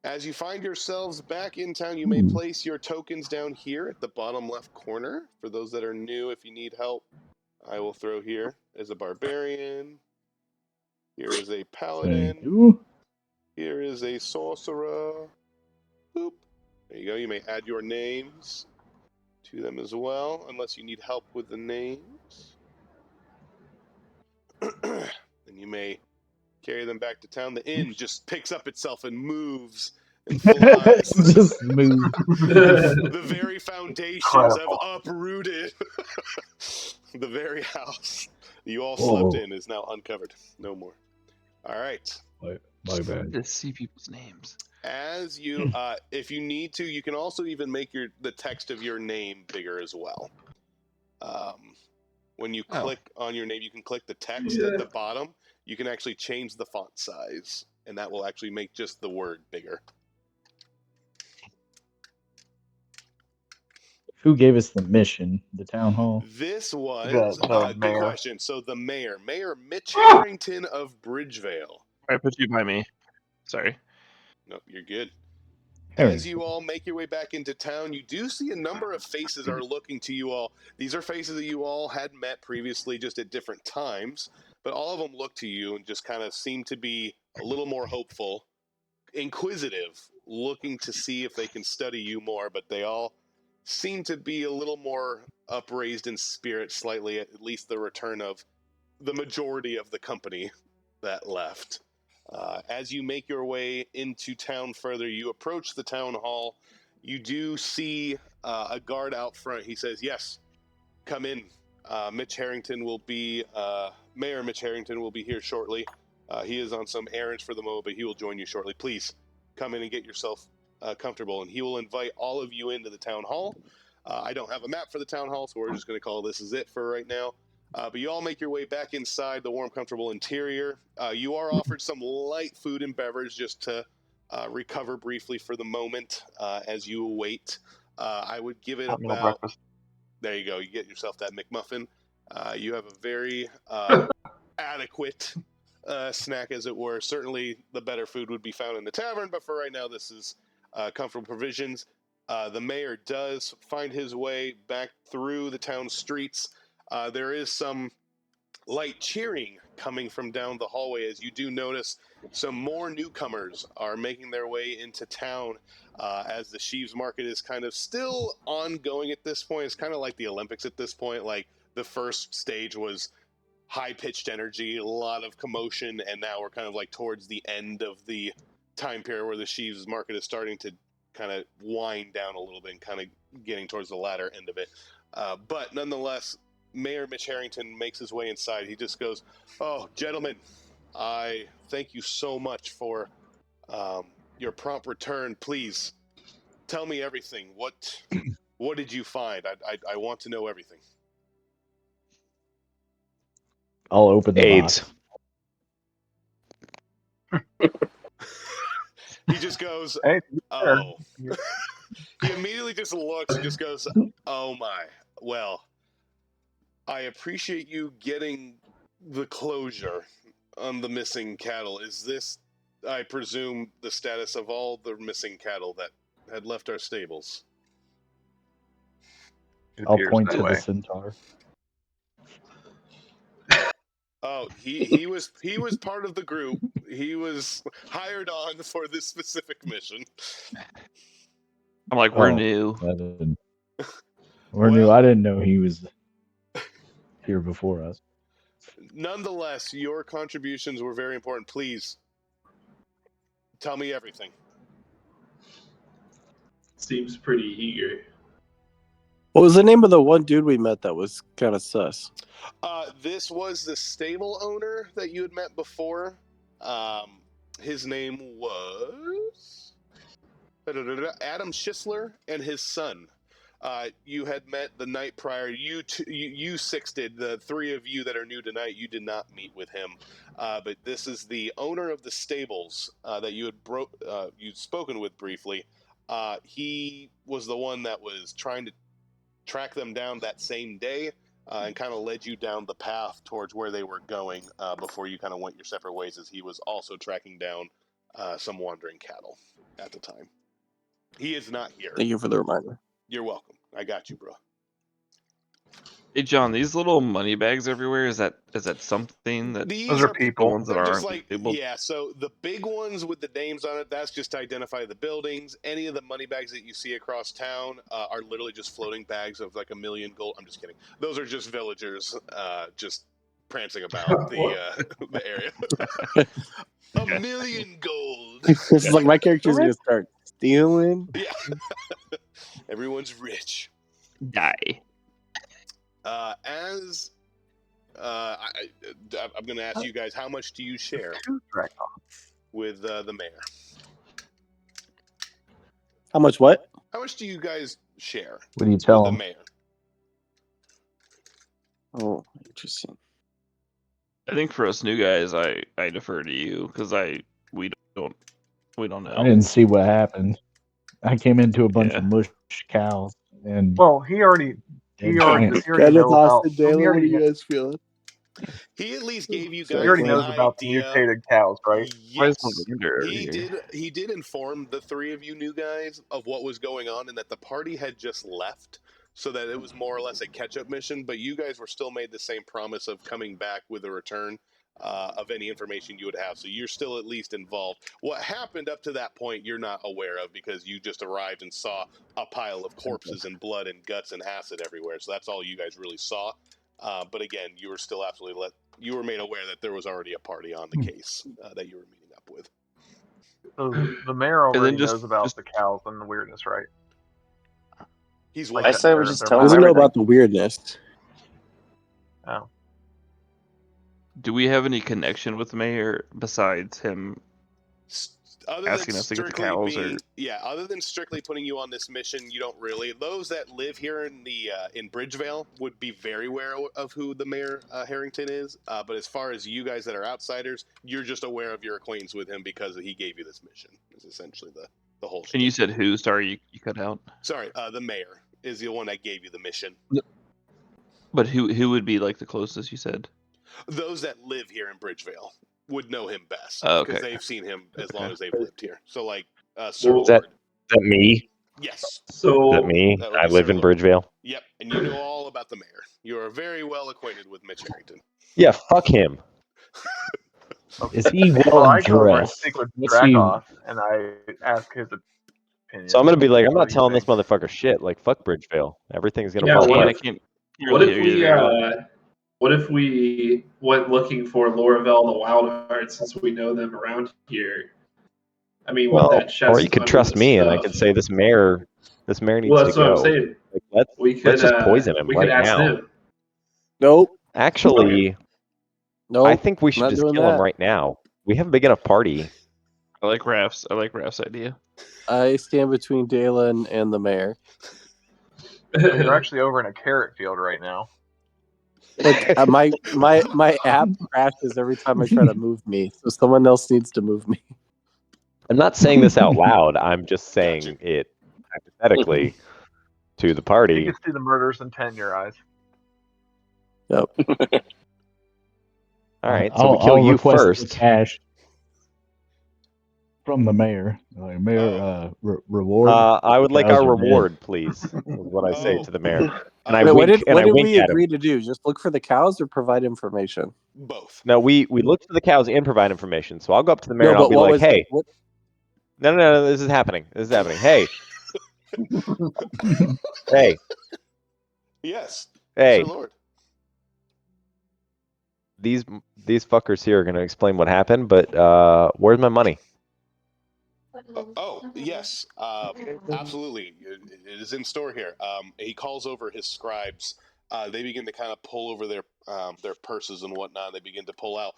Speaker 1: As you find yourselves back in town, you may place your tokens down here at the bottom left corner. For those that are new, if you need help, I will throw here as a barbarian. Here is a paladin. Here is a sorcerer. Boop. There you go. You may add your names to them as well, unless you need help with the names. Then you may carry them back to town. The inn just picks up itself and moves and flies.
Speaker 7: Just move.
Speaker 1: The very foundations have uprooted. The very house you all slept in is now uncovered. No more. All right.
Speaker 7: My bad.
Speaker 8: Just see people's names.
Speaker 1: As you, if you need to, you can also even make the text of your name bigger as well. When you click on your name, you can click the text at the bottom. You can actually change the font size, and that will actually make just the word bigger.
Speaker 7: Who gave us the mission? The town hall?
Speaker 1: This was a good question. So the Mayor Mitch Harrington of Bridgevale.
Speaker 8: I put you by me. Sorry.
Speaker 1: Nope, you're good. As you all make your way back into town, you do see a number of faces are looking to you all. These are faces that you all had met previously, just at different times, but all of them look to you and just kind of seem to be a little more hopeful, inquisitive, looking to see if they can study you more, but they all seem to be a little more upraised in spirit slightly, at least the return of the majority of the company that left. As you make your way into town further, you approach the town hall. You do see a guard out front. He says, yes, come in. Mayor Mitch Harrington will be here shortly. He is on some errands for the moment, but he will join you shortly. Please come in and get yourself comfortable, and he will invite all of you into the town hall. I don't have a map for the town hall, so we're just going to call this is it for right now. But you all make your way back inside the warm, comfortable interior. You are offered some light food and beverage just to recover briefly for the moment as you await. I would give it about... There you go. You get yourself that McMuffin. You have a very adequate snack, as it were. Certainly the better food would be found in the tavern, but for right now, this is comfortable provisions. The mayor does find his way back through the town streets. There is some light cheering coming from down the hallway as you do notice some more newcomers are making their way into town as the Sheaves Market is kind of still ongoing at this point. It's kind of like the Olympics at this point. Like the first stage was high-pitched energy, a lot of commotion, and now we're kind of like towards the end of the time period where the Sheaves Market is starting to kind of wind down a little bit and kind of getting towards the latter end of it. But nonetheless, Mayor Mitch Harrington makes his way inside. He just goes, "Oh, gentlemen, I thank you so much for your prompt return. Please tell me everything. What did you find? I want to know everything."
Speaker 7: I'll open the
Speaker 4: AIDS.
Speaker 7: box.
Speaker 1: He just goes,
Speaker 6: Hey,
Speaker 1: "Oh." He immediately just looks and just goes, "Oh my. Well, I appreciate you getting the closure on the missing cattle. Is this, I presume, the status of all the missing cattle that had left our stables?"
Speaker 7: I'll point to the centaur.
Speaker 1: Oh, he was part of the group. He was hired on for this specific mission.
Speaker 8: I'm like, we're new.
Speaker 7: We're new. I didn't know he was here before us.
Speaker 1: Nonetheless, your contributions were very important. Please tell me everything.
Speaker 2: Seems pretty eager.
Speaker 9: What was the name of the one dude we met that was kind of sus?
Speaker 1: This was the stable owner that you had met before. His name was Adam Schisler, and his son. You had met the night prior. You six did. The three of you that are new tonight, you did not meet with him. But this is the owner of the stables that you had you'd spoken with briefly. He was the one that was trying to track them down that same day and kind of led you down the path towards where they were going before you kind of went your separate ways, as he was also tracking down some wandering cattle at the time. He is not here.
Speaker 9: Thank you for the reminder.
Speaker 1: You're welcome. I got you, bro.
Speaker 8: Hey, John, these little money bags everywhere, is that something that...
Speaker 1: These are
Speaker 6: people.
Speaker 8: The ones that
Speaker 1: They're just
Speaker 8: aren't
Speaker 1: like,
Speaker 8: labeled?
Speaker 1: yeah, so the big ones with the names on it, that's just to identify the buildings. Any of the money bags that you see across town are literally just floating bags of like 1 million gold. I'm just kidding. Those are just villagers just prancing about the area. 1 million gold.
Speaker 9: This is like my character's gonna start stealing.
Speaker 1: Yeah. Everyone's rich.
Speaker 8: Die.
Speaker 1: I'm going to ask you guys, how much do you share with the mayor?
Speaker 9: How much what?
Speaker 1: How much do you guys share
Speaker 7: What do you tell
Speaker 1: with
Speaker 7: him?
Speaker 1: the mayor?
Speaker 9: Oh, interesting.
Speaker 8: I think for us new guys, I defer to you because we don't know.
Speaker 7: I didn't see what happened. I came into a bunch of mush cows, and
Speaker 6: well, he already
Speaker 9: Kenneth
Speaker 6: knows
Speaker 9: Austin, Dalen, what are you guys feeling?
Speaker 1: He at least gave you
Speaker 6: He
Speaker 1: guys
Speaker 6: already
Speaker 1: an
Speaker 6: knows about the
Speaker 1: idea.
Speaker 6: mutated cows, right?
Speaker 1: Yes, he did inform the three of you new guys of what was going on and that the party had just left, so that it was more or less a catch-up mission. But you guys were still made the same promise of coming back with a return of any information you would have. So you're still at least involved. What happened up to that point, you're not aware of because you just arrived and saw a pile of corpses and blood and guts and acid everywhere. So that's all you guys really saw. But again, you were still absolutely you were made aware that there was already a party on the case that you were meeting up with.
Speaker 6: So the mayor already knows about the cows and the weirdness, right?
Speaker 1: He's
Speaker 9: I say we just tell him. Doesn't know about the weirdness.
Speaker 6: Oh.
Speaker 8: Do we have any connection with the mayor besides him
Speaker 1: Other
Speaker 8: asking
Speaker 1: than
Speaker 8: us to get the
Speaker 1: strictly
Speaker 8: cows?
Speaker 1: other than strictly putting you on this mission, you don't really. Those that live here in the in Bridgevale would be very aware of who the mayor Harrington is. But as far as you guys that are outsiders, you're just aware of your acquaintance with him because he gave you this mission. Is essentially the whole.
Speaker 8: And you said who? Sorry, you cut out.
Speaker 1: Sorry, the mayor is the one that gave you the mission.
Speaker 8: But who would be like the closest? You said.
Speaker 1: Those that live here in Bridgevale would know him best
Speaker 8: Oh,
Speaker 1: because
Speaker 8: okay.
Speaker 1: they've seen him as long as they've lived here. So like,
Speaker 4: Is that me?
Speaker 1: Yes.
Speaker 2: So
Speaker 4: Is that me?
Speaker 1: That would
Speaker 4: I
Speaker 1: be
Speaker 4: live
Speaker 1: Sir
Speaker 4: in
Speaker 1: Lord.
Speaker 4: Bridgevale.
Speaker 1: Yep, and you know all about the mayor. You are very well acquainted with Mitch Harrington.
Speaker 4: Yeah, fuck him.
Speaker 7: Is he
Speaker 6: Well,
Speaker 7: well
Speaker 6: I go over and
Speaker 7: dressed?
Speaker 6: speak with
Speaker 7: What's he?
Speaker 6: Dracoth, and I ask his opinion.
Speaker 4: So I'm gonna be like, I'm
Speaker 6: What
Speaker 4: not
Speaker 6: do you
Speaker 4: telling this
Speaker 6: think?
Speaker 4: motherfucker shit. Like, fuck Bridgevale. Everything's gonna
Speaker 2: Yeah,
Speaker 4: fall
Speaker 2: what
Speaker 8: I
Speaker 4: apart.
Speaker 8: can't
Speaker 2: what
Speaker 8: really
Speaker 2: if
Speaker 8: hear you
Speaker 2: we
Speaker 8: very well.
Speaker 2: what if we went looking for Loravel the Wild Heart since we know them around here? I mean, with
Speaker 4: Well,
Speaker 2: that
Speaker 4: or
Speaker 2: chest
Speaker 4: you could
Speaker 2: under
Speaker 4: trust
Speaker 2: the
Speaker 4: me, and I
Speaker 2: stuff.
Speaker 4: could say this mayor needs
Speaker 2: Well,
Speaker 4: to
Speaker 2: that's what I'm
Speaker 4: go.
Speaker 2: saying.
Speaker 4: Like, let's just poison him
Speaker 2: We
Speaker 4: right
Speaker 2: could ask
Speaker 4: now.
Speaker 2: them.
Speaker 9: Nope.
Speaker 4: Actually,
Speaker 9: Nope.
Speaker 4: I think we should
Speaker 9: not
Speaker 4: just
Speaker 9: doing
Speaker 4: kill him
Speaker 9: that.
Speaker 4: right now. We have a big enough party.
Speaker 8: I like Raph's idea.
Speaker 9: I stand between Dalen and the mayor.
Speaker 6: So you're actually over in a carrot field right now.
Speaker 9: Look, my app crashes every time I try to move me, so someone else needs to move me.
Speaker 4: I'm not saying this out loud. I'm just saying
Speaker 1: Gotcha.
Speaker 4: it hypothetically to the
Speaker 6: You
Speaker 4: party.
Speaker 6: can see the murderous intent in your eyes.
Speaker 9: Yep.
Speaker 4: All right, so we kill
Speaker 7: I'll
Speaker 4: you
Speaker 7: request the
Speaker 4: first.
Speaker 7: cash from the mayor. Like, mayor, reward.
Speaker 4: I would like
Speaker 7: Cows
Speaker 4: our
Speaker 7: are dead.
Speaker 4: reward, please. Is what I say to the mayor. And I
Speaker 9: Wait, what
Speaker 4: wink.
Speaker 9: did
Speaker 4: And I wink
Speaker 9: we
Speaker 4: at him.
Speaker 9: agree to do? Just look for the cows or provide information?
Speaker 1: Both.
Speaker 4: No, we look for the cows and provide information. So I'll go up to the mayor
Speaker 9: No,
Speaker 4: and I'll
Speaker 9: but
Speaker 4: be
Speaker 9: what
Speaker 4: like,
Speaker 9: was
Speaker 4: "Hey,
Speaker 9: what?
Speaker 4: no, this is happening. This is happening. Hey, hey,
Speaker 1: Yes.
Speaker 4: hey,
Speaker 1: Sir Lord.
Speaker 4: these fuckers here are gonna explain what happened. But where's my money?
Speaker 1: Oh, yes. Absolutely. It is in store here. He calls over his scribes. They begin to kind of pull over their purses and whatnot. They begin to pull out.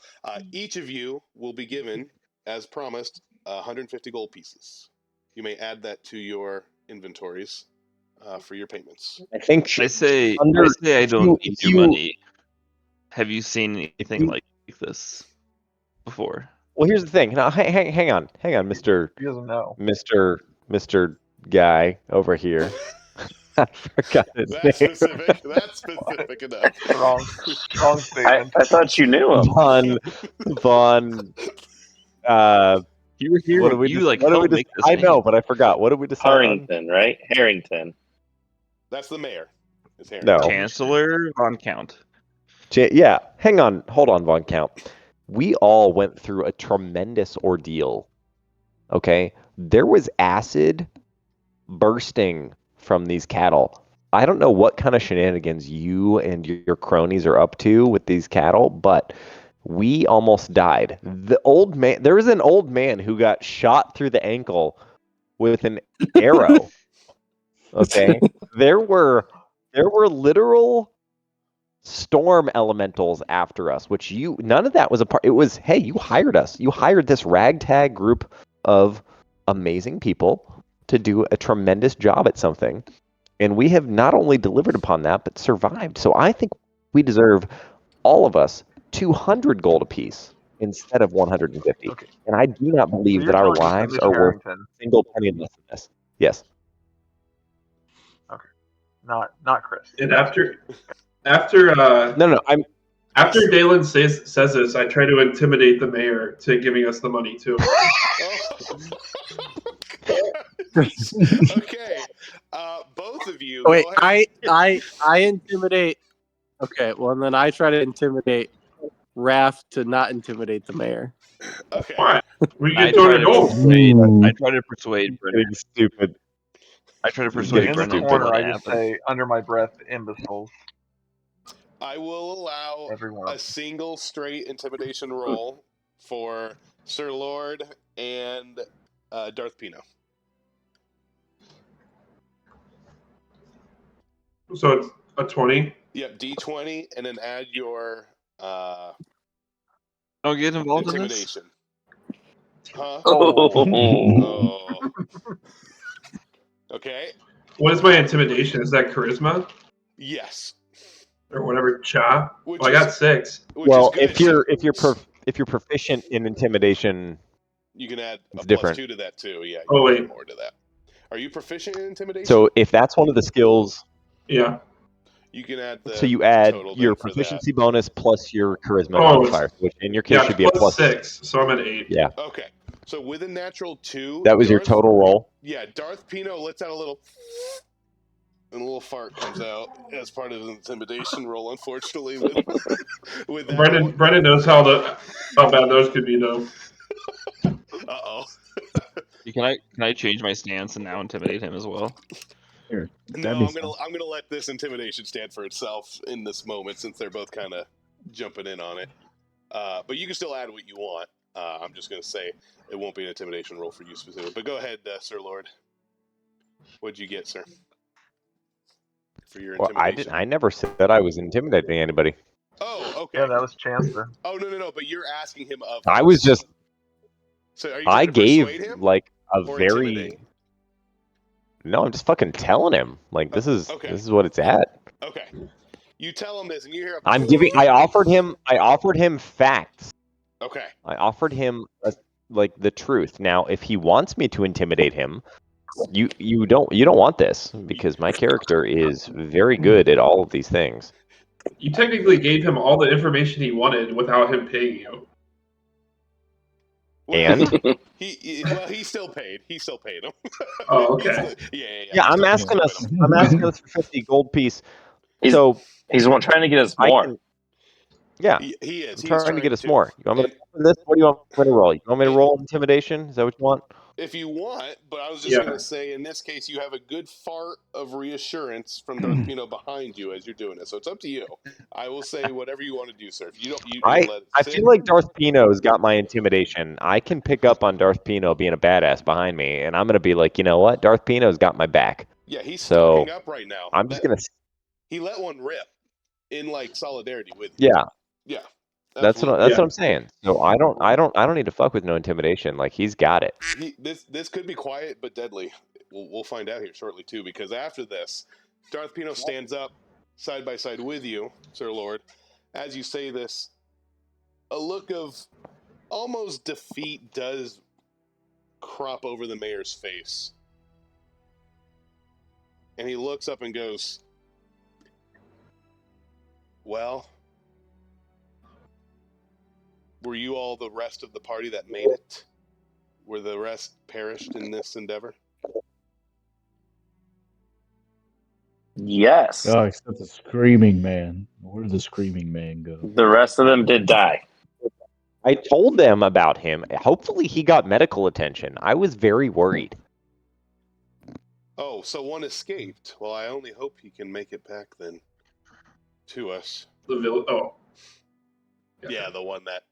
Speaker 1: Each of you will be given, as promised, 150 gold pieces. You may add that to your inventories for your payments.
Speaker 4: I think
Speaker 8: I say I don't need your money. Have you seen anything like this before?
Speaker 4: Well, here's the thing. Now, hang on, Mister
Speaker 6: He doesn't know.
Speaker 4: Mister Guy over here. I forgot his name.
Speaker 1: Specific. That's specific enough.
Speaker 6: Wrong statement.
Speaker 3: I thought you knew him.
Speaker 4: Vaughn.
Speaker 8: You were here.
Speaker 4: What did we?
Speaker 8: You
Speaker 4: What did
Speaker 8: helped
Speaker 4: we
Speaker 8: make this.
Speaker 4: I know,
Speaker 8: name.
Speaker 4: but I forgot. What did we decide on?
Speaker 3: Harrington, right? Harrington.
Speaker 1: That's the mayor. It's Harrington.
Speaker 4: No.
Speaker 8: Chancellor Von Count.
Speaker 4: Yeah, hang on. Hold on, Von Count. We all went through a tremendous ordeal. Okay? There was acid bursting from these cattle. I don't know what kind of shenanigans you and your cronies are up to with these cattle, but we almost died. There was an old man who got shot through the ankle with an arrow. Okay? There were literal storm elementals after us, which none of that was a part. It was, hey, you hired us. You hired this ragtag group of amazing people to do a tremendous job at something. And we have not only delivered upon that, but survived. So I think we deserve, all of us, 200 gold apiece instead of 150.
Speaker 6: Okay.
Speaker 4: And I do not believe that our lives are worth a single penny less than this. Yes.
Speaker 6: Okay. Not Chris.
Speaker 2: And after
Speaker 4: No,
Speaker 2: after Dalen says this, I try to intimidate the mayor to giving us the money too.
Speaker 1: Okay. Both of you.
Speaker 9: Wait,
Speaker 1: go ahead.
Speaker 9: I intimidate. Okay, well, and then I try to intimidate Raph to not intimidate the mayor.
Speaker 1: Okay.
Speaker 2: Why? We
Speaker 8: I
Speaker 2: get thrown
Speaker 8: try
Speaker 2: a
Speaker 8: to
Speaker 2: gold.
Speaker 8: persuade Brennan.
Speaker 4: getting stupid.
Speaker 8: I try to persuade
Speaker 6: In the
Speaker 8: Brennan to
Speaker 6: corner,
Speaker 8: let
Speaker 6: I
Speaker 8: it
Speaker 6: just
Speaker 8: happen.
Speaker 6: say under my breath, imbeciles.
Speaker 1: I will allow
Speaker 6: Everyone.
Speaker 1: a single straight intimidation roll for Sir Lord and Darth Pino.
Speaker 2: So it's a 20.
Speaker 1: Yep, D20, and then add your
Speaker 8: Don't get involved in this.
Speaker 1: intimidation. Huh?
Speaker 3: Oh.
Speaker 1: Okay.
Speaker 2: What is my intimidation? Is that charisma
Speaker 1: Yes.
Speaker 2: or whatever? Cha.
Speaker 1: Which
Speaker 2: Well, I got 6.
Speaker 4: Well,
Speaker 1: is good.
Speaker 4: if you're proficient in intimidation,
Speaker 1: You can add a
Speaker 4: it's different.
Speaker 1: +2 to that too. Yeah.
Speaker 2: Oh,
Speaker 1: You can
Speaker 2: wait.
Speaker 1: add more to that. Are you proficient in intimidation?
Speaker 4: So if that's one of the skills,
Speaker 2: Yeah.
Speaker 1: you can add the
Speaker 4: so you add
Speaker 1: total
Speaker 4: your
Speaker 1: then for
Speaker 4: proficiency bonus plus your charisma
Speaker 2: Oh,
Speaker 4: modifier, which in your case
Speaker 2: Yeah,
Speaker 4: should be a plus.
Speaker 2: +6, so I'm at 8.
Speaker 4: Yeah.
Speaker 1: that. Okay. So with a natural 2,
Speaker 4: That was your total roll?
Speaker 1: Yeah, Darth Pino lets out a little, and a little fart comes out as part of his intimidation roll. Unfortunately, with that.
Speaker 2: Brendan knows how bad those could be, though.
Speaker 1: Uh-oh.
Speaker 8: Can I change my stance and now intimidate him as well?
Speaker 7: Here,
Speaker 1: No, I'm gonna let this intimidation stand for itself in this moment, since they're both kind of jumping in on it. But you can still add what you want. I'm just gonna say it won't be an intimidation roll for you specifically. But go ahead, Sir Lord. What'd you get, sir? For your intimidation?
Speaker 4: I never said I was intimidating anybody.
Speaker 1: Oh, okay.
Speaker 6: Yeah, that was Chancellor.
Speaker 1: Oh, no. But you're asking him of.
Speaker 4: I was just.
Speaker 1: So are you
Speaker 4: I
Speaker 1: trying to
Speaker 4: gave
Speaker 1: persuade him
Speaker 4: like a
Speaker 1: or
Speaker 4: very.
Speaker 1: intimidate?
Speaker 4: No, I'm just fucking telling him. Like this is
Speaker 1: Okay.
Speaker 4: this is what it's at.
Speaker 1: Okay. You tell him this, and you hear.
Speaker 4: I offered him facts.
Speaker 1: Okay.
Speaker 4: I offered him like the truth. Now, if he wants me to intimidate him, you don't want this, because my character is very good at all of these things.
Speaker 2: You technically gave him all the information he wanted without him paying you.
Speaker 1: Well,
Speaker 4: And
Speaker 1: he's still paid. He still paid him.
Speaker 2: Oh, okay.
Speaker 1: Yeah.
Speaker 4: I'm asking us for 50 gold piece.
Speaker 10: He's trying to get us more.
Speaker 4: Yeah,
Speaker 1: he is.
Speaker 4: I'm trying to get us more. You want me to roll this? What do you want me to roll? You want me to roll intimidation? Is that what you want?
Speaker 1: If you want, but I was just going to say, in this case, you have a good fart of reassurance from Darth Pino behind you as you're doing it. So it's up to you. I will say whatever you want to do, sir. If you don't, you let it
Speaker 4: I
Speaker 1: sit.
Speaker 4: feel like Darth Pino's got my intimidation. I can pick up on Darth Pino being a badass behind me, and I'm going to be like, you know what? Darth Pino's got my back.
Speaker 1: Yeah, he's
Speaker 4: so
Speaker 1: stocking up right now.
Speaker 4: I'm just going to...
Speaker 1: He let one rip in, like, solidarity with you.
Speaker 4: Yeah.
Speaker 1: Yeah.
Speaker 4: That's what I'm saying. So I don't need to fuck with no intimidation. Like, he's got it.
Speaker 1: This could be quiet but deadly. We'll find out here shortly too, because after this, Darth Pino stands up side by side with you, Sir Lord. As you say this, a look of almost defeat does crop over the mayor's face, and he looks up and goes, "Well, were you all the rest of the party that made it? Were the rest perished in this endeavor?"
Speaker 10: Yes.
Speaker 7: Oh, except the Screaming Man. Where did the Screaming Man go?
Speaker 10: The rest of them did die.
Speaker 4: I told them about him. Hopefully he got medical attention. I was very worried.
Speaker 1: Oh, so one escaped. Well, I only hope he can make it back then to us.
Speaker 2: The villain. Oh.
Speaker 1: Yeah, the one that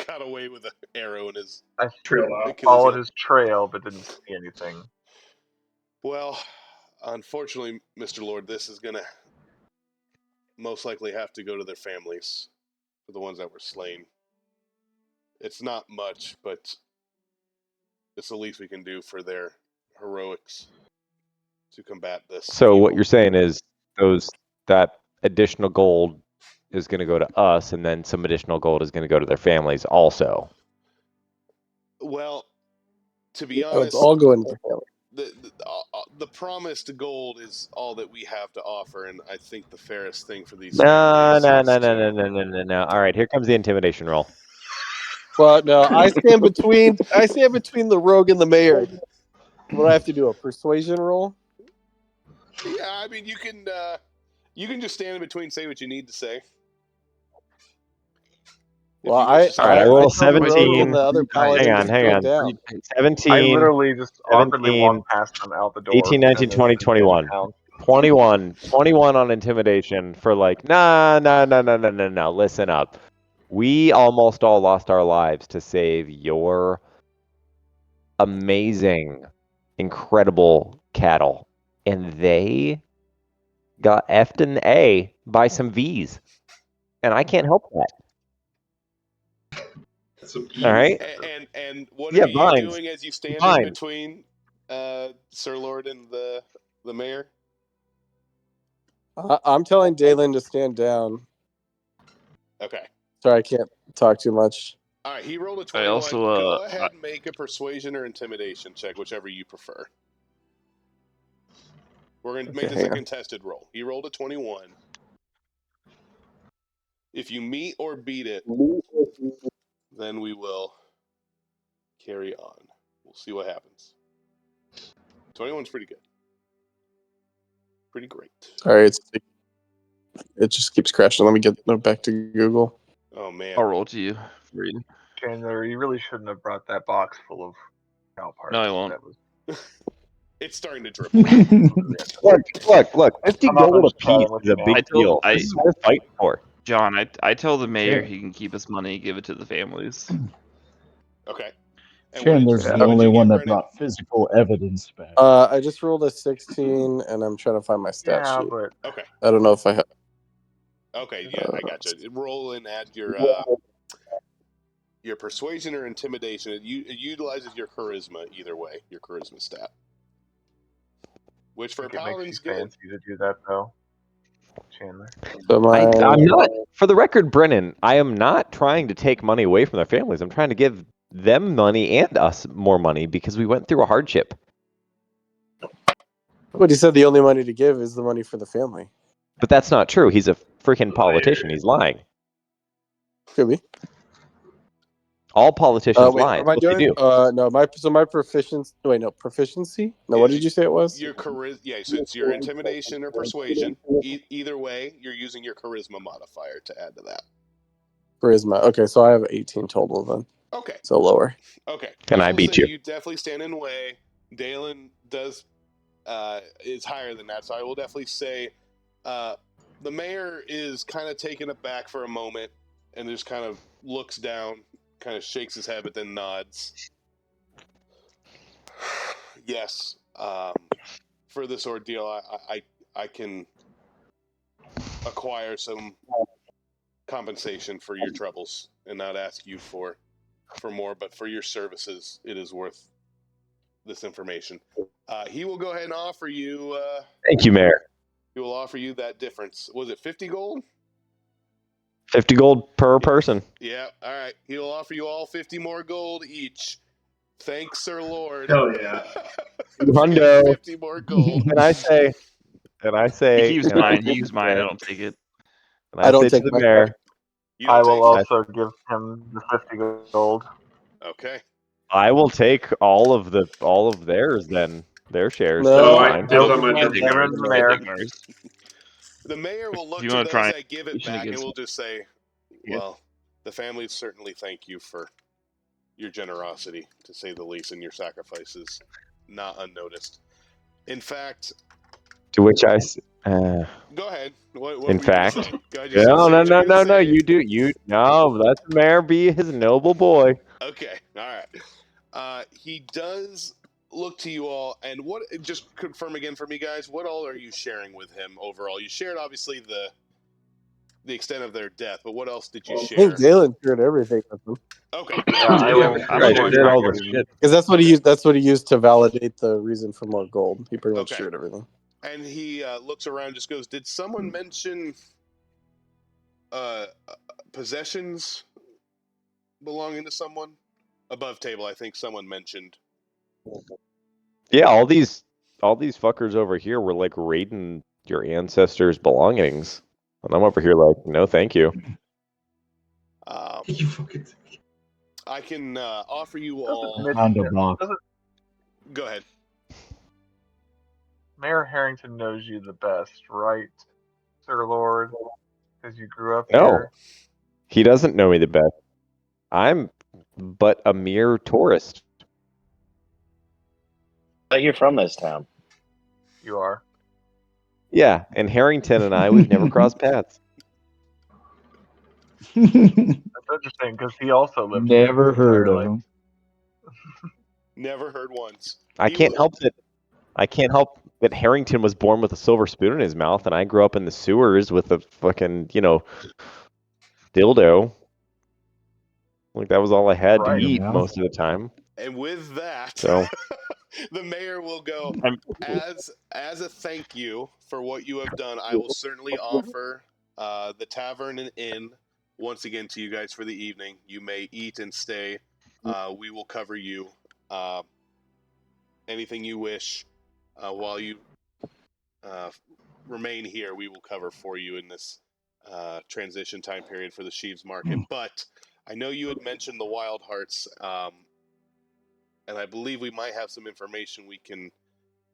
Speaker 1: got away with an arrow in his
Speaker 2: trail
Speaker 6: I followed his trail but didn't see anything.
Speaker 1: Well, unfortunately, Mr. Lord, this is going to most likely have to go to their families for the ones that were slain. It's not much, but it's the least we can do for their heroics to combat this.
Speaker 4: So
Speaker 1: evil.
Speaker 4: what you're saying is that additional gold is going to go to us, and then some additional gold is going to go to their families also.
Speaker 1: Well, to be honest,
Speaker 9: it's all going to the family.
Speaker 1: The promised gold is all that we have to offer, and I think the fairest thing for these
Speaker 4: No. All right, here comes the intimidation roll.
Speaker 9: Well, no, I stand between the rogue and the mayor. What do I have to do? A persuasion roll?
Speaker 1: Yeah, I mean you can just stand in between, say what you need to say.
Speaker 9: Well, I
Speaker 4: roll
Speaker 9: 17. And the other paladin
Speaker 4: hang on.
Speaker 9: Down.
Speaker 4: 17.
Speaker 6: I literally just
Speaker 4: 17,
Speaker 6: awkwardly walked past them out the door.
Speaker 4: 18, 19, 20, 21. 21 on intimidation for like, no. Listen up. We almost all lost our lives to save your amazing, incredible cattle. And they got F'd an A by some V's. And I can't help that. All right.
Speaker 1: And what are you doing as you stand in between Sir Lord and the mayor?
Speaker 9: I'm telling Dalen to stand down.
Speaker 1: Okay.
Speaker 9: Sorry, I can't talk too much.
Speaker 1: All right, he rolled a 21. Go ahead and make a persuasion or intimidation check, whichever you prefer. We're going to make this a contested roll. He rolled a 21. If you meet or beat it, then we will carry on. We'll see what happens. 21's pretty good. Pretty great.
Speaker 9: All right, it just keeps crashing. Let me get back to Google.
Speaker 1: Oh man.
Speaker 8: I'll roll to you. Read.
Speaker 6: Chandler, you really shouldn't have brought that box full of cow parts.
Speaker 8: No, I won't.
Speaker 6: That was...
Speaker 1: It's starting to dribble.
Speaker 4: Look. 50
Speaker 6: I'm not
Speaker 4: gold
Speaker 6: just
Speaker 4: a piece
Speaker 6: chatting with
Speaker 4: is a
Speaker 6: you,
Speaker 4: big
Speaker 6: man.
Speaker 4: deal. This is worth fighting for.
Speaker 8: John, I tell the mayor
Speaker 7: Sure.
Speaker 8: he can keep his money, give it to the families.
Speaker 1: Okay. And
Speaker 7: Chandler's the only one that brought physical evidence back.
Speaker 9: I just rolled a 16, and I'm trying to find my stat sheet.
Speaker 6: but
Speaker 1: okay.
Speaker 9: I don't know if I have.
Speaker 1: Okay, yeah, I got you. Roll and add your persuasion or intimidation. It utilizes your charisma either way, your charisma stat. Which for a paladin's good.
Speaker 6: Fancy to do that though, Chandler.
Speaker 9: So
Speaker 4: I'm not. For the record, Brennan, I am not trying to take money away from their families. I'm trying to give them money and us more money because we went through a hardship.
Speaker 9: But he said the only money to give is the money for the family.
Speaker 4: But that's not true. He's a freaking politician. He's lying.
Speaker 9: Could be.
Speaker 4: All politicians
Speaker 9: Wait,
Speaker 4: lie.
Speaker 9: am I
Speaker 4: That's what they
Speaker 9: doing?
Speaker 4: do.
Speaker 9: No. My proficiency. Wait, no, proficiency. No, what did you say it was?
Speaker 1: Your charisma. Yeah, so it's your intimidation or persuasion. Either way, you're using your charisma modifier to add to that.
Speaker 9: Charisma. Okay, so I have 18 total then.
Speaker 1: Okay.
Speaker 9: So lower.
Speaker 1: Okay.
Speaker 4: And I beat you.
Speaker 1: You definitely stand in the way. Dalen does is higher than that, so I will definitely say the mayor is kind of taken aback for a moment and just kind of looks down, kind of shakes his head, but then nods. Yes, for this ordeal, I can acquire some compensation for your troubles and not ask you for more, but for your services, it is worth this information. He will go ahead and offer you.
Speaker 4: Thank you, Mayor.
Speaker 1: He will offer you that difference. Was it 50 gold?
Speaker 4: 50 gold per person.
Speaker 1: Yeah. All right. He will offer you all 50 more gold each. Thanks, Sir Lord.
Speaker 2: Hell yeah.
Speaker 4: Hundo.
Speaker 1: 50 more gold.
Speaker 4: And I say.
Speaker 8: He keeps mine. He used mine. I don't take it.
Speaker 4: And I don't say to the mayor.
Speaker 6: I will also give him the 50 gold.
Speaker 1: Okay.
Speaker 4: I will take all of theirs then. Their shares.
Speaker 9: No,
Speaker 4: That's fine.
Speaker 1: The mayor will look
Speaker 8: you
Speaker 1: to
Speaker 8: wanna
Speaker 1: those
Speaker 8: try
Speaker 1: that give
Speaker 8: you
Speaker 1: it
Speaker 8: shouldn't
Speaker 1: back
Speaker 8: give
Speaker 1: and
Speaker 8: some-
Speaker 1: will just say, well, the families certainly thank you for your generosity, to say the least, and your sacrifices not unnoticed. In fact...
Speaker 4: To which I...
Speaker 1: go ahead. What
Speaker 4: in
Speaker 1: were you gonna
Speaker 4: fact...
Speaker 1: say? Go ahead, you say what you're gonna
Speaker 4: No,
Speaker 1: say.
Speaker 4: you do... No, let the mayor be his noble boy.
Speaker 1: Okay, all right. He does look to you all, and what? Just confirm again for me, guys. What all are you sharing with him overall? You shared obviously the extent of their death, but what else did you
Speaker 9: I
Speaker 1: share?
Speaker 9: think Dalen shared everything with them.
Speaker 1: Okay.
Speaker 9: Because that's what he used. That's what he used to validate the reason for more gold. He pretty much shared everything.
Speaker 1: And he looks around, just goes, "Did someone mention possessions belonging to someone above table?" I think someone mentioned.
Speaker 4: Yeah, all these fuckers over here were like raiding your ancestors' belongings, and I'm over here like, no, thank you.
Speaker 1: I can offer you all. Go ahead.
Speaker 6: Mayor Harrington knows you the best, right, Sir Lord? Because you grew up
Speaker 4: No,
Speaker 6: here.
Speaker 4: he doesn't know me the best. I'm but a mere tourist.
Speaker 10: But you're from this town.
Speaker 6: You are.
Speaker 4: Yeah, and Harrington and I, we've never crossed paths.
Speaker 6: That's interesting because he also lived here.
Speaker 7: Never heard of him.
Speaker 1: Never heard once.
Speaker 4: I can't help that Harrington was born with a silver spoon in his mouth, and I grew up in the sewers with a fucking, dildo. Like that was all I had to eat most of the time.
Speaker 1: And with that,
Speaker 4: So
Speaker 1: the mayor will go, as a thank you for what you have done, I will certainly offer the tavern and inn once again to you guys for the evening. You may eat and stay. We will cover you. Anything you wish while you remain here, we will cover for you in this transition time period for the Sheaves Market. But I know you had mentioned the Wild Hearts. and I believe we might have some information we can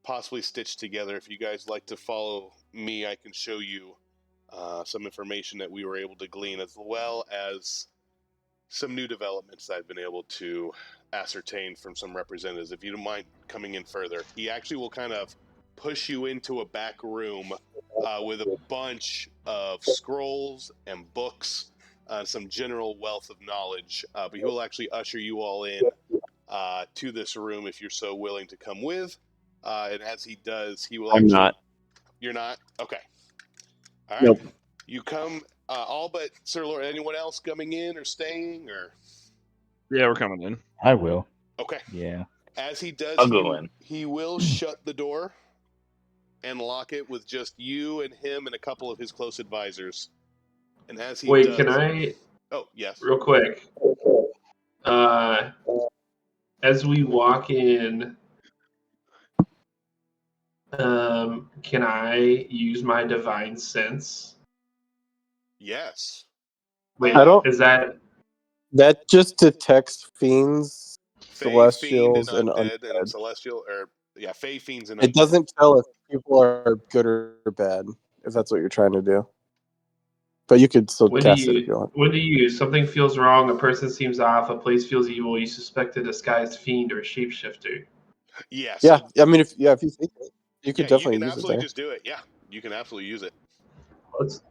Speaker 1: possibly stitch together. If you guys like to follow me, I can show you some information that we were able to glean, as well as some new developments I've been able to ascertain from some representatives. If you don't mind coming in further, he actually will kind of push you into a back room with a bunch of scrolls and books, some general wealth of knowledge. But he will actually usher you all in to this room if you're so willing to come with. And as he does, he will
Speaker 4: I'm
Speaker 1: actually...
Speaker 4: not.
Speaker 1: You're not? Okay. All right.
Speaker 4: Nope.
Speaker 1: You come, all but Sir Lord. Anyone else coming in or staying, or?
Speaker 8: Yeah, we're coming in.
Speaker 7: I will.
Speaker 1: Okay.
Speaker 7: Yeah.
Speaker 1: As he does,
Speaker 10: I'll go in.
Speaker 1: he will shut the door and lock it with just you and him and a couple of his close advisors. And as he
Speaker 2: Wait,
Speaker 1: does...
Speaker 2: can I,
Speaker 1: Oh, yes.
Speaker 2: real quick, as we walk in, can I use my divine sense?
Speaker 1: Yes.
Speaker 2: Wait,
Speaker 9: I don't.
Speaker 2: is that...
Speaker 9: That just detects fiends,
Speaker 1: Fey, fiend, and
Speaker 9: celestials, and
Speaker 1: undead, and
Speaker 9: undead.
Speaker 1: celestial, or yeah, fey, fiends, and
Speaker 9: It
Speaker 1: undead.
Speaker 9: doesn't tell if people are good or bad, if that's what you're trying to do. But you could still
Speaker 2: When
Speaker 9: cast it if you want.
Speaker 2: do you use something feels wrong, a person seems off, a place feels evil, you suspect a disguised fiend or shapeshifter?
Speaker 1: Yeah.
Speaker 9: Yeah,
Speaker 1: So
Speaker 9: I mean, if you think it, you could
Speaker 1: yeah, you
Speaker 9: definitely
Speaker 1: can
Speaker 9: use it
Speaker 1: absolutely
Speaker 9: there.
Speaker 1: just do it. Yeah, you can absolutely use it.
Speaker 2: Let's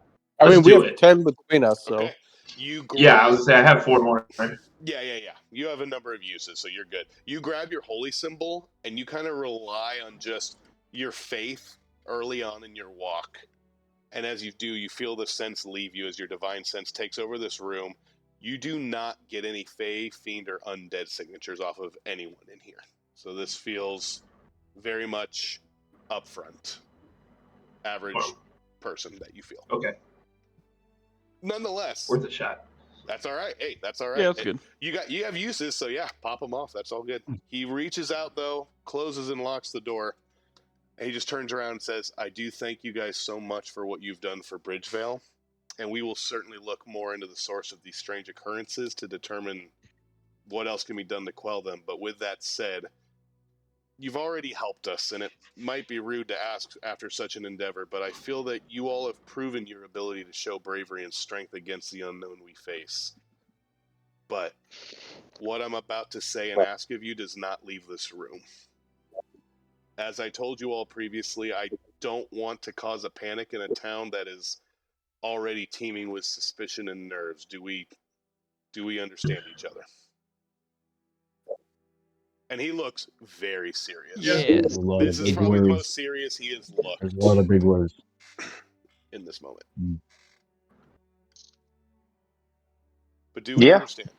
Speaker 9: I mean, we
Speaker 2: do
Speaker 9: have
Speaker 2: it.
Speaker 9: 10 between us, so.
Speaker 1: Okay. You grab...
Speaker 2: Yeah, I was gonna say I have 4 more.
Speaker 1: Yeah. You have a number of uses, so you're good. You grab your holy symbol, and you kind of rely on just your faith early on in your walk. And as you do, you feel the sense leave you as your divine sense takes over this room. You do not get any fey, fiend, or undead signatures off of anyone in here. So this feels very much upfront. Average person that you feel.
Speaker 2: Okay,
Speaker 1: Nonetheless,
Speaker 2: worth a shot.
Speaker 1: that's all right. Hey, that's all right.
Speaker 8: Yeah, that's good.
Speaker 1: You have uses, so yeah, pop them off. That's all good. He reaches out though, closes and locks the door, and he just turns around and says, "I do thank you guys so much for what you've done for Bridgevale, and we will certainly look more into the source of these strange occurrences to determine what else can be done to quell them. But with that said, you've already helped us, and it might be rude to ask after such an endeavor, but I feel that you all have proven your ability to show bravery and strength against the unknown we face. But what I'm about to say and ask of you does not leave this room. As I told you all previously, I don't want to cause a panic in a town that is already teeming with suspicion and nerves. Do we understand each other?" And he looks very serious.
Speaker 8: Yes.
Speaker 7: There's a lot
Speaker 1: This
Speaker 7: of
Speaker 1: is
Speaker 7: big
Speaker 1: probably the
Speaker 7: words.
Speaker 1: most serious he has
Speaker 7: There's
Speaker 1: looked
Speaker 7: a lot of big words.
Speaker 1: in this moment.
Speaker 7: Mm.
Speaker 1: But do we
Speaker 3: Yeah.
Speaker 1: understand?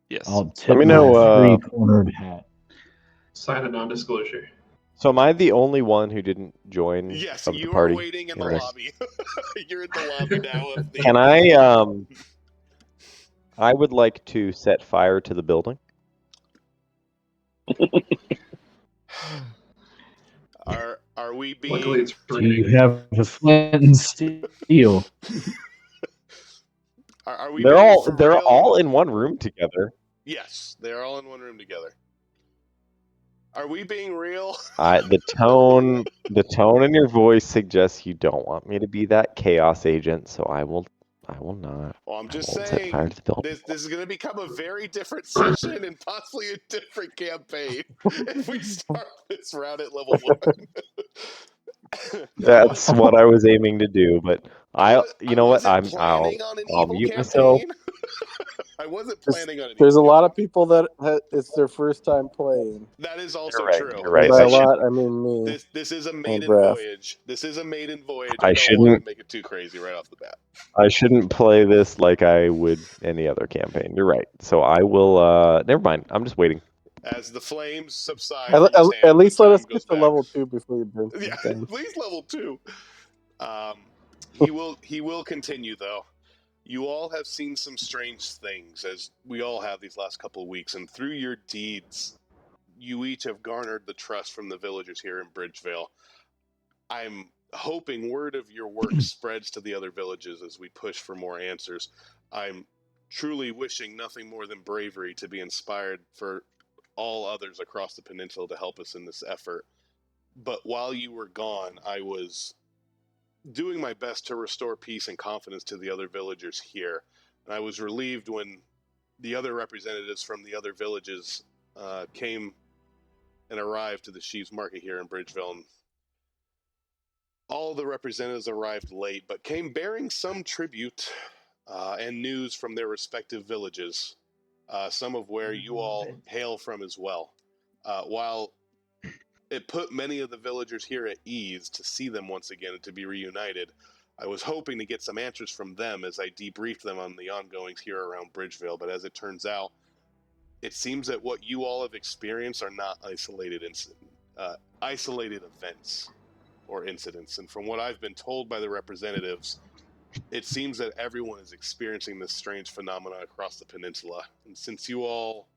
Speaker 8: Yes.
Speaker 7: I'll tip
Speaker 4: Let me
Speaker 7: my
Speaker 4: know,
Speaker 7: 3-cornered hat.
Speaker 2: Sign a non-disclosure.
Speaker 4: So am I the only one who didn't join
Speaker 1: Yes,
Speaker 4: of the
Speaker 1: you
Speaker 4: party?
Speaker 1: are waiting in the
Speaker 4: this?
Speaker 1: lobby. You're in the lobby now of the...
Speaker 4: Can I would like to set fire to the building.
Speaker 1: Are we
Speaker 2: Luckily,
Speaker 1: being...
Speaker 2: it's
Speaker 7: Do you
Speaker 2: raining.
Speaker 7: have a flint and steel?
Speaker 1: Are we
Speaker 4: They're
Speaker 1: being for
Speaker 4: they're
Speaker 1: real?
Speaker 4: all in one room together.
Speaker 1: Yes, they're all in one room together. Are we being real?
Speaker 4: The tone in your voice suggests you don't want me to be that chaos agent, so I will not.
Speaker 1: Well, I'm just
Speaker 4: I won't set fire
Speaker 1: saying,
Speaker 4: to the building.
Speaker 1: this is going to become a very different session and possibly a different campaign if we start this round at level 1.
Speaker 4: That's what I was aiming to do, but
Speaker 1: I
Speaker 4: you know what?
Speaker 1: wasn't planning on an
Speaker 4: I'll
Speaker 1: evil
Speaker 4: mute myself.
Speaker 1: campaign. I wasn't planning on an
Speaker 9: There's a
Speaker 1: evil
Speaker 9: lot of
Speaker 1: campaign.
Speaker 9: people that it's their first time playing.
Speaker 1: That is also
Speaker 4: You're right.
Speaker 1: true.
Speaker 4: You're right.
Speaker 9: And by
Speaker 4: I
Speaker 9: a
Speaker 4: should
Speaker 9: lot, I mean me.
Speaker 1: This is a
Speaker 9: And
Speaker 1: maiden
Speaker 9: Raph.
Speaker 1: voyage. This is a maiden voyage.
Speaker 4: I
Speaker 1: I don't want to
Speaker 4: shouldn't
Speaker 1: make it too crazy right off the bat.
Speaker 4: I shouldn't play this like I would any other campaign. You're right. So I will never mind. I'm just waiting.
Speaker 1: As the flames subside from his hand,
Speaker 9: At least
Speaker 1: the
Speaker 9: let
Speaker 1: time
Speaker 9: us
Speaker 1: goes
Speaker 9: get to
Speaker 1: back.
Speaker 9: level 2 before you burn
Speaker 1: Yeah,
Speaker 9: things down.
Speaker 1: at least level 2. He will continue though. You all have seen some strange things, as we all have these last couple of weeks, and through your deeds, you each have garnered the trust from the villagers here in Bridgevale. I'm hoping word of your work spreads to the other villages as we push for more answers. I'm truly wishing nothing more than bravery to be inspired for all others across the peninsula to help us in this effort. But while you were gone, I was doing my best to restore peace and confidence to the other villagers here. And I was relieved when the other representatives from the other villages came and arrived to the Sheaves Market here in Bridgeville. And all the representatives arrived late, but came bearing some tribute and news from their respective villages, some of where you all hail from as well. While it put many of the villagers here at ease to see them once again and to be reunited, I was hoping to get some answers from them as I debriefed them on the ongoings here around Bridgeville, but as it turns out, it seems that what you all have experienced are not isolated events or incidents. And from what I've been told by the representatives, it seems that everyone is experiencing this strange phenomenon across the peninsula. And since you all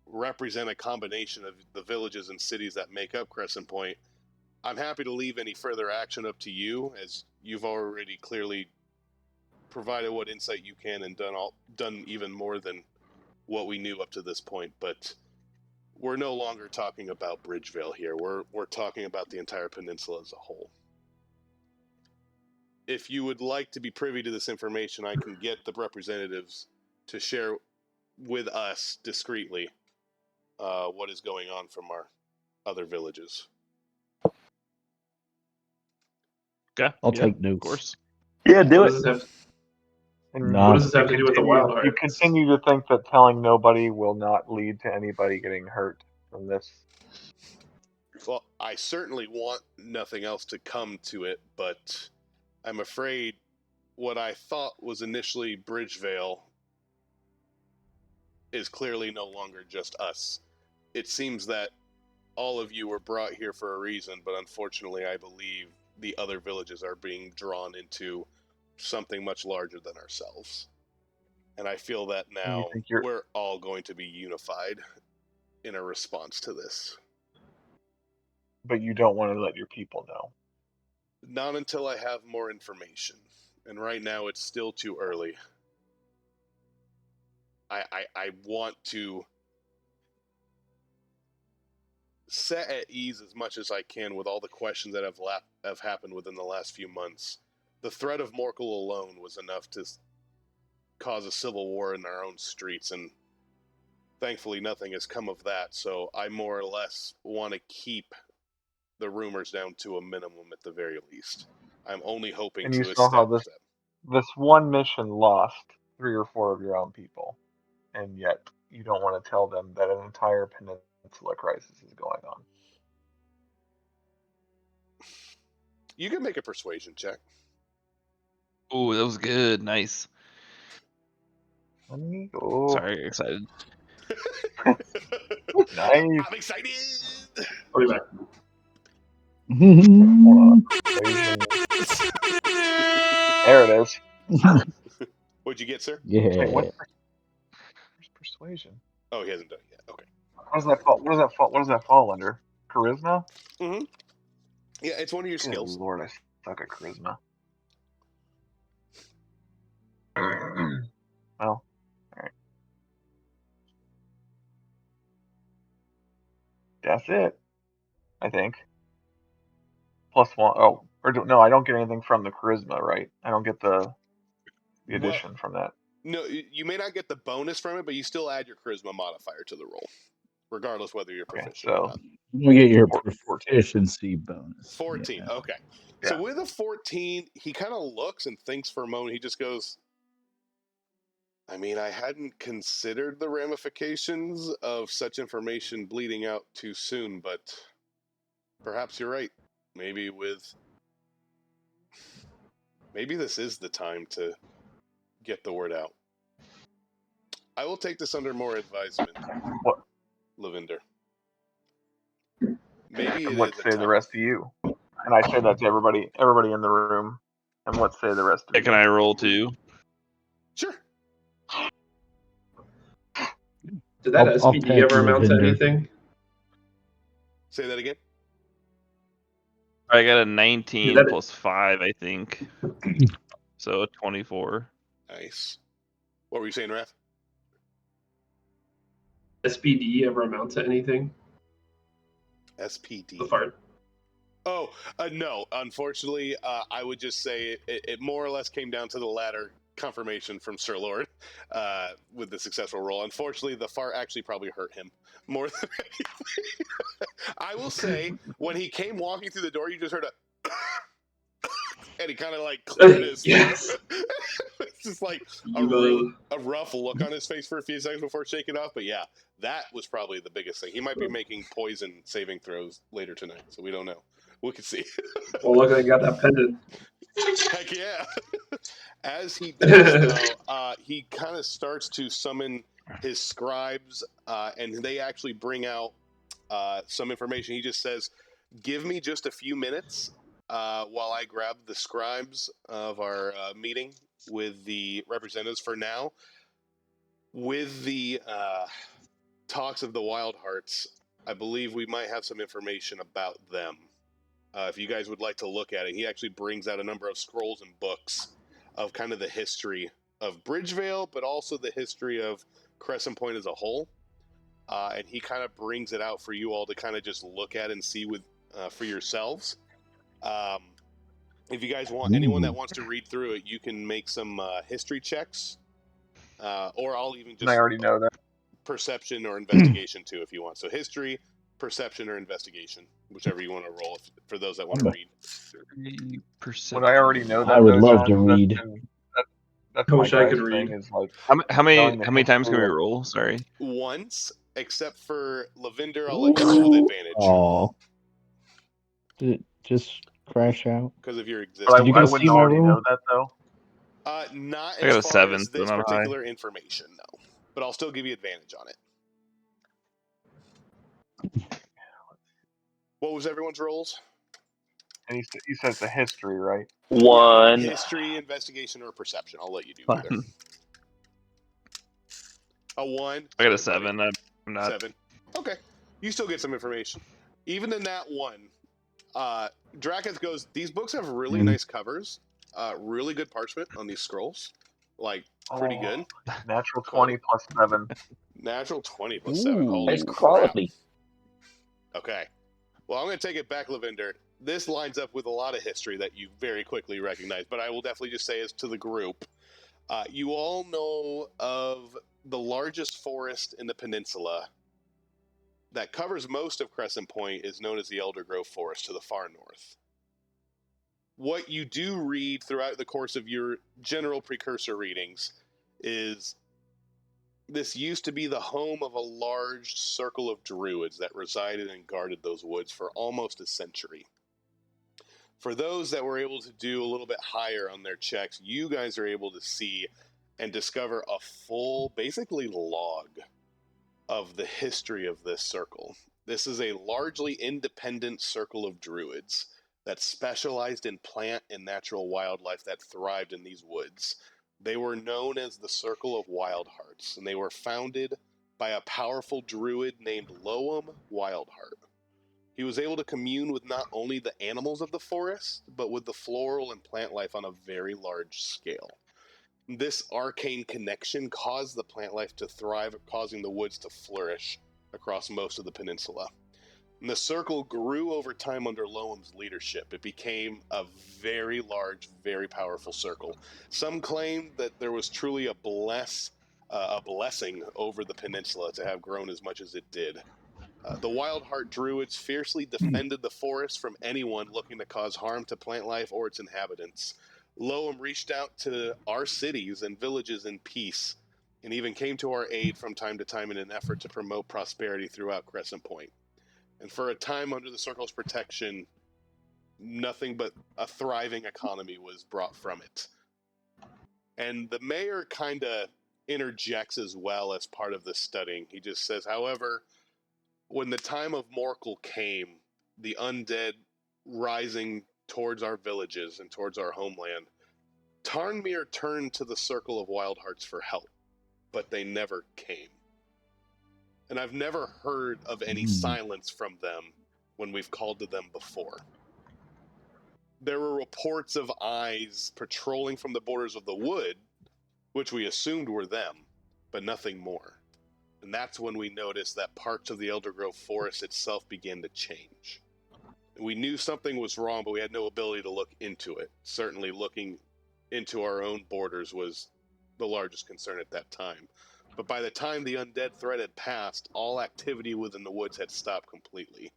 Speaker 1: represent a combination of the villages and cities that make up Crescent Point, I'm happy to leave any further action up to you, as you've already clearly provided what insight you can and done even more than what we knew up to this point. But we're no longer talking about Bridgeville here. We're talking about the entire peninsula as a whole. If you would like to be privy to this information, I can get the representatives to share with us discreetly what is going on from our other villages.
Speaker 8: Okay.
Speaker 7: I'll take notes.
Speaker 8: Of course.
Speaker 3: Yeah, do it.
Speaker 2: What does this have to do with the wild heart?
Speaker 6: You continue to think that telling nobody will not lead to anybody getting hurt from this.
Speaker 1: Well, I certainly want nothing else to come to it, but I'm afraid what I thought was initially Bridgevale is clearly no longer just us. It seems that all of you were brought here for a reason, but unfortunately I believe the other villages are being drawn into something much larger than ourselves. And I feel that now we're all going to be unified in a response to this.
Speaker 6: But you don't want to let your people know.
Speaker 1: Not until I have more information. And right now it's still too early. I want to set at ease as much as I can with all the questions that have happened within the last few months. The threat of Morkel alone was enough to cause a civil war in our own streets, and thankfully nothing has come of that, so I more or less want to keep the rumors down to a minimum at the very least. I'm only hoping
Speaker 6: and
Speaker 1: to
Speaker 6: you saw how
Speaker 1: establish
Speaker 6: this one mission lost 3 or 4 of your own people, and yet you don't want to tell them that an entire peninsula crisis is going on.
Speaker 1: You can make a persuasion check.
Speaker 8: Oh, that was good. Nice.
Speaker 6: Oh.
Speaker 8: Sorry, I got excited.
Speaker 6: Nice.
Speaker 1: I'm excited!
Speaker 2: I'll be back.
Speaker 6: Hold on. Persuasion. There it is.
Speaker 1: What'd you get, sir?
Speaker 7: Yeah.
Speaker 6: Wait, where's persuasion?
Speaker 1: Oh, he hasn't done it yet. Okay.
Speaker 6: What does that fall? What does that fall under? Charisma?
Speaker 1: Mm-hmm. Yeah, it's one of your
Speaker 6: Good
Speaker 1: skills.
Speaker 6: Lord, I suck at charisma. Well, alright. That's it. I think. +1. Oh, no, I don't get anything from the charisma, right? I don't get the addition from that.
Speaker 1: No, you may not get the bonus from it, but you still add your charisma modifier to the roll, regardless whether you're proficient or not.
Speaker 7: You get your proficiency bonus.
Speaker 1: 14.
Speaker 7: Yeah.
Speaker 1: Okay.
Speaker 6: Yeah.
Speaker 1: So with a 14, he kind of looks and thinks for a moment. He just goes, I mean, I hadn't considered the ramifications of such information bleeding out too soon, but perhaps you're right. Maybe this is the time to get the word out. I will take this under more advisement.
Speaker 6: What?
Speaker 1: Lavinder. Maybe
Speaker 6: And
Speaker 1: it
Speaker 6: what
Speaker 1: is a
Speaker 6: say
Speaker 1: time.
Speaker 6: the rest of you? And I say that to everybody in the room. And what say the rest of you?
Speaker 8: Can I roll too?
Speaker 1: Sure.
Speaker 2: Did that
Speaker 7: I'll
Speaker 2: SPD
Speaker 7: tag
Speaker 2: ever amount to
Speaker 7: Lavinder.
Speaker 2: anything?
Speaker 1: Say that again.
Speaker 8: I got a 19 plus 5, I think. So a 24.
Speaker 1: Nice. What were you saying, Raph?
Speaker 2: SBD ever amount to anything?
Speaker 1: SPD.
Speaker 2: The fart.
Speaker 1: Oh, no. Unfortunately, I would just say it more or less came down to the latter confirmation from Sir Lord with the successful roll. Unfortunately, the fart actually probably hurt him more than anything. I will say, when he came walking through the door, you just heard a... and he kind of like cleared his
Speaker 2: Yes.
Speaker 1: throat. It's just like
Speaker 2: Evil.
Speaker 1: a rough look on his face for a few seconds before shaking off. But yeah, that was probably the biggest thing. He might be making poison saving throws later tonight, so we don't know. We can see.
Speaker 2: Well, look, I got that pendant.
Speaker 1: Heck yeah. As he does, though, he kind of starts to summon his scribes, and they actually bring out some information. He just says, give me just a few minutes while I grab the scribes of our meeting with the representatives for now. With the talks of the Wild Hearts, I believe we might have some information about them. If you guys would like to look at it, he actually brings out a number of scrolls and books of kind of the history of Bridgevale, but also the history of Crescent Point as a whole. And he kind of brings it out for you all to kind of just look at and see with for yourselves. If you guys want, anyone that wants to read through it, you can make some history checks, or I'll even just...
Speaker 6: I already know that.
Speaker 1: Perception or investigation too, if you want. So history, perception, or investigation, whichever you want to roll. For those that want to read.
Speaker 6: Would I already know that?
Speaker 7: I would
Speaker 6: though,
Speaker 7: love
Speaker 6: John?
Speaker 7: to read.
Speaker 6: That's
Speaker 2: I
Speaker 6: my
Speaker 2: wish I
Speaker 6: guy's
Speaker 2: could read.
Speaker 6: thing, is like
Speaker 8: How many
Speaker 6: knowing the
Speaker 8: times can we
Speaker 6: history of-
Speaker 8: roll? Sorry.
Speaker 1: Once, except for Lavinder, I'll let you roll with advantage
Speaker 7: Oh. Did it just crash out?
Speaker 1: because of your
Speaker 6: But
Speaker 1: existence.
Speaker 7: Did you
Speaker 6: I
Speaker 7: guys
Speaker 6: wouldn't
Speaker 7: see my
Speaker 6: already
Speaker 7: roll?
Speaker 6: know that though.
Speaker 1: Not
Speaker 8: I got
Speaker 1: as
Speaker 8: a
Speaker 1: far
Speaker 8: 7,
Speaker 1: as
Speaker 8: so
Speaker 1: this
Speaker 8: not high.
Speaker 1: particular information, no. But I'll still give you advantage on it. What was everyone's rolls?
Speaker 6: And he says the history, right?
Speaker 10: One.
Speaker 1: History, investigation, or perception. I'll let you do either. A 1.
Speaker 8: I got a
Speaker 1: So everybody-
Speaker 8: 7. I'm not.
Speaker 1: 7. Okay. You still get some information. Even in that one, Drakath goes, these books have really nice covers, really good parchment on these scrolls. Like, pretty good.
Speaker 6: Natural 20 plus 7.
Speaker 1: Natural 20 plus 7. Holy
Speaker 10: Nice
Speaker 1: crap.
Speaker 10: quality.
Speaker 1: Okay. Well, I'm going to take it back, Lavinder. This lines up with a lot of history that you very quickly recognize, but I will definitely just say as to the group. You all know of the largest forest in the peninsula that covers most of Crescent Point is known as the Elder Grove Forest to the far north. What you do read throughout the course of your general precursor readings is this used to be the home of a large circle of druids that resided and guarded those woods for almost a century. For those that were able to do a little bit higher on their checks, you guys are able to see and discover a full, basically, log of the history of this circle. This is a largely independent circle of druids that specialized in plant and natural wildlife that thrived in these woods. They were known as the Circle of Wild Hearts, and they were founded by a powerful druid named Loam Wildheart. He was able to commune with not only the animals of the forest, but with the floral and plant life on a very large scale. This arcane connection caused the plant life to thrive, causing the woods to flourish across most of the peninsula. And the circle grew over time under Loam's leadership. It became a very large, very powerful circle. Some claim that there was truly a blessing over the peninsula to have grown as much as it did. The Wildheart Druids fiercely defended the forest from anyone looking to cause harm to plant life or its inhabitants. Loam reached out to our cities and villages in peace, and even came to our aid from time to time in an effort to promote prosperity throughout Crescent Point. And for a time under the Circle's protection, nothing but a thriving economy was brought from it. And the mayor kind of interjects as well as part of the studying. He just says, however, when the time of Morkel came, the undead rising towards our villages and towards our homeland, Tarnmere turned to the Circle of Wild Hearts for help, but they never came. And I've never heard of any silence from them when we've called to them before. There were reports of eyes patrolling from the borders of the wood, which we assumed were them, but nothing more. And that's when we noticed that parts of the Eldergrove forest itself began to change. We knew something was wrong, but we had no ability to look into it. Certainly looking into our own borders was the largest concern at that time. But by the time the undead threat had passed, all activity within the woods had stopped completely.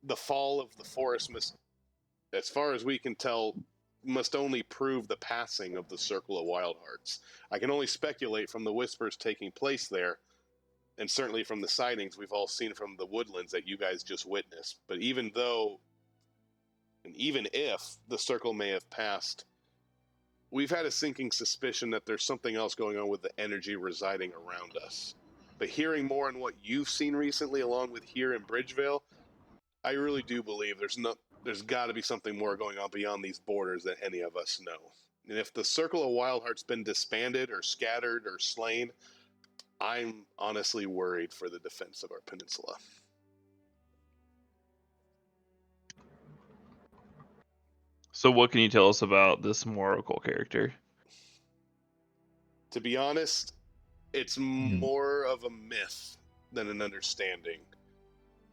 Speaker 1: The fall of the forest must, as far as we can tell, must only prove the passing of the Circle of Wild Hearts. I can only speculate from the whispers taking place there, and certainly from the sightings we've all seen from the woodlands that you guys just witnessed. But even though, and even if the circle may have passed, we've had a sinking suspicion that there's something else going on with the energy residing around us. But hearing more on what you've seen recently, along with here in Bridgevale, I really do believe there's got to be something more going on beyond these borders that any of us know. And if the Circle of Wild Heart's been disbanded or scattered or slain, I'm honestly worried for the defense of our peninsula.
Speaker 8: So what can you tell us about this Moracle character?
Speaker 1: To be honest, it's more of a myth than an understanding.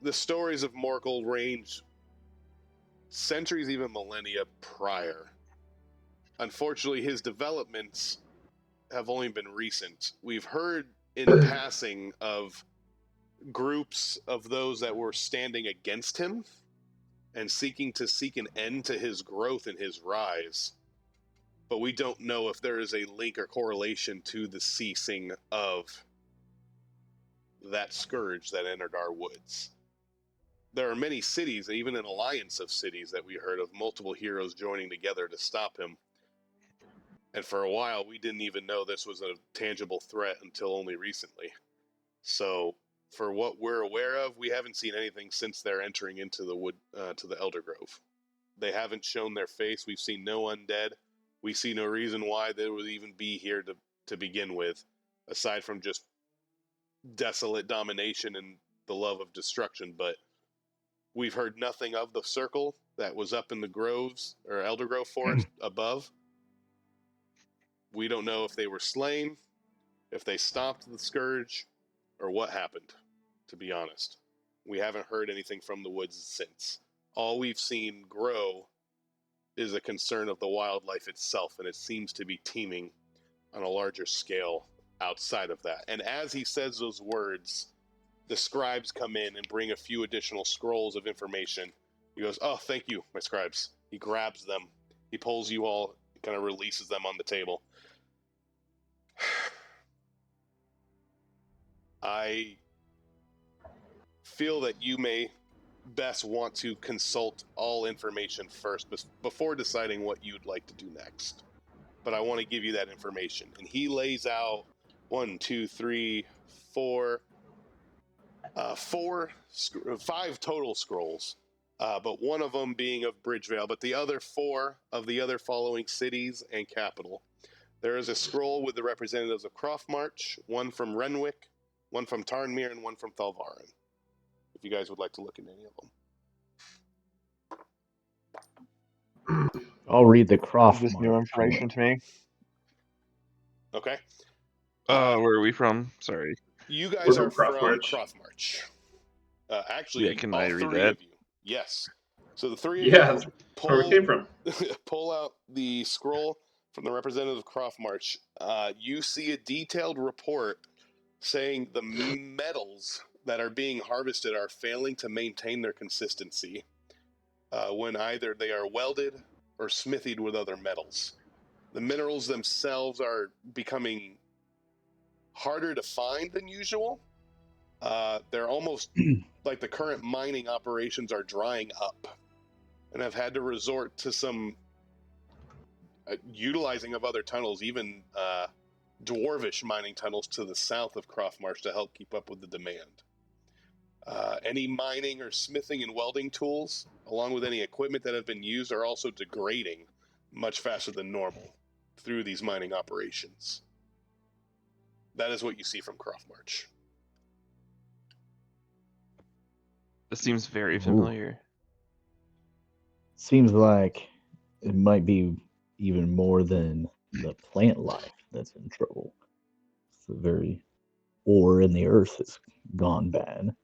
Speaker 1: The stories of Moracle range centuries, even millennia prior. Unfortunately, his developments have only been recent. We've heard in passing of groups of those that were standing against him and seeking to seek an end to his growth and his rise. But we don't know if there is a link or correlation to the ceasing of that scourge that entered our woods. There are many cities, even an alliance of cities that we heard of, multiple heroes joining together to stop him. And for a while, we didn't even know this was a tangible threat until only recently. So, for what we're aware of, we haven't seen anything since their entering into the wood, to the Eldergrove. They haven't shown their face. We've seen no undead. We see no reason why they would even be here to begin with, aside from just desolate domination and the love of destruction. But we've heard nothing of the circle that was up in the groves, or Eldergrove forest above. We don't know if they were slain, if they stopped the scourge, or what happened, to be honest. We haven't heard anything from the woods since. All we've seen grow is a concern of the wildlife itself, and it seems to be teeming on a larger scale outside of that. And as he says those words, the scribes come in and bring a few additional scrolls of information. He goes, "Oh, thank you, my scribes." He grabs them. He pulls you all, kind of releases them on the table. I feel that you may best want to consult all information first before deciding what you'd like to do next. But I want to give you that information. And he lays out 5 total scrolls, but one of them being of Bridgevale, but the other 4 of the other following cities and capital. There is a scroll with the representatives of Croftmarch, one from Renwick, one from Tarnmere, and one from Thalvarin. If you guys would like to look at any of them.
Speaker 7: I'll read the Croftmarch.
Speaker 6: This new information to me.
Speaker 1: Okay.
Speaker 8: Where are we from? Sorry.
Speaker 1: You guys are from
Speaker 2: Croftmarch.
Speaker 1: Croftmarch. Actually,
Speaker 8: Yeah, can
Speaker 1: all
Speaker 8: I read
Speaker 1: 3
Speaker 8: that?
Speaker 1: of you. Yes. So the 3 of
Speaker 2: Yeah,
Speaker 1: you
Speaker 2: that's where we came from.
Speaker 1: pull out the scroll from the representative of Croftmarch. You see a detailed report saying the metals that are being harvested are failing to maintain their consistency when either they are welded or smithied with other metals. The minerals themselves are becoming harder to find than usual. They're almost like the current mining operations are drying up, and have had to resort to some utilizing of other tunnels, even dwarvish mining tunnels to the south of Croftmarch to help keep up with the demand. Any mining or smithing and welding tools, along with any equipment that have been used, are also degrading much faster than normal through these mining operations. That is what you see from Croftmarch.
Speaker 8: This seems very familiar.
Speaker 7: Seems like it might be even more than the plant life that's in trouble. It's the very ore in the earth has gone bad.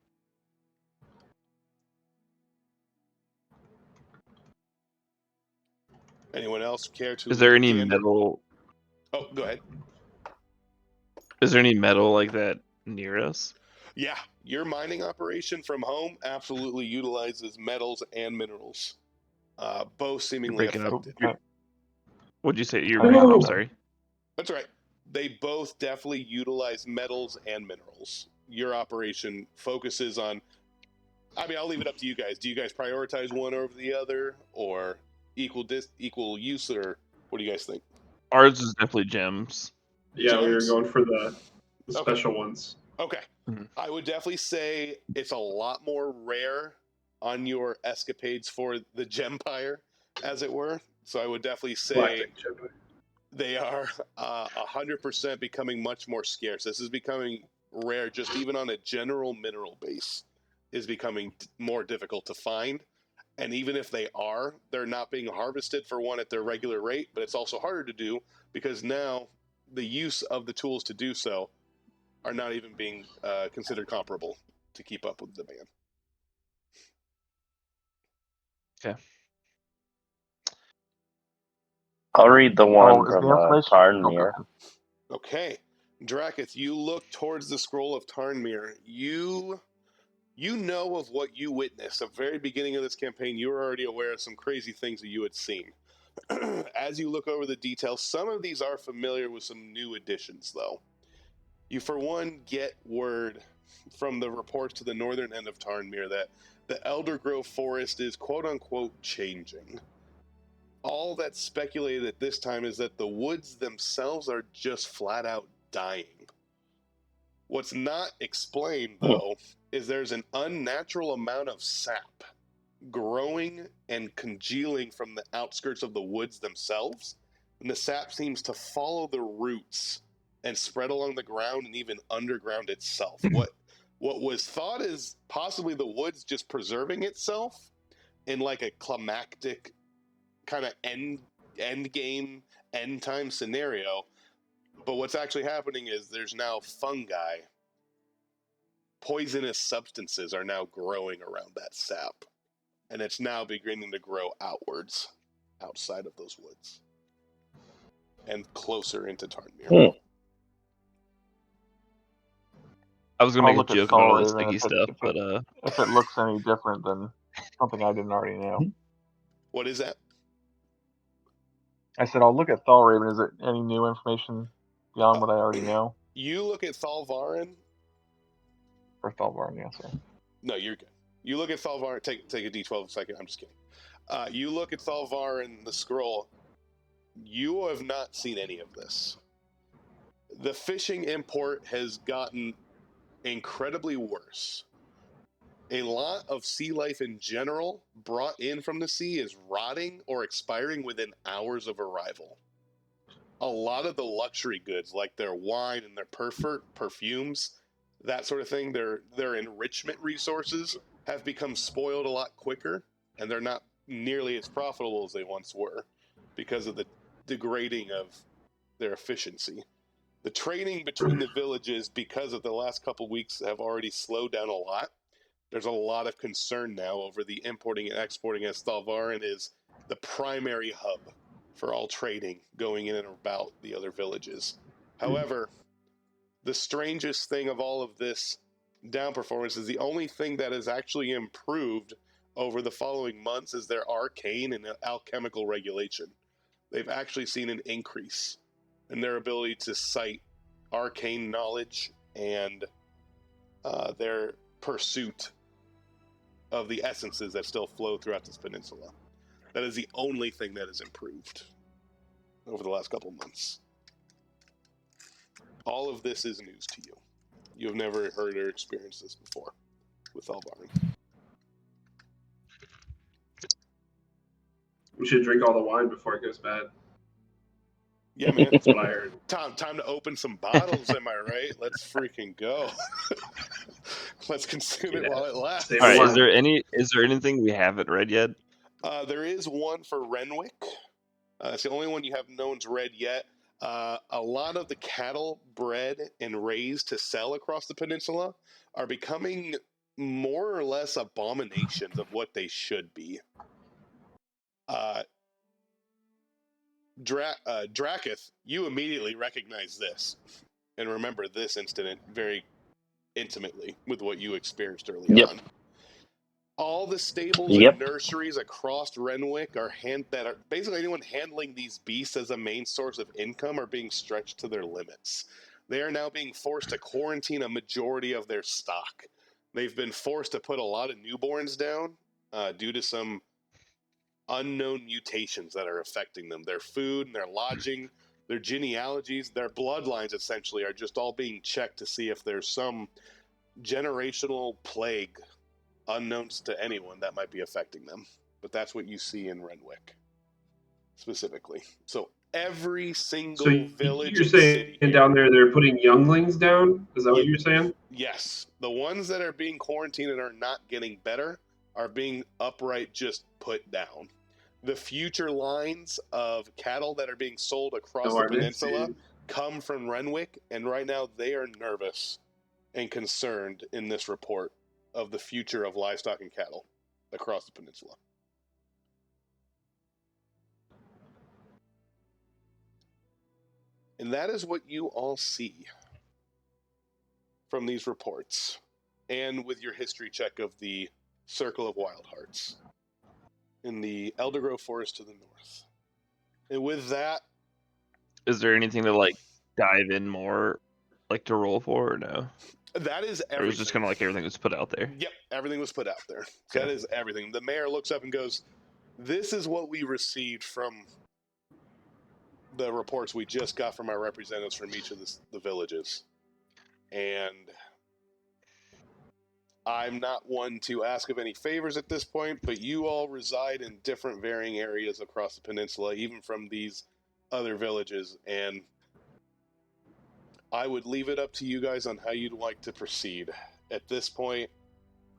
Speaker 1: Anyone else care to?
Speaker 8: Is there any
Speaker 1: gander?
Speaker 8: metal?
Speaker 1: Oh, go ahead.
Speaker 8: Is there any metal like that near us?
Speaker 1: Yeah, your mining operation from home absolutely utilizes metals and minerals, both seemingly
Speaker 8: breaking up.
Speaker 1: affected.
Speaker 8: What'd you say? You're breaking up. Sorry.
Speaker 1: That's right. They both definitely utilize metals and minerals. Your operation focuses on. I mean, I'll leave it up to you guys. Do you guys prioritize one over the other, or equal use, or what do you guys think?
Speaker 8: Ours is definitely gems.
Speaker 2: Yeah, we were
Speaker 1: Gems?
Speaker 2: going for the special ones.
Speaker 1: Okay.
Speaker 8: Mhm.
Speaker 1: I would definitely say it's a lot more rare on your escapades for the Gempire, as it were. So I would definitely say
Speaker 2: Galactic Gempire.
Speaker 1: they are 100% becoming much more scarce. This is becoming rare, just even on a general mineral base, is becoming more difficult to find. And even if they are, they're not being harvested for one at their regular rate, but it's also harder to do because now the use of the tools to do so are not even being considered comparable to keep up with demand.
Speaker 8: Okay.
Speaker 10: I'll read the one
Speaker 6: is the
Speaker 10: from
Speaker 6: information?
Speaker 10: Tarnmere.
Speaker 1: Okay. Drakith, you look towards the scroll of Tarnmere. You know of what you witnessed. At the very beginning of this campaign, you were already aware of some crazy things that you had seen. As you look over the details, some of these are familiar with some new additions, though. You, for one, get word from the reports to the northern end of Tarnmere that the Elder Grove Forest is quote-unquote changing. All that's speculated at this time is that the woods themselves are just flat-out dying. What's not explained, though, is there's an unnatural amount of sap growing and congealing from the outskirts of the woods themselves, and the sap seems to follow the roots and spread along the ground and even underground itself. What was thought is possibly the woods just preserving itself in like a climactic kind of end game, end time scenario. But what's actually happening is there's now fungi, poisonous substances are now growing around that sap. And it's now beginning to grow outwards, outside of those woods, and closer into Tarnmere.
Speaker 8: I was gonna
Speaker 6: I'll
Speaker 8: make a
Speaker 6: look at
Speaker 8: joke about all that
Speaker 6: Thorraven
Speaker 8: sticky stuff, but
Speaker 6: if it looks any different than something I didn't already know.
Speaker 1: What is that?
Speaker 6: I said I'll look at Thorraven. Is it any new information beyond what I already know?
Speaker 1: You look at Thalvarin.
Speaker 6: For Thalvarin, yes, sir.
Speaker 1: No, you're good. You look at Thalvarin. Take a D12 a second. I'm just kidding. You look at Thalvarin, the scroll. You have not seen any of this. The fishing import has gotten incredibly worse. A lot of sea life in general brought in from the sea is rotting or expiring within hours of arrival. A lot of the luxury goods, like their wine and their perfumes, that sort of thing, their enrichment resources have become spoiled a lot quicker, and they're not nearly as profitable as they once were because of the degrading of their efficiency. The trading between the villages, because of the last couple weeks, have already slowed down a lot. There's a lot of concern now over the importing and exporting, as Thalvarin is the primary hub for all trading going in and about the other villages. However, the strangest thing of all of this down performance is the only thing that has actually improved over the following months is their arcane and alchemical regulation. They've actually seen an increase in their ability to cite arcane knowledge and their pursuit of the essences that still flow throughout this peninsula. That is the only thing that has improved over the last couple months. All of this is news to you. You have never heard or experienced this before with Alvarin.
Speaker 2: We should drink all the wine before it goes bad.
Speaker 1: Yeah, man.
Speaker 2: That's what I heard.
Speaker 1: Time to open some bottles, am I right? Let's freaking go. Let's consume it while it lasts.
Speaker 8: All right, is there anything we haven't read yet?
Speaker 1: There is one for Renwick. It's the only one you have no one's read yet. A lot of the cattle bred and raised to sell across the peninsula are becoming more or less abominations of what they should be. Draketh, you immediately recognize this and remember this incident very intimately with what you experienced early on. All the stables and nurseries across Renwick are basically anyone handling these beasts as a main source of income are being stretched to their limits. They are now being forced to quarantine a majority of their stock. They've been forced to put a lot of newborns down due to some unknown mutations that are affecting them. Their food and their lodging, their genealogies, their bloodlines essentially are just all being checked to see if there's some generational plague unknowns to anyone that might be affecting them. But that's what you see in Renwick specifically. So every single village
Speaker 2: you're
Speaker 1: and
Speaker 2: saying
Speaker 1: city
Speaker 2: down there they're putting younglings down? Is that what you're saying?
Speaker 1: Yes. The ones that are being quarantined and are not getting better are being upright just put down. The future lines of cattle that are being sold across the peninsula come from Renwick, and right now they are nervous and concerned in this report of the future of livestock and cattle across the peninsula. And that is what you all see from these reports, and with your history check of the Circle of Wild Hearts in the Eldergrove Forest to the north. And with that,
Speaker 8: is there anything to like dive in more, like to roll for, or no?
Speaker 1: That is everything.
Speaker 8: Or it was just kind of like everything was put out there?
Speaker 1: Yep, everything was put out there. Okay. That is everything. The mayor looks up and goes, "This is what we received from the reports we just got from our representatives from each of the villages. And I'm not one to ask of any favors at this point, but you all reside in different varying areas across the peninsula, even from these other villages, and I would leave it up to you guys on how you'd like to proceed. At this point,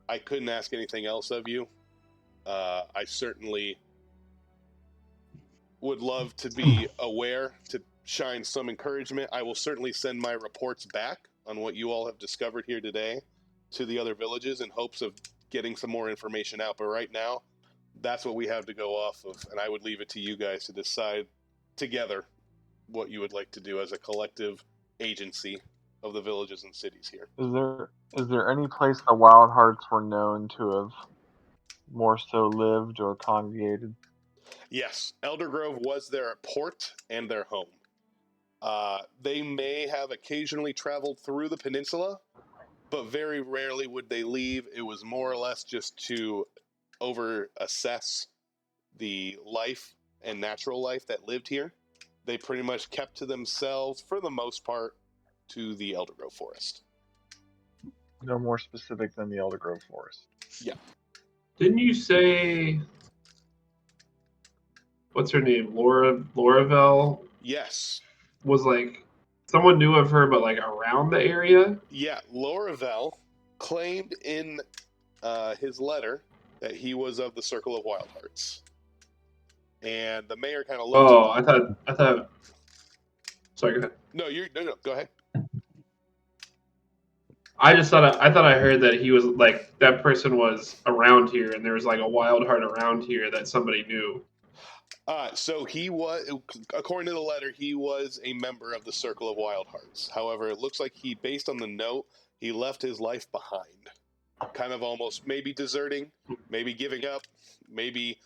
Speaker 1: I couldn't ask anything else of you. I certainly would love to be aware, to shine some encouragement. I will certainly send my reports back on what you all have discovered here today to the other villages in hopes of getting some more information out. But right now, that's what we have to go off of, and I would leave it to you guys to decide together what you would like to do as a collective agency of the villages and cities here.
Speaker 6: Is there any place the Wild Hearts were known to have more so lived or congregated?
Speaker 1: Yes, Eldergrove was their port and their home. They may have occasionally traveled through the peninsula, but very rarely would they leave. It was more or less just to over-assess the life and natural life that lived here. They pretty much kept to themselves, for the most part, to the Eldergrove Forest.
Speaker 6: No more specific than the Eldergrove Forest.
Speaker 1: Yeah.
Speaker 2: Didn't you say, what's her name, Lauravel?
Speaker 1: Yes.
Speaker 2: Was like, someone knew of her, but like around the area?
Speaker 1: Yeah, Lauravel claimed in his letter that he was of the Circle of Wild Hearts. And the mayor kind of looked.
Speaker 2: Oh, I thought. Sorry, go ahead.
Speaker 1: No, go ahead.
Speaker 2: I thought I heard that he was like, that person was around here, and there was like a wild heart around here that somebody knew.
Speaker 1: So he was, according to the letter, he was a member of the Circle of Wild Hearts. However, it looks like based on the note, he left his life behind. Kind of almost maybe deserting, maybe giving up, maybe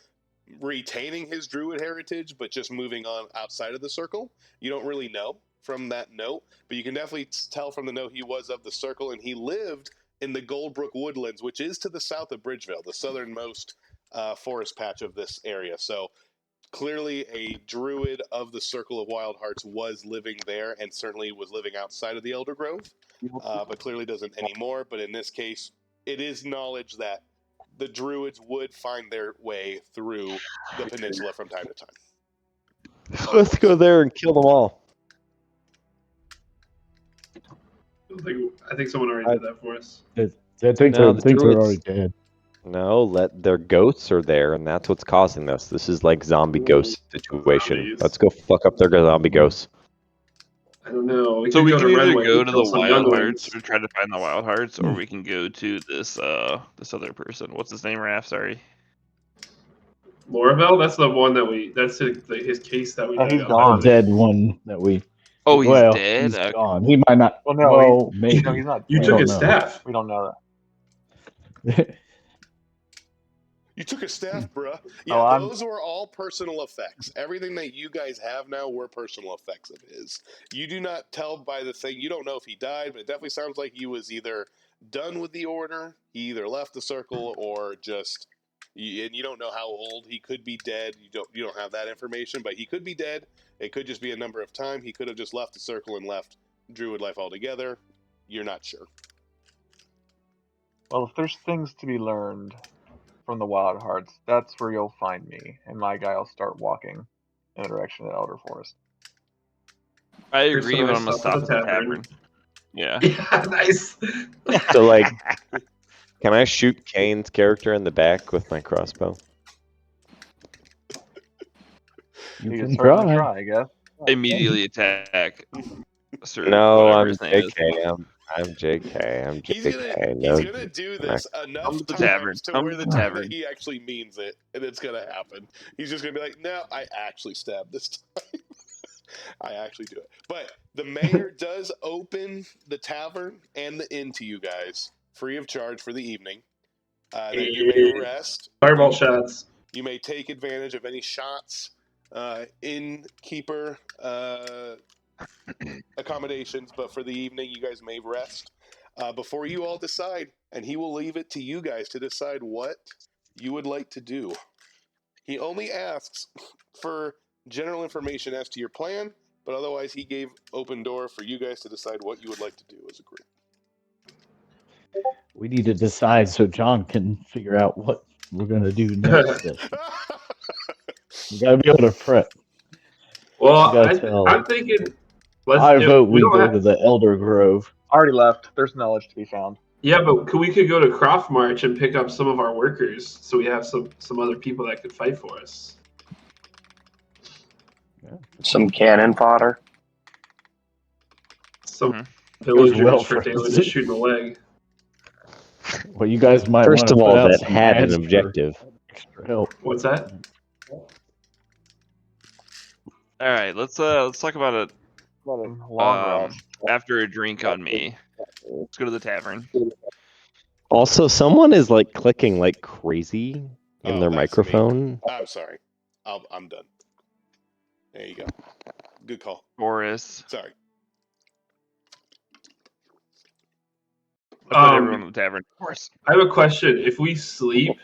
Speaker 1: retaining his druid heritage, but just moving on outside of the circle. You don't really know from that note, but you can definitely tell from the note he was of the circle, and he lived in the Goldbrook Woodlands, which is to the south of Bridgeville, the southernmost forest patch of this area. So clearly a druid of the Circle of Wild Hearts was living there, and certainly was living outside of the Eldergrove, but clearly doesn't anymore. But in this case, it is knowledge that the druids would find their way through the peninsula from time to time.
Speaker 4: Let's go there and kill them all.
Speaker 2: I think someone already did that for us.
Speaker 7: I think they're already dead.
Speaker 4: No, their ghosts are there, and that's what's causing this. This is like zombie ghost situation. Let's go fuck up their zombie ghosts.
Speaker 2: I don't know.
Speaker 8: So we
Speaker 2: could
Speaker 8: can
Speaker 2: go to
Speaker 8: either
Speaker 2: Redway
Speaker 8: go
Speaker 2: and
Speaker 8: to
Speaker 2: kill
Speaker 8: the
Speaker 2: some
Speaker 8: Wild Hearts
Speaker 2: younglings.
Speaker 8: or try to find the Wild Hearts, or we can go to this other person. What's his name, Raph? Sorry.
Speaker 2: Lorabelle, that's the one that we. That's his case that we
Speaker 6: Oh,
Speaker 2: dug
Speaker 6: he's
Speaker 2: up.
Speaker 6: gone.
Speaker 7: The dead one that we.
Speaker 8: Oh, he's
Speaker 7: well,
Speaker 8: dead?
Speaker 7: he's
Speaker 8: Okay.
Speaker 7: gone. He might not.
Speaker 6: Well, no,
Speaker 7: well, maybe.
Speaker 6: no, he's not.
Speaker 2: You
Speaker 7: I
Speaker 2: took
Speaker 7: don't
Speaker 2: his
Speaker 7: know.
Speaker 2: staff.
Speaker 6: We don't know
Speaker 1: You took a staff, bruh.
Speaker 6: that.
Speaker 1: Yeah,
Speaker 6: Oh,
Speaker 1: those were all personal effects. Everything that you guys have now were personal effects of his. You do not tell by the thing. You don't know if he died, but it definitely sounds like he was either done with the order, he either left the circle, or just. And you don't know how old he could be dead. You don't have that information, but he could be dead. It could just be a number of time. He could have just left the circle and left Druid life altogether. You're not sure.
Speaker 6: Well, if there's things to be learned from the Wild Hearts, that's where you'll find me, and my guy will start walking in the direction of Elder Forest.
Speaker 8: I
Speaker 2: Chris
Speaker 8: agree,
Speaker 2: and I
Speaker 8: but I'm gonna stop at the tavern. Yeah.
Speaker 2: Yeah, nice.
Speaker 4: So, like, can I shoot Kane's character in the back with my crossbow?
Speaker 7: You
Speaker 6: You
Speaker 7: can
Speaker 6: can certainly
Speaker 7: try.
Speaker 6: try, I guess.
Speaker 8: Immediately attack. Sir,
Speaker 4: No,
Speaker 8: whatever
Speaker 4: I'm
Speaker 8: his name is.
Speaker 4: JK. I'm JK. I'm
Speaker 1: He's
Speaker 4: JK.
Speaker 1: gonna do this
Speaker 8: Come
Speaker 1: enough
Speaker 8: to the tavern.
Speaker 1: times to
Speaker 8: Come
Speaker 1: where
Speaker 8: to
Speaker 1: the
Speaker 8: the
Speaker 1: time
Speaker 8: tavern.
Speaker 1: that he actually means it, and it's gonna happen. He's just gonna be like, "No, I actually stabbed this time. I actually do it." But the mayor does open the tavern and the inn to you guys free of charge for the evening. That you may rest.
Speaker 2: Fireball shots.
Speaker 1: You may take advantage of any shots, innkeeper accommodations, but for the evening, you guys may rest before you all decide, and he will leave it to you guys to decide what you would like to do. He only asks for general information as to your plan, but otherwise, he gave open door for you guys to decide what you would like to do as a group.
Speaker 7: We need to decide so John can figure out what we're going to do next. We got to be able to prep.
Speaker 2: Well,
Speaker 7: tell.
Speaker 2: I'm thinking.
Speaker 7: I vote we
Speaker 2: don't
Speaker 7: go
Speaker 2: have-
Speaker 7: to the Elder Grove.
Speaker 6: Already left. There's knowledge to be found.
Speaker 2: Yeah, but we could go to Croft March and pick up some of our workers, so we have some other people that could fight for us.
Speaker 10: Some cannon fodder.
Speaker 2: Some villagers
Speaker 7: well
Speaker 2: for
Speaker 7: for
Speaker 2: Daily
Speaker 7: us.
Speaker 2: to shoot in the leg.
Speaker 7: Well, you guys might
Speaker 4: First of
Speaker 7: wanna
Speaker 4: all,
Speaker 7: put out
Speaker 4: that
Speaker 7: some
Speaker 4: had an
Speaker 7: ads for
Speaker 4: objective.
Speaker 7: extra help.
Speaker 2: What's that?
Speaker 8: All right, let's talk about it.
Speaker 6: Long rest.
Speaker 8: After a drink on me. Let's go to the tavern.
Speaker 4: Also, someone is like clicking like crazy in
Speaker 1: Oh,
Speaker 4: their
Speaker 1: that's
Speaker 4: microphone.
Speaker 1: I'm sorry. I'm done. There you go. Good call.
Speaker 8: Boris.
Speaker 1: Sorry.
Speaker 8: I put everyone in the tavern. Boris.
Speaker 2: I have a question. If we sleep,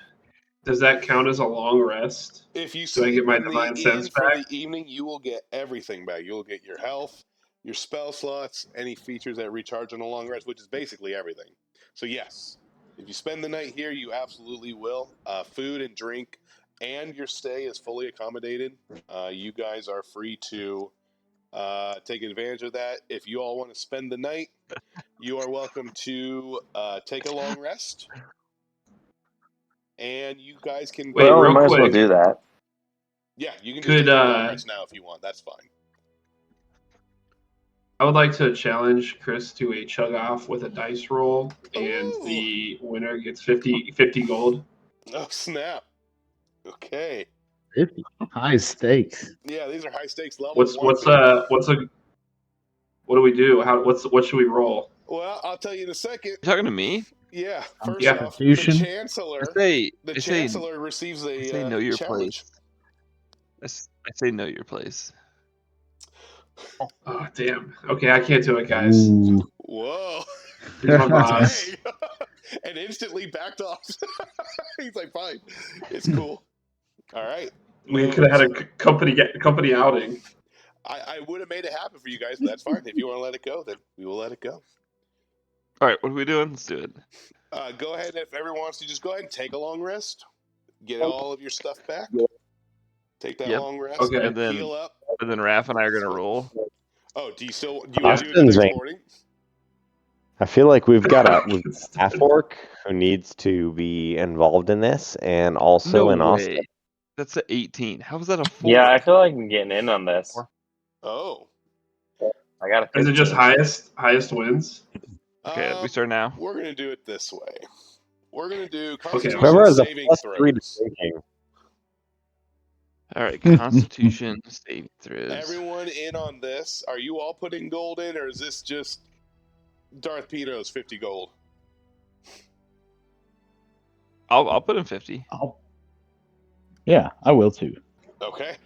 Speaker 2: does that count as a long rest?
Speaker 1: If you
Speaker 2: Do I
Speaker 1: sleep
Speaker 2: get my
Speaker 1: in the
Speaker 2: divine
Speaker 1: inn
Speaker 2: sense
Speaker 1: for
Speaker 2: back?
Speaker 1: the evening, you will get everything back. You'll get your health, your spell slots, any features that recharge on a long rest, which is basically everything. So yes, if you spend the night here, you absolutely will. Food and drink and your stay is fully accommodated. You guys are free to take advantage of that. If you all want to spend the night, you are welcome to take a long rest. And you guys can
Speaker 2: Wait,
Speaker 10: Well, we
Speaker 2: real
Speaker 10: might as well
Speaker 2: quick.
Speaker 10: do that.
Speaker 1: Yeah, you can just
Speaker 2: Could,
Speaker 1: take a long rest now if you want. That's fine.
Speaker 2: I would like to challenge Chris to a chug off with a dice roll, and
Speaker 1: Ooh.
Speaker 2: the winner gets 50 gold.
Speaker 1: Oh snap! Okay.
Speaker 7: 50. High stakes.
Speaker 1: Yeah, these are high stakes level.
Speaker 2: What do we do? What should we roll?
Speaker 1: Well, I'll tell you in a second.
Speaker 8: You talking to me?
Speaker 1: Yeah. First
Speaker 2: Yeah.
Speaker 1: off, the
Speaker 7: Constitution?
Speaker 1: chancellor.
Speaker 8: I
Speaker 1: The
Speaker 8: say
Speaker 1: chancellor receives a
Speaker 8: know your
Speaker 1: challenge.
Speaker 8: place. I say know your place.
Speaker 2: Oh damn. Okay, I can't do it, guys.
Speaker 7: Ooh.
Speaker 1: Whoa.
Speaker 2: He's my boss.
Speaker 1: Okay. And instantly backed off. He's like, fine, it's cool. All right.
Speaker 2: We could have had a company outing.
Speaker 1: I would have made it happen for you guys, but that's fine. If you want to let it go, then we will let it go.
Speaker 8: All right, what are we doing? Let's do it.
Speaker 1: Go ahead. If everyone wants to, just go ahead and take a long rest. Get all of your stuff back. Take that long rest.
Speaker 2: Okay.
Speaker 8: And then
Speaker 1: Heal up.
Speaker 8: And then Raph and I are gonna roll.
Speaker 1: Oh, do you want to do it
Speaker 4: Austin's
Speaker 1: next
Speaker 4: ain't-
Speaker 1: morning?
Speaker 4: I feel like we've got a half orc who needs to be involved in this, and also in Austin.
Speaker 8: way. That's a 18. How is that a 4?
Speaker 10: Yeah, I feel like I'm getting in on this.
Speaker 1: Oh.
Speaker 10: I got a 15.
Speaker 2: Is it just highest wins?
Speaker 8: Okay, we start now.
Speaker 1: We're gonna do it this way. We're gonna do
Speaker 2: Okay.
Speaker 1: Constitution
Speaker 4: Whoever has a
Speaker 1: saving
Speaker 4: +3 to
Speaker 1: throws.
Speaker 4: drinking.
Speaker 8: All right, Constitution saving throws.
Speaker 1: Everyone in on this? Are you all putting gold in, or is this just Darth Pito's 50 gold?
Speaker 8: I'll put in 50.
Speaker 7: Yeah, I will too.
Speaker 1: Okay.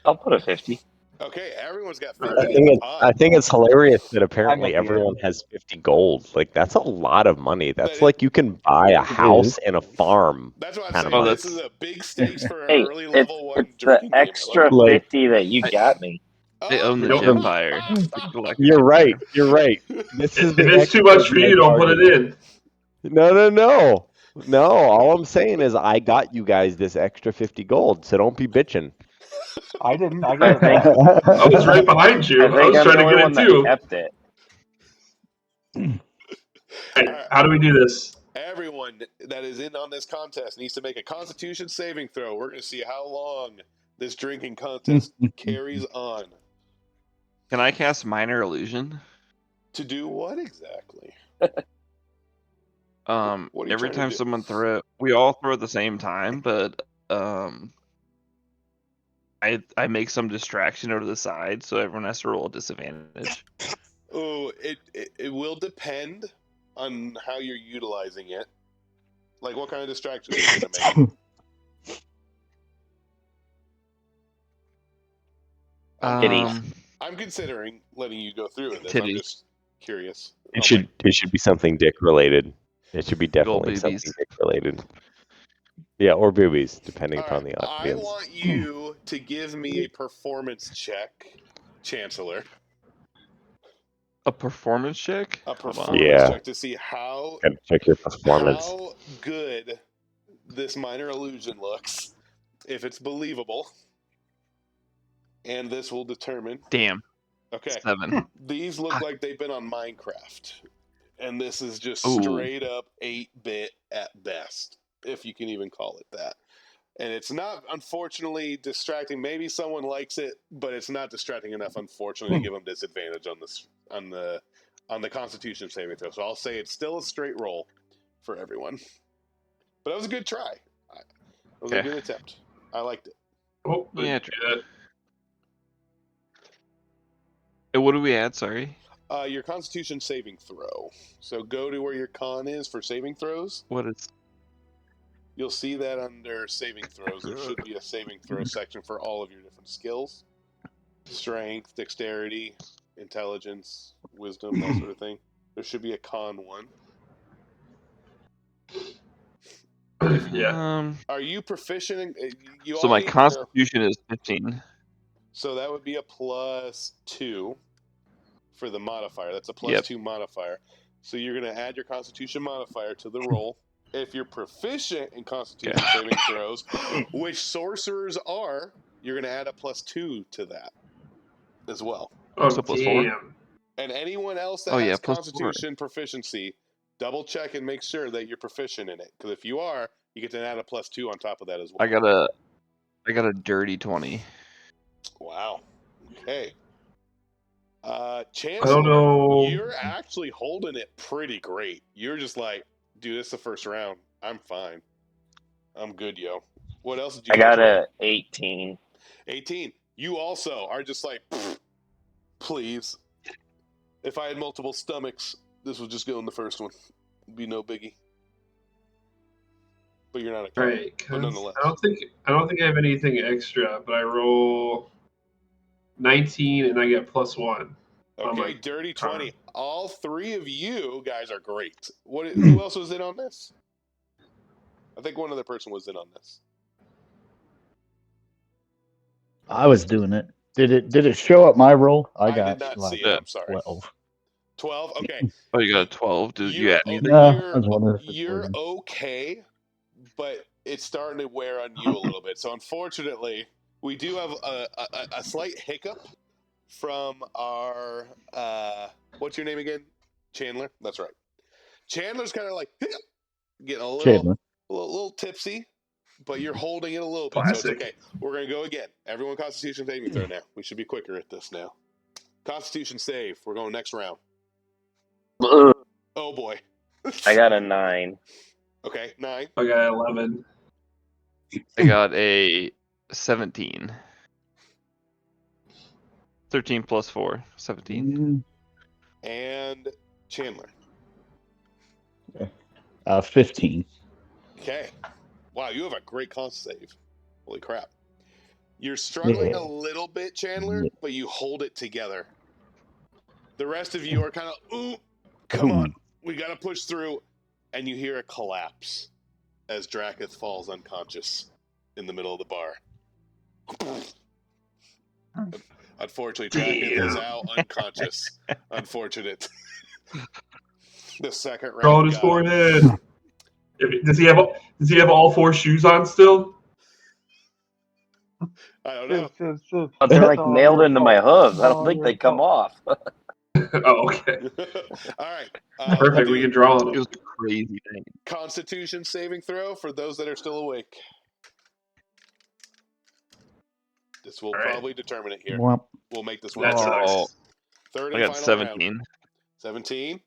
Speaker 10: I'll put a 50.
Speaker 1: Okay, everyone's got 50
Speaker 2: Alright.
Speaker 1: in the pot.
Speaker 4: I think it's hilarious that apparently
Speaker 10: at the
Speaker 4: everyone has 50 gold. Like, that's a lot of money. That's
Speaker 1: But
Speaker 4: like you can buy a
Speaker 7: It
Speaker 4: house
Speaker 7: is.
Speaker 4: and a farm.
Speaker 1: That's what I'm
Speaker 4: kind of
Speaker 1: saying.
Speaker 4: money.
Speaker 1: This is a big stakes for
Speaker 10: Hey,
Speaker 1: early level 1
Speaker 10: it's the
Speaker 1: drinking game. I love
Speaker 10: extra
Speaker 1: it.
Speaker 4: Like-
Speaker 10: 50 that you got me.
Speaker 8: They own the
Speaker 2: Nope.
Speaker 8: Empire.
Speaker 4: You're right. You're right. This is
Speaker 2: If
Speaker 4: the
Speaker 2: it's too
Speaker 4: extra
Speaker 2: much for you,
Speaker 4: that
Speaker 2: don't put it
Speaker 4: argument.
Speaker 2: in.
Speaker 4: No. All I'm saying is I got you guys this extra 50 gold, so don't be bitching.
Speaker 6: I didn't. I got it
Speaker 10: think-
Speaker 6: back.
Speaker 2: I was right behind you.
Speaker 10: I
Speaker 2: I
Speaker 10: think
Speaker 2: was
Speaker 10: I'm
Speaker 2: trying
Speaker 10: the
Speaker 2: to
Speaker 10: only
Speaker 2: get
Speaker 10: one
Speaker 2: it
Speaker 10: that
Speaker 2: too.
Speaker 10: kept it.
Speaker 2: Alright, how do we do this?
Speaker 1: Everyone that is in on this contest needs to make a Constitution saving throw. We're going to see how long this drinking contest carries on.
Speaker 8: Can I cast Minor Illusion?
Speaker 1: To do what exactly? What are you
Speaker 8: Every
Speaker 1: trying to
Speaker 8: time
Speaker 1: do?
Speaker 8: someone we all throw at the same time, but I make some distraction over the side, so everyone has to roll a disadvantage.
Speaker 1: Oh, it will depend on how you're utilizing it. Like, what kind of distractions are you going to make?
Speaker 8: Um,
Speaker 1: I'm considering letting you go through with this. I'm
Speaker 8: Titties.
Speaker 1: just curious.
Speaker 4: It should be something dick related. It should be definitely
Speaker 8: boobies.
Speaker 4: something dick related. Yeah, or boobies, depending
Speaker 1: All
Speaker 4: upon
Speaker 1: right,
Speaker 4: the
Speaker 1: I
Speaker 4: audience.
Speaker 1: want you to give me a performance check, Chancellor.
Speaker 8: A performance check?
Speaker 1: A
Speaker 8: Hold on.
Speaker 1: performance
Speaker 4: Yeah.
Speaker 1: check to see how
Speaker 4: Gotta check your performance.
Speaker 1: good this minor illusion looks, if it's believable, and this will determine.
Speaker 8: Damn.
Speaker 1: Okay.
Speaker 8: 7.
Speaker 1: These look like they've been on Minecraft, and this is just
Speaker 8: Ooh.
Speaker 1: straight up 8-bit at best, if you can even call it that. And it's not, unfortunately, distracting. Maybe someone likes it, but it's not distracting enough, unfortunately, to give them disadvantage on the Constitution saving throw. So I'll say it's still a straight roll for everyone. But that was a good try. It was a good attempt. I liked it.
Speaker 2: Oh,
Speaker 8: Yeah,
Speaker 2: yeah.
Speaker 8: What do we add? Sorry.
Speaker 1: Your Constitution saving throw. So go to where your con is for saving throws.
Speaker 8: What is?
Speaker 1: You'll see that under saving throws. There should be a saving throw section for all of your different skills. Strength, dexterity, intelligence, wisdom, that sort of thing. There should be a con one.
Speaker 2: Yeah.
Speaker 1: Are you proficient in...
Speaker 8: So my Constitution is 15.
Speaker 1: So that would be a +2 for the modifier. That's a +2 modifier. So you're going to add your Constitution modifier to the roll. If you're proficient in Constitution saving throws, which sorcerers are, you're going to add a +2 to that as well.
Speaker 2: Oh,
Speaker 8: So +4?
Speaker 2: damn.
Speaker 1: And anyone else that has Constitution proficiency, double check and make sure that you're proficient in it. Because if you are, you get to add a +2 on top of that as well.
Speaker 8: I got a dirty 20.
Speaker 1: Wow. Okay. Chancellor,
Speaker 2: I don't know.
Speaker 1: you're actually holding it pretty great. You're just like, dude, this is the first round. I'm fine. I'm good, yo. What else did you
Speaker 10: I got a 18.
Speaker 1: 18. You also are just like, please. If I had multiple stomachs, this would just go in the first one. It'd be no biggie. But you're not a coward.
Speaker 2: Right,
Speaker 1: But nonetheless.
Speaker 2: I don't think I have anything extra, but I roll 19 and I get +1.
Speaker 1: Okay, dirty 20. All three of you guys are great. Who else was in on this? I think one other person was in on this.
Speaker 7: I was doing it. Did it show up my roll?
Speaker 1: I did not see it. I'm sorry.
Speaker 7: 12.
Speaker 1: 12? Okay.
Speaker 8: Oh, you got a 12. Did you add anything?
Speaker 1: You're okay, but it's starting to wear on you a little bit. So unfortunately, we do have a slight hiccup from our what's your name again? Chandler? That's right. Chandler's kind of like getting a little tipsy, but you're holding it a little bit, so it's okay. We're gonna go again. Everyone, Constitution saving throw now. We should be quicker at this now. Constitution save. We're going next round.
Speaker 3: Ugh.
Speaker 1: Oh boy.
Speaker 10: I got a 9.
Speaker 1: Okay, 9.
Speaker 2: I got 11.
Speaker 8: I got a 17. 13 plus 4, 17.
Speaker 1: And Chandler.
Speaker 7: 15.
Speaker 1: Okay. Wow, you have a great con save. Holy crap. You're struggling a little bit, Chandler, but you hold it together. The rest of you are kind of, ooh, come on. We got to push through. And you hear a collapse as Drakath falls unconscious in the middle of the bar. Unfortunately, Drakath is out unconscious. Unfortunate. The second round.
Speaker 2: Draw on his forehead. Does he have all 4 shoes on still?
Speaker 1: I don't know.
Speaker 3: But they're like nailed into my hooves. I don't think they come off.
Speaker 2: Oh, okay.
Speaker 1: All right.
Speaker 2: Perfect. We can draw on
Speaker 8: It
Speaker 2: him.
Speaker 8: was a crazy thing.
Speaker 1: Constitution saving throw for those that are still awake. This will probably determine it here.
Speaker 7: Womp.
Speaker 1: We'll make this one.
Speaker 2: That sucks.
Speaker 1: Third
Speaker 8: I
Speaker 1: and
Speaker 8: got
Speaker 1: final
Speaker 8: 17.
Speaker 1: round. 17.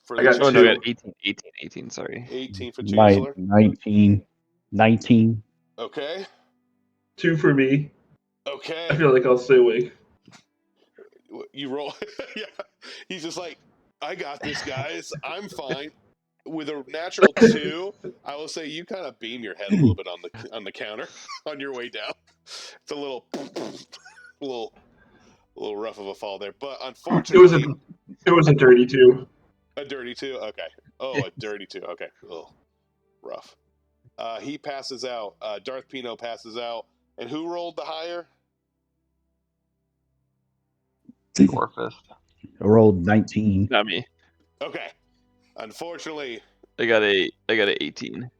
Speaker 1: For
Speaker 2: I
Speaker 1: the
Speaker 2: got
Speaker 8: Oh, no, I
Speaker 1: Chancellor.
Speaker 8: got 18, sorry.
Speaker 1: 18 for
Speaker 7: My
Speaker 1: Chancellor.
Speaker 7: 19.
Speaker 1: Okay.
Speaker 2: 2 for me. I
Speaker 1: Okay.
Speaker 2: feel like I'll stay awake.
Speaker 1: You roll. Yeah. He's just like, I got this, guys. I'm fine. With a natural 2, I will say you kind of beam your head a little bit on the counter on your way down. It's a little rough of a fall there, but unfortunately,
Speaker 2: It was a dirty 2.
Speaker 1: a dirty 2. Okay. Oh, a dirty 2. Okay. Oh, rough. He passes out. Darth Pino passes out, and who rolled the higher?
Speaker 6: Dwarfist.
Speaker 7: I rolled 19.
Speaker 8: Not me.
Speaker 1: Okay. Unfortunately,
Speaker 8: I got a 18.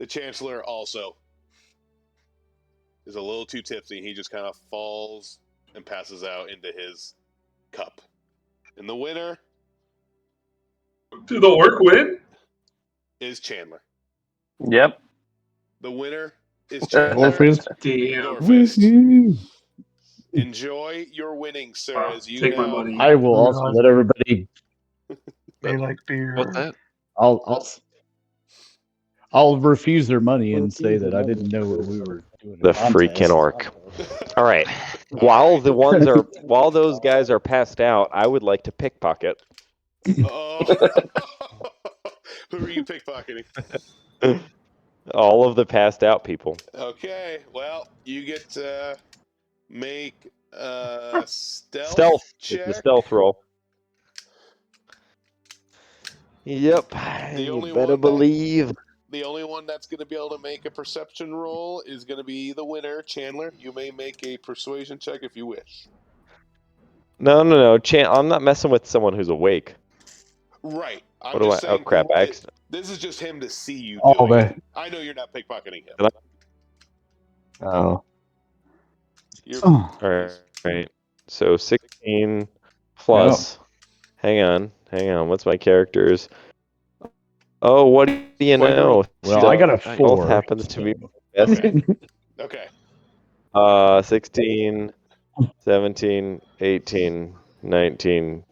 Speaker 1: the Chancellor also is a little too tipsy. He just kind of falls and passes out into his cup. And the winner
Speaker 2: Did the orc win?
Speaker 1: is Chandler.
Speaker 3: Yep.
Speaker 1: The winner is Chandler.
Speaker 7: Dwarfist.
Speaker 2: Damn.
Speaker 1: Dwarfist.
Speaker 7: Woohoo.
Speaker 1: Enjoy your winnings, sir. As you
Speaker 2: Take my
Speaker 1: now,
Speaker 2: money.
Speaker 7: I will also let everybody.
Speaker 6: They like beer.
Speaker 8: What's that?
Speaker 7: I'll refuse their money and say that I didn't know what we were doing.
Speaker 4: The freaking orc. All right. While those guys are passed out, I would like to pickpocket.
Speaker 1: Oh. Who are you pickpocketing?
Speaker 4: All of the passed out people.
Speaker 1: Okay, well, you get to make a
Speaker 4: Stealth.
Speaker 1: check.
Speaker 4: It's the stealth roll. Yep.
Speaker 1: The
Speaker 4: You
Speaker 1: only
Speaker 4: better
Speaker 1: one
Speaker 4: believe.
Speaker 1: The only one that's going to be able to make a perception roll is going to be the winner, Chandler. You may make a persuasion check if you wish.
Speaker 4: No. I'm not messing with someone who's awake.
Speaker 1: Right. I'm
Speaker 4: What do
Speaker 1: just
Speaker 4: I? Oh
Speaker 1: saying,
Speaker 4: crap! Accident.
Speaker 1: this is just him to see you
Speaker 7: Oh,
Speaker 1: doing it.
Speaker 7: man.
Speaker 1: I know you're not pickpocketing him.
Speaker 7: Oh.
Speaker 1: You're,
Speaker 4: All right. So 16 plus. Hang on. What's my character's? Oh, what do you know?
Speaker 7: Well, I got a 4.
Speaker 4: Stealth happens to be best.
Speaker 1: Okay.
Speaker 4: 16, 17, 18, 19,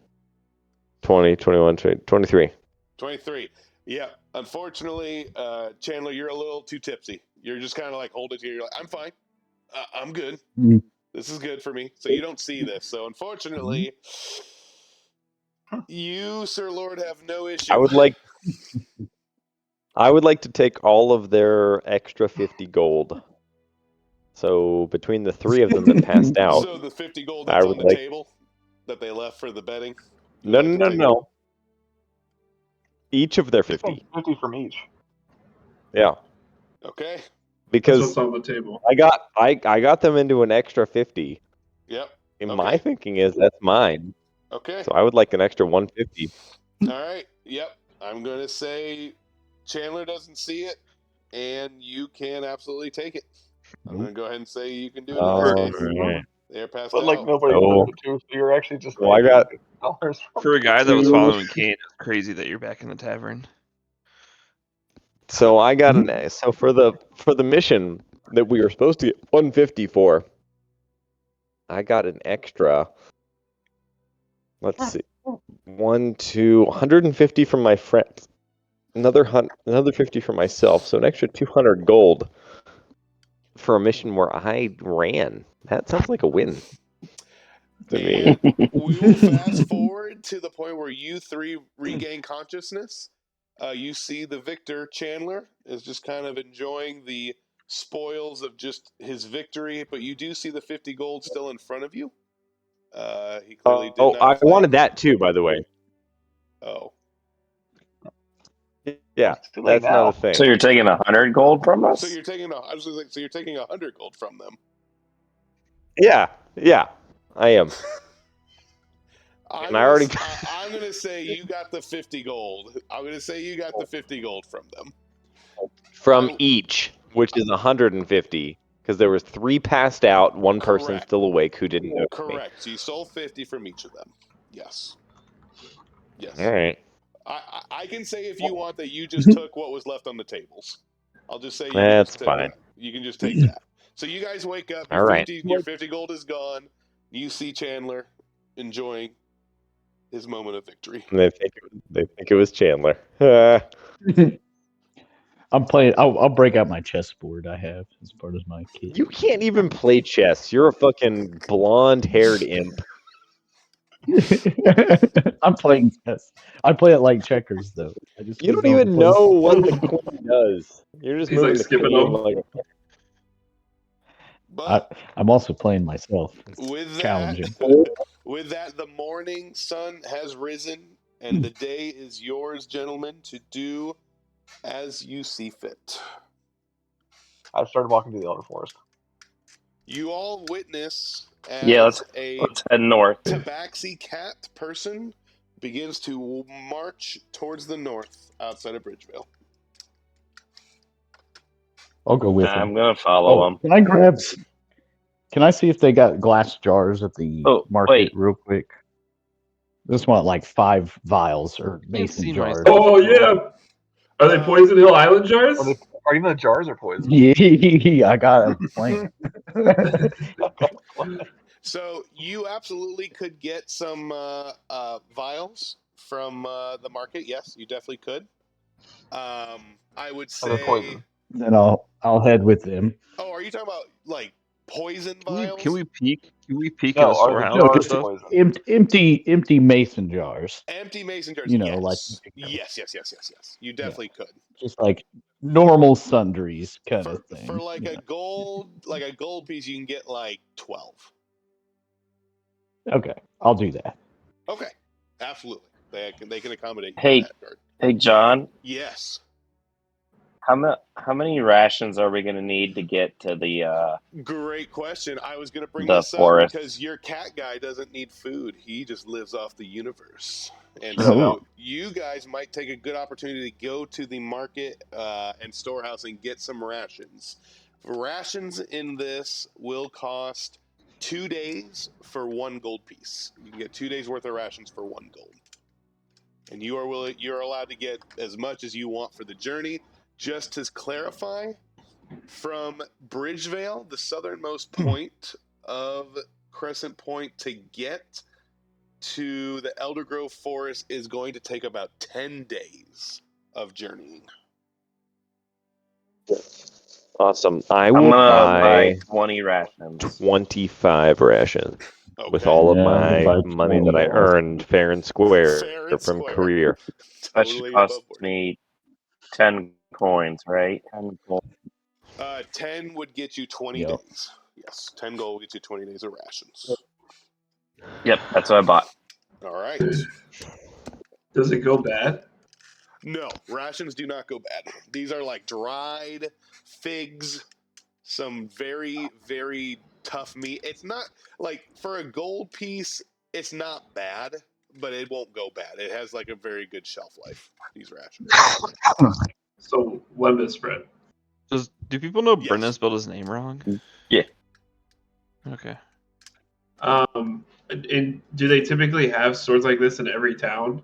Speaker 4: 20, 21, 23.
Speaker 1: 23. Yeah. Unfortunately, Chandler, you're a little too tipsy. You're just kind of like hold it here. You're like, I'm fine. I'm good.
Speaker 7: Mhm.
Speaker 1: This is good for me. So you don't see this. So unfortunately, you, Sir Lord, have no issue.
Speaker 4: I would like to take all of their extra 50 gold. So between the 3 of them that passed out,
Speaker 1: So the 50 gold that's on the table that they left for the betting?
Speaker 4: No. Each of their 50.
Speaker 6: 50 from each.
Speaker 4: Yeah.
Speaker 1: Okay.
Speaker 2: That's
Speaker 4: Because
Speaker 2: what's on the table.
Speaker 4: I got them into an extra 50.
Speaker 1: Yep.
Speaker 4: And my thinking is that's mine.
Speaker 1: Okay.
Speaker 4: So I would like an extra 150.
Speaker 1: All right. Yep. I'm going to say Chandler doesn't see it, and you can absolutely take it. I'm going to go ahead and say you can do it in this case.
Speaker 4: Right.
Speaker 1: They're passed
Speaker 6: But
Speaker 1: out.
Speaker 6: like nobody took the 2, so you're actually just
Speaker 4: Well, I
Speaker 6: making
Speaker 4: got
Speaker 6: $50 from
Speaker 8: For a guy that was
Speaker 7: 2.
Speaker 8: following Kane, it's crazy that you're back in the tavern.
Speaker 4: So I got so for the mission that we were supposed to get 150 for, I got an extra. Let's see. 150 from my friend. Another 50 for myself. So an extra 200 gold for a mission where I ran. That sounds like a win to me.
Speaker 1: We will fast forward to the point where you three regain consciousness. You see the victor, Chandler, is just kind of enjoying the spoils of just his victory, but you do see the 50 gold still in front of you. He clearly did not
Speaker 4: I
Speaker 1: claim.
Speaker 4: wanted that too, by the way.
Speaker 1: Oh.
Speaker 4: Yeah,
Speaker 6: Too late
Speaker 4: that's not
Speaker 6: now.
Speaker 4: a thing.
Speaker 10: So you're taking 100 gold from us?
Speaker 1: So you're taking so you're taking 100 gold from them.
Speaker 4: Yeah, I am.
Speaker 1: I'm gonna say you got the 50 gold. I'm gonna say you got the 50 gold from them.
Speaker 4: From each, which is 150, because there was 3 passed out, one person
Speaker 1: Correct.
Speaker 4: still awake who didn't know me.
Speaker 1: Correct. So you sold 50 from each of them. Yes.
Speaker 4: All right.
Speaker 1: I can say if you want that you just took what was left on the tables. I'll just say you can
Speaker 4: That's
Speaker 1: just take
Speaker 4: fine.
Speaker 1: that. You can just take that. So you guys wake up.
Speaker 4: All right.
Speaker 1: Your 50 gold is gone. You see Chandler enjoying his moment of victory.
Speaker 4: And they think it was Chandler.
Speaker 7: I'm playing. I'll break out my chessboard I have as part of my kit.
Speaker 4: You can't even play chess. You're a fucking blonde-haired imp.
Speaker 7: I'm playing chess. I play it like checkers, though.
Speaker 4: You don't even know what the queen does. You're just
Speaker 2: He's
Speaker 4: moving
Speaker 2: like
Speaker 4: the
Speaker 2: skipping
Speaker 4: queen
Speaker 2: them.
Speaker 4: like
Speaker 1: But
Speaker 7: I'm also playing myself. It's
Speaker 1: with
Speaker 7: challenging.
Speaker 1: that, the morning sun has risen, and the day is yours, gentlemen, to do as you see fit.
Speaker 6: I started walking to the Elder Forest.
Speaker 1: You all witness as
Speaker 10: Yeah, let's head north.
Speaker 1: Tabaxi cat person begins to march towards the north outside of Bridgevale.
Speaker 7: I'll go with
Speaker 10: I'm
Speaker 7: him.
Speaker 10: going to follow him.
Speaker 7: Can I grab? Can I see if they got glass jars at the market real quick? Just want like 5 vials or mason jars.
Speaker 2: Oh yeah. Are they Poison Hill Island jars?
Speaker 6: Are even the jars are poison?
Speaker 7: Yeah, I got a plan.
Speaker 1: So you absolutely could get some vials from the market. Yes, you definitely could. I would
Speaker 6: Are they
Speaker 1: say.
Speaker 6: poison?
Speaker 7: Then I'll head with them.
Speaker 1: Oh, are you talking about like poison
Speaker 8: Can
Speaker 1: vials?
Speaker 8: we peek? Can we peek
Speaker 6: No,
Speaker 8: in the
Speaker 6: are the
Speaker 8: storehouse?
Speaker 7: No,
Speaker 8: and
Speaker 7: just
Speaker 8: stuff?
Speaker 7: empty mason jars.
Speaker 1: Empty mason jars.
Speaker 7: You know, like
Speaker 1: yes. You definitely could.
Speaker 7: just like normal sundries kind of thing.
Speaker 1: For like a gold piece, you can get like 12.
Speaker 7: Okay, I'll do that.
Speaker 1: Okay, absolutely. They can accommodate you
Speaker 10: Hey,
Speaker 1: in that regard.
Speaker 10: hey, John.
Speaker 1: Yes.
Speaker 10: How many rations are we going to need to get to the
Speaker 1: Great question. I was going to bring
Speaker 10: the
Speaker 1: this
Speaker 10: forest?
Speaker 1: up because your cat guy doesn't need food. He just lives off the universe. And
Speaker 10: Oh.
Speaker 1: so you guys might take a good opportunity to go to the market and storehouse and get some rations. Rations in this will cost 2 days for 1 gold piece. You can get 2 days worth of rations for 1 gold. And you're allowed to get as much as you want for the journey. Just to clarify, from Bridgevale, the southernmost point of Crescent Point, to get to the Elder Grove Forest is going to take about 10 days of journeying.
Speaker 4: Awesome.
Speaker 10: I'm
Speaker 4: will
Speaker 10: gonna buy 20 rations.
Speaker 4: 25 rations with all of my money that I earned fair and square from career.
Speaker 10: That should cost me 10 coins, right? 10 coins.
Speaker 1: 10 would get you 20 days. Yes, 10 gold will get you 20 days of rations.
Speaker 10: Yep, that's what I bought.
Speaker 1: All right.
Speaker 2: Does it go bad?
Speaker 1: No, rations do not go bad. These are like dried figs, some very, very tough meat. It's not like for a gold piece, it's not bad, but it won't go bad. It has like a very good shelf life, these rations.
Speaker 2: So lemon spread.
Speaker 8: Do people know Brennan spelled his name wrong?
Speaker 10: Yeah.
Speaker 8: Okay.
Speaker 2: And do they typically have stores like this in every town?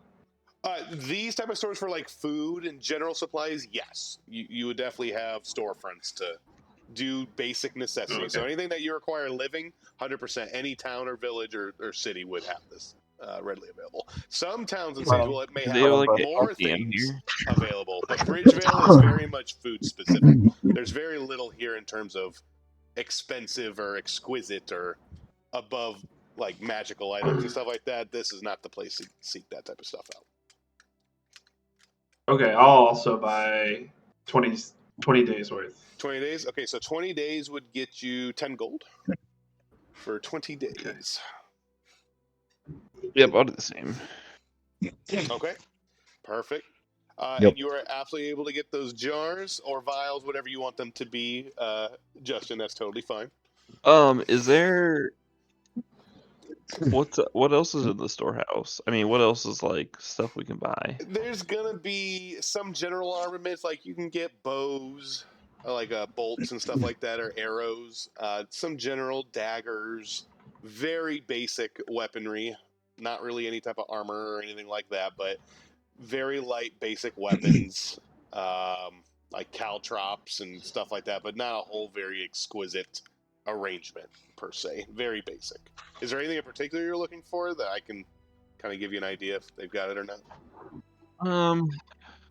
Speaker 1: These type of stores for like food and general supplies, yes. You would definitely have storefronts to do basic necessities. So anything that you require living, 100%, any town or village or city would have this readily available. Some towns and cities may
Speaker 8: They
Speaker 1: have
Speaker 8: have like
Speaker 1: more
Speaker 8: ATM
Speaker 1: things
Speaker 8: here.
Speaker 1: available, but Bridgevale is very much food specific. There's very little here in terms of expensive or exquisite or above like magical items and stuff like that. This is not the place to seek that type of stuff out.
Speaker 2: Okay, I'll also buy 20 days worth.
Speaker 1: 20 days? Okay, so 20 days would get you 10 gold for 20 days.
Speaker 8: Yep, I'll do the same.
Speaker 1: Okay, perfect.
Speaker 7: Yep.
Speaker 1: And you are absolutely able to get those jars or vials, whatever you want them to be, Justin. That's totally fine.
Speaker 8: Is there what else is in the storehouse? I mean, what else is like stuff we can buy?
Speaker 1: There's gonna be some general armaments, like you can get bows, like bolts and stuff like that, or arrows. Some general daggers, very basic weaponry. Not really any type of armor or anything like that, but very light, basic weapons, like caltrops and stuff like that, but not a whole very exquisite arrangement per se. Very basic. Is there anything in particular you're looking for that I can kind of give you an idea if they've got it or not?
Speaker 8: I'm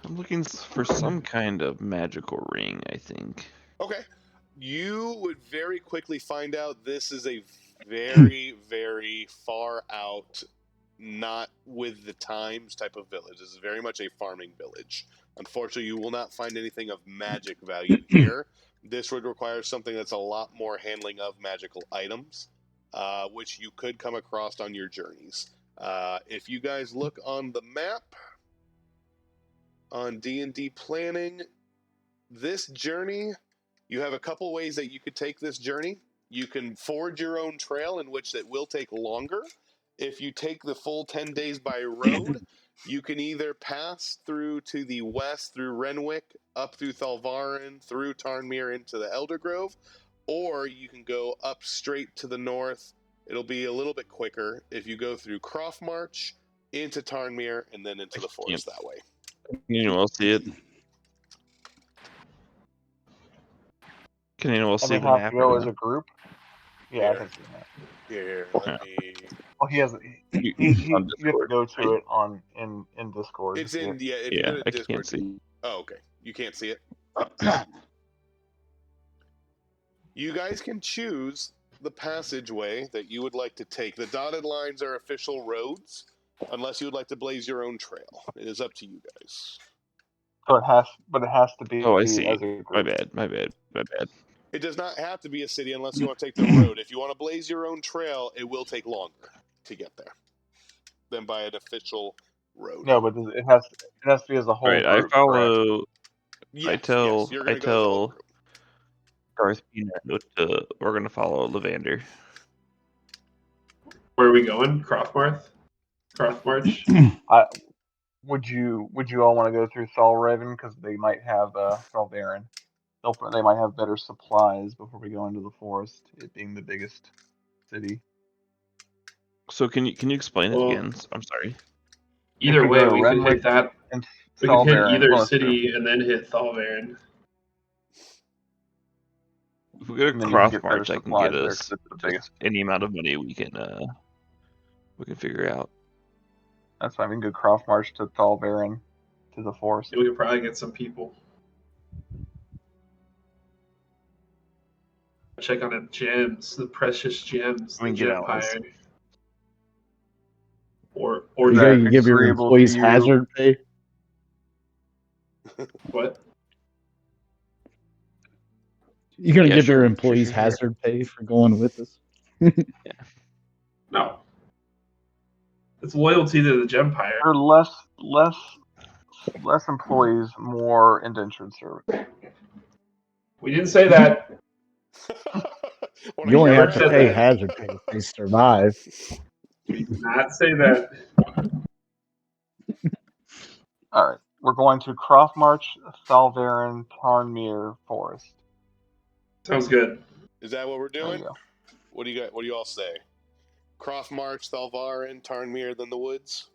Speaker 8: looking for some kind of magical ring, I think.
Speaker 1: Okay. You would very quickly find out this is a very, very far out, not with the times type of village. This is very much a farming village. Unfortunately, you will not find anything of magic value here. This would require something that's a lot more handling of magical items, which you could come across on your journeys. If you guys look on the map, on D&D planning, this journey, you have a couple ways that you could take this journey. You can forge your own trail, in which it will take longer. If you take the full 10 days by road, you can either pass through to the west through Renwick, up through Thalvarin, through Tarnmere into the Elder Grove, or you can go up straight to the north. It'll be a little bit quicker if you go through Croftmarch, into Tarnmere, and then into the forest that way.
Speaker 8: Can anyone else see it? Can anyone else
Speaker 6: And
Speaker 8: see
Speaker 6: they
Speaker 8: the
Speaker 6: have
Speaker 8: map?
Speaker 6: to go
Speaker 8: or
Speaker 6: as
Speaker 8: not?
Speaker 6: a group. Yeah, I can see that.
Speaker 1: Here, let me.
Speaker 6: Well, he has.
Speaker 8: On
Speaker 6: You have to
Speaker 8: Discord.
Speaker 6: go to it in Discord.
Speaker 1: It's in, yeah, if
Speaker 8: Yeah,
Speaker 1: you go to
Speaker 8: I
Speaker 1: Discord.
Speaker 8: can't see.
Speaker 1: Oh, okay. You can't see it? You guys can choose the passageway that you would like to take. The dotted lines are official roads, unless you would like to blaze your own trail. It is up to you guys.
Speaker 6: So it has to be.
Speaker 8: Oh, I see.
Speaker 6: As a
Speaker 8: My
Speaker 6: group.
Speaker 8: bad.
Speaker 1: It does not have to be a city unless you want to take the road. If you want to blaze your own trail, it will take longer to get there than by an official road.
Speaker 6: No, but it has to be as a whole
Speaker 8: Right,
Speaker 6: group.
Speaker 8: I follow.
Speaker 1: Yes,
Speaker 8: I tell.
Speaker 1: yes, you're
Speaker 8: I
Speaker 1: gonna go as a whole
Speaker 8: tell.
Speaker 1: group.
Speaker 8: Garth Peanut we're gonna follow Levander.
Speaker 2: Where are we going? Croftmarch?
Speaker 6: Would you all want to go through Thalraven because they might have Thalvarin? They might have better supplies before we go into the forest. It being the biggest city.
Speaker 8: So can you explain it
Speaker 2: Well,
Speaker 8: again? I'm sorry.
Speaker 2: Either
Speaker 6: If
Speaker 2: way,
Speaker 6: go to
Speaker 2: we could
Speaker 6: Renwick
Speaker 2: hit that.
Speaker 6: and
Speaker 2: We could hit
Speaker 6: Thalvarin,
Speaker 2: either
Speaker 6: well,
Speaker 2: city and then hit Thalvarin.
Speaker 8: If we go to
Speaker 6: and then you can get better
Speaker 8: Croftmarch, I can
Speaker 6: supplies
Speaker 8: get
Speaker 6: there
Speaker 8: us
Speaker 6: 'cause it's the biggest.
Speaker 8: any amount of money we can figure out.
Speaker 6: That's why we can go Croftmarch to Thalvarin to the forest.
Speaker 2: We could probably get some people. Check on the gems, the precious gems,
Speaker 8: We
Speaker 2: the
Speaker 8: can get
Speaker 2: Gempire. Or
Speaker 7: You
Speaker 6: Zach,
Speaker 7: gotta give your
Speaker 6: agreeable
Speaker 7: employees
Speaker 6: to you?
Speaker 7: hazard pay.
Speaker 2: what?
Speaker 7: You gonna
Speaker 8: Yeah,
Speaker 7: give your
Speaker 8: sure,
Speaker 7: employees
Speaker 8: sure.
Speaker 7: hazard pay for going with us?
Speaker 2: No. It's loyalty to the Gempire.
Speaker 6: Or less employees, more indentured servants.
Speaker 2: We didn't say that.
Speaker 7: You only
Speaker 2: never
Speaker 7: have to
Speaker 2: said
Speaker 7: pay
Speaker 2: that.
Speaker 7: hazard pay if they survive.
Speaker 2: We did not say that.
Speaker 6: All right, we're going to Croftmarch, Thalvarin, Tarnmere Forest.
Speaker 2: Sounds good.
Speaker 1: Is that what we're
Speaker 6: There you
Speaker 1: doing?
Speaker 6: go.
Speaker 1: What do you all say? Croftmarch, Thalvarin, Tarnmere, then the woods?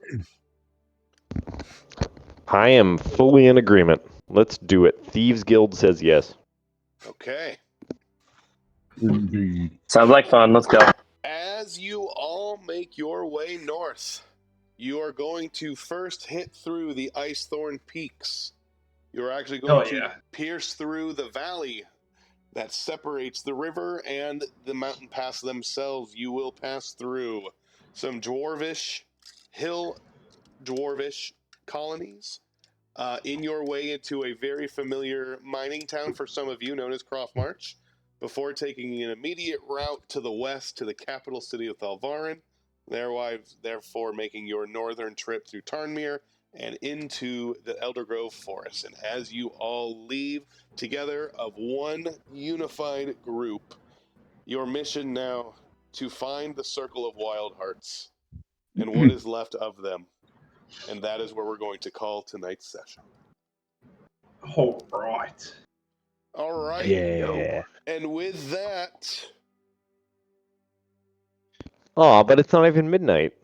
Speaker 4: I am fully in agreement. Let's do it. Thieves Guild says yes.
Speaker 1: Okay.
Speaker 7: Indeed.
Speaker 10: Sounds like fun. Let's go.
Speaker 1: As you all make your way north, you are going to first hit through the Ice Thorn Peaks. You're actually going to pierce through the valley that separates the river and the mountain pass themselves. You will pass through some dwarvish colonies in your way into a very familiar mining town for some of you known as Croft March, before taking an immediate route to the west to the capital city of Thalvarin, therefore making your northern trip through Tarnmere and into the Eldergrove Forest. And as you all leave together of one unified group, your mission now to find the Circle of Wild Hearts and what is left of them. And that is where we're going to call tonight's session.
Speaker 2: All right.
Speaker 1: All right.
Speaker 7: Yeah.
Speaker 1: And with that...
Speaker 4: Oh, but it's not even midnight.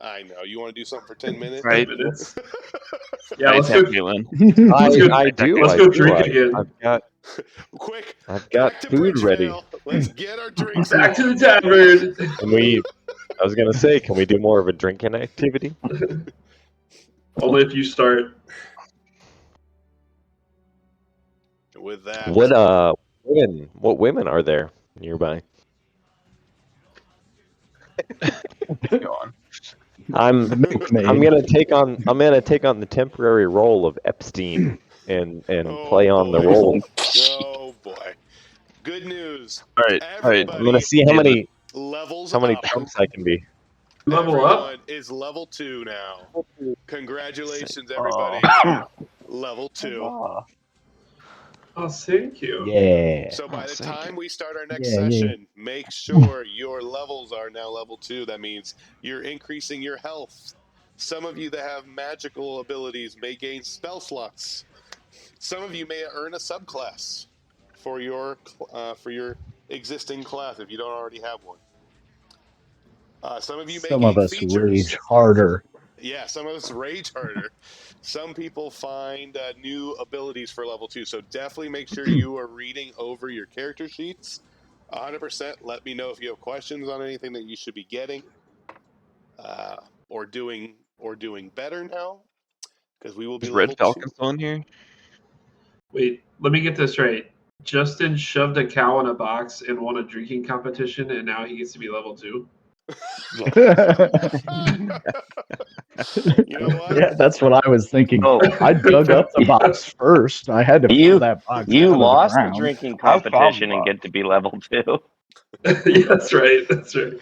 Speaker 1: I know. You want to do something for 10 minutes?
Speaker 8: Right.
Speaker 2: 10 minutes.
Speaker 8: Yeah,
Speaker 2: Yeah,
Speaker 8: let's
Speaker 2: let's
Speaker 8: go.
Speaker 2: go.
Speaker 4: I do.
Speaker 2: Let's
Speaker 4: I
Speaker 2: go
Speaker 4: do.
Speaker 2: drink again.
Speaker 1: Quick.
Speaker 4: I've got
Speaker 1: back to
Speaker 4: food ready.
Speaker 1: Bridgevale. Let's get our drinks
Speaker 2: Back
Speaker 1: on.
Speaker 2: to the tavern.
Speaker 4: I was gonna say, can we do more of a drinking activity?
Speaker 2: Only if you start.
Speaker 1: With that.
Speaker 4: What women are there nearby?
Speaker 6: Go on.
Speaker 4: I'm gonna take on the temporary role of Epstein and play on the role.
Speaker 1: Oh boy. Good news.
Speaker 8: All right.
Speaker 1: Everybody
Speaker 4: I'm gonna see how many
Speaker 1: levels
Speaker 4: chumps I can be.
Speaker 2: Level
Speaker 1: Everyone
Speaker 2: up?
Speaker 1: is level 2 now. Congratulations, everybody. Level 2.
Speaker 2: Oh, thank you.
Speaker 7: Yeah.
Speaker 1: So by the time we start our next
Speaker 7: Yeah.
Speaker 1: session, make sure your levels are now level 2. That means you're increasing your health. Some of you that have magical abilities may gain spell slots. Some of you may earn a subclass for your existing class if you don't already have one. Some of you may
Speaker 7: Some
Speaker 1: gain
Speaker 7: of us
Speaker 1: features.
Speaker 7: rage harder.
Speaker 1: Yeah, some of us rage harder. Some people find new abilities for level 2, so definitely make sure you are reading over your character sheets 100%. Let me know if you have questions on anything that you should be getting or doing better now, because we will be
Speaker 8: Is
Speaker 1: level
Speaker 8: Red Falcon still in here?
Speaker 2: Wait, let me get this right. Justin shoved a cow in a box and won a drinking competition, and now he gets to be level 2.
Speaker 1: You know what?
Speaker 7: Yeah, that's what I was thinking.
Speaker 10: Oh.
Speaker 7: I dug up the box first. I had to pull that box
Speaker 10: You
Speaker 7: out of the
Speaker 10: lost the
Speaker 7: ground.
Speaker 10: drinking competition and get to be level 2.
Speaker 2: Yeah, that's right. That's right.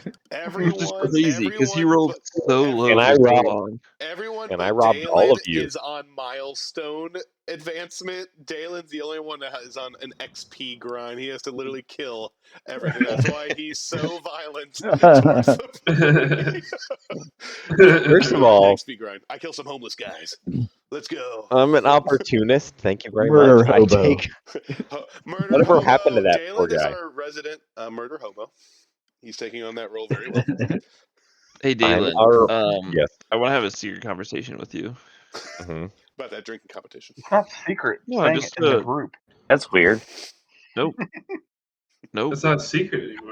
Speaker 8: Which is crazy because he rolled so low
Speaker 4: And I
Speaker 8: for so
Speaker 4: robbed-
Speaker 8: long.
Speaker 1: Everyone
Speaker 4: And
Speaker 1: but
Speaker 4: I robbed all
Speaker 1: Dalen
Speaker 4: of you.
Speaker 1: is on milestone advancement. Dalen's the only one that is on an XP grind. He has to literally kill everything. That's why he's so violent towards the party.
Speaker 4: First of all,
Speaker 1: XP grind. I kill some homeless guys. Let's go.
Speaker 4: I'm an opportunist. Thank you very
Speaker 7: Murder
Speaker 4: much.
Speaker 7: hobo.
Speaker 4: I take
Speaker 1: Murder
Speaker 4: whatever
Speaker 1: hobo.
Speaker 4: happened to that poor
Speaker 1: Dalen is
Speaker 4: guy.
Speaker 1: our resident murder hobo. He's taking on that role very well.
Speaker 8: Hey, Dalen.
Speaker 4: Yes.
Speaker 8: I want to have a secret conversation with you.
Speaker 1: About that drinking competition.
Speaker 6: It's not secret.
Speaker 8: No,
Speaker 6: Saying
Speaker 8: just
Speaker 6: it in the group.
Speaker 10: That's weird.
Speaker 8: Nope. Nope.
Speaker 2: It's not a secret anymore.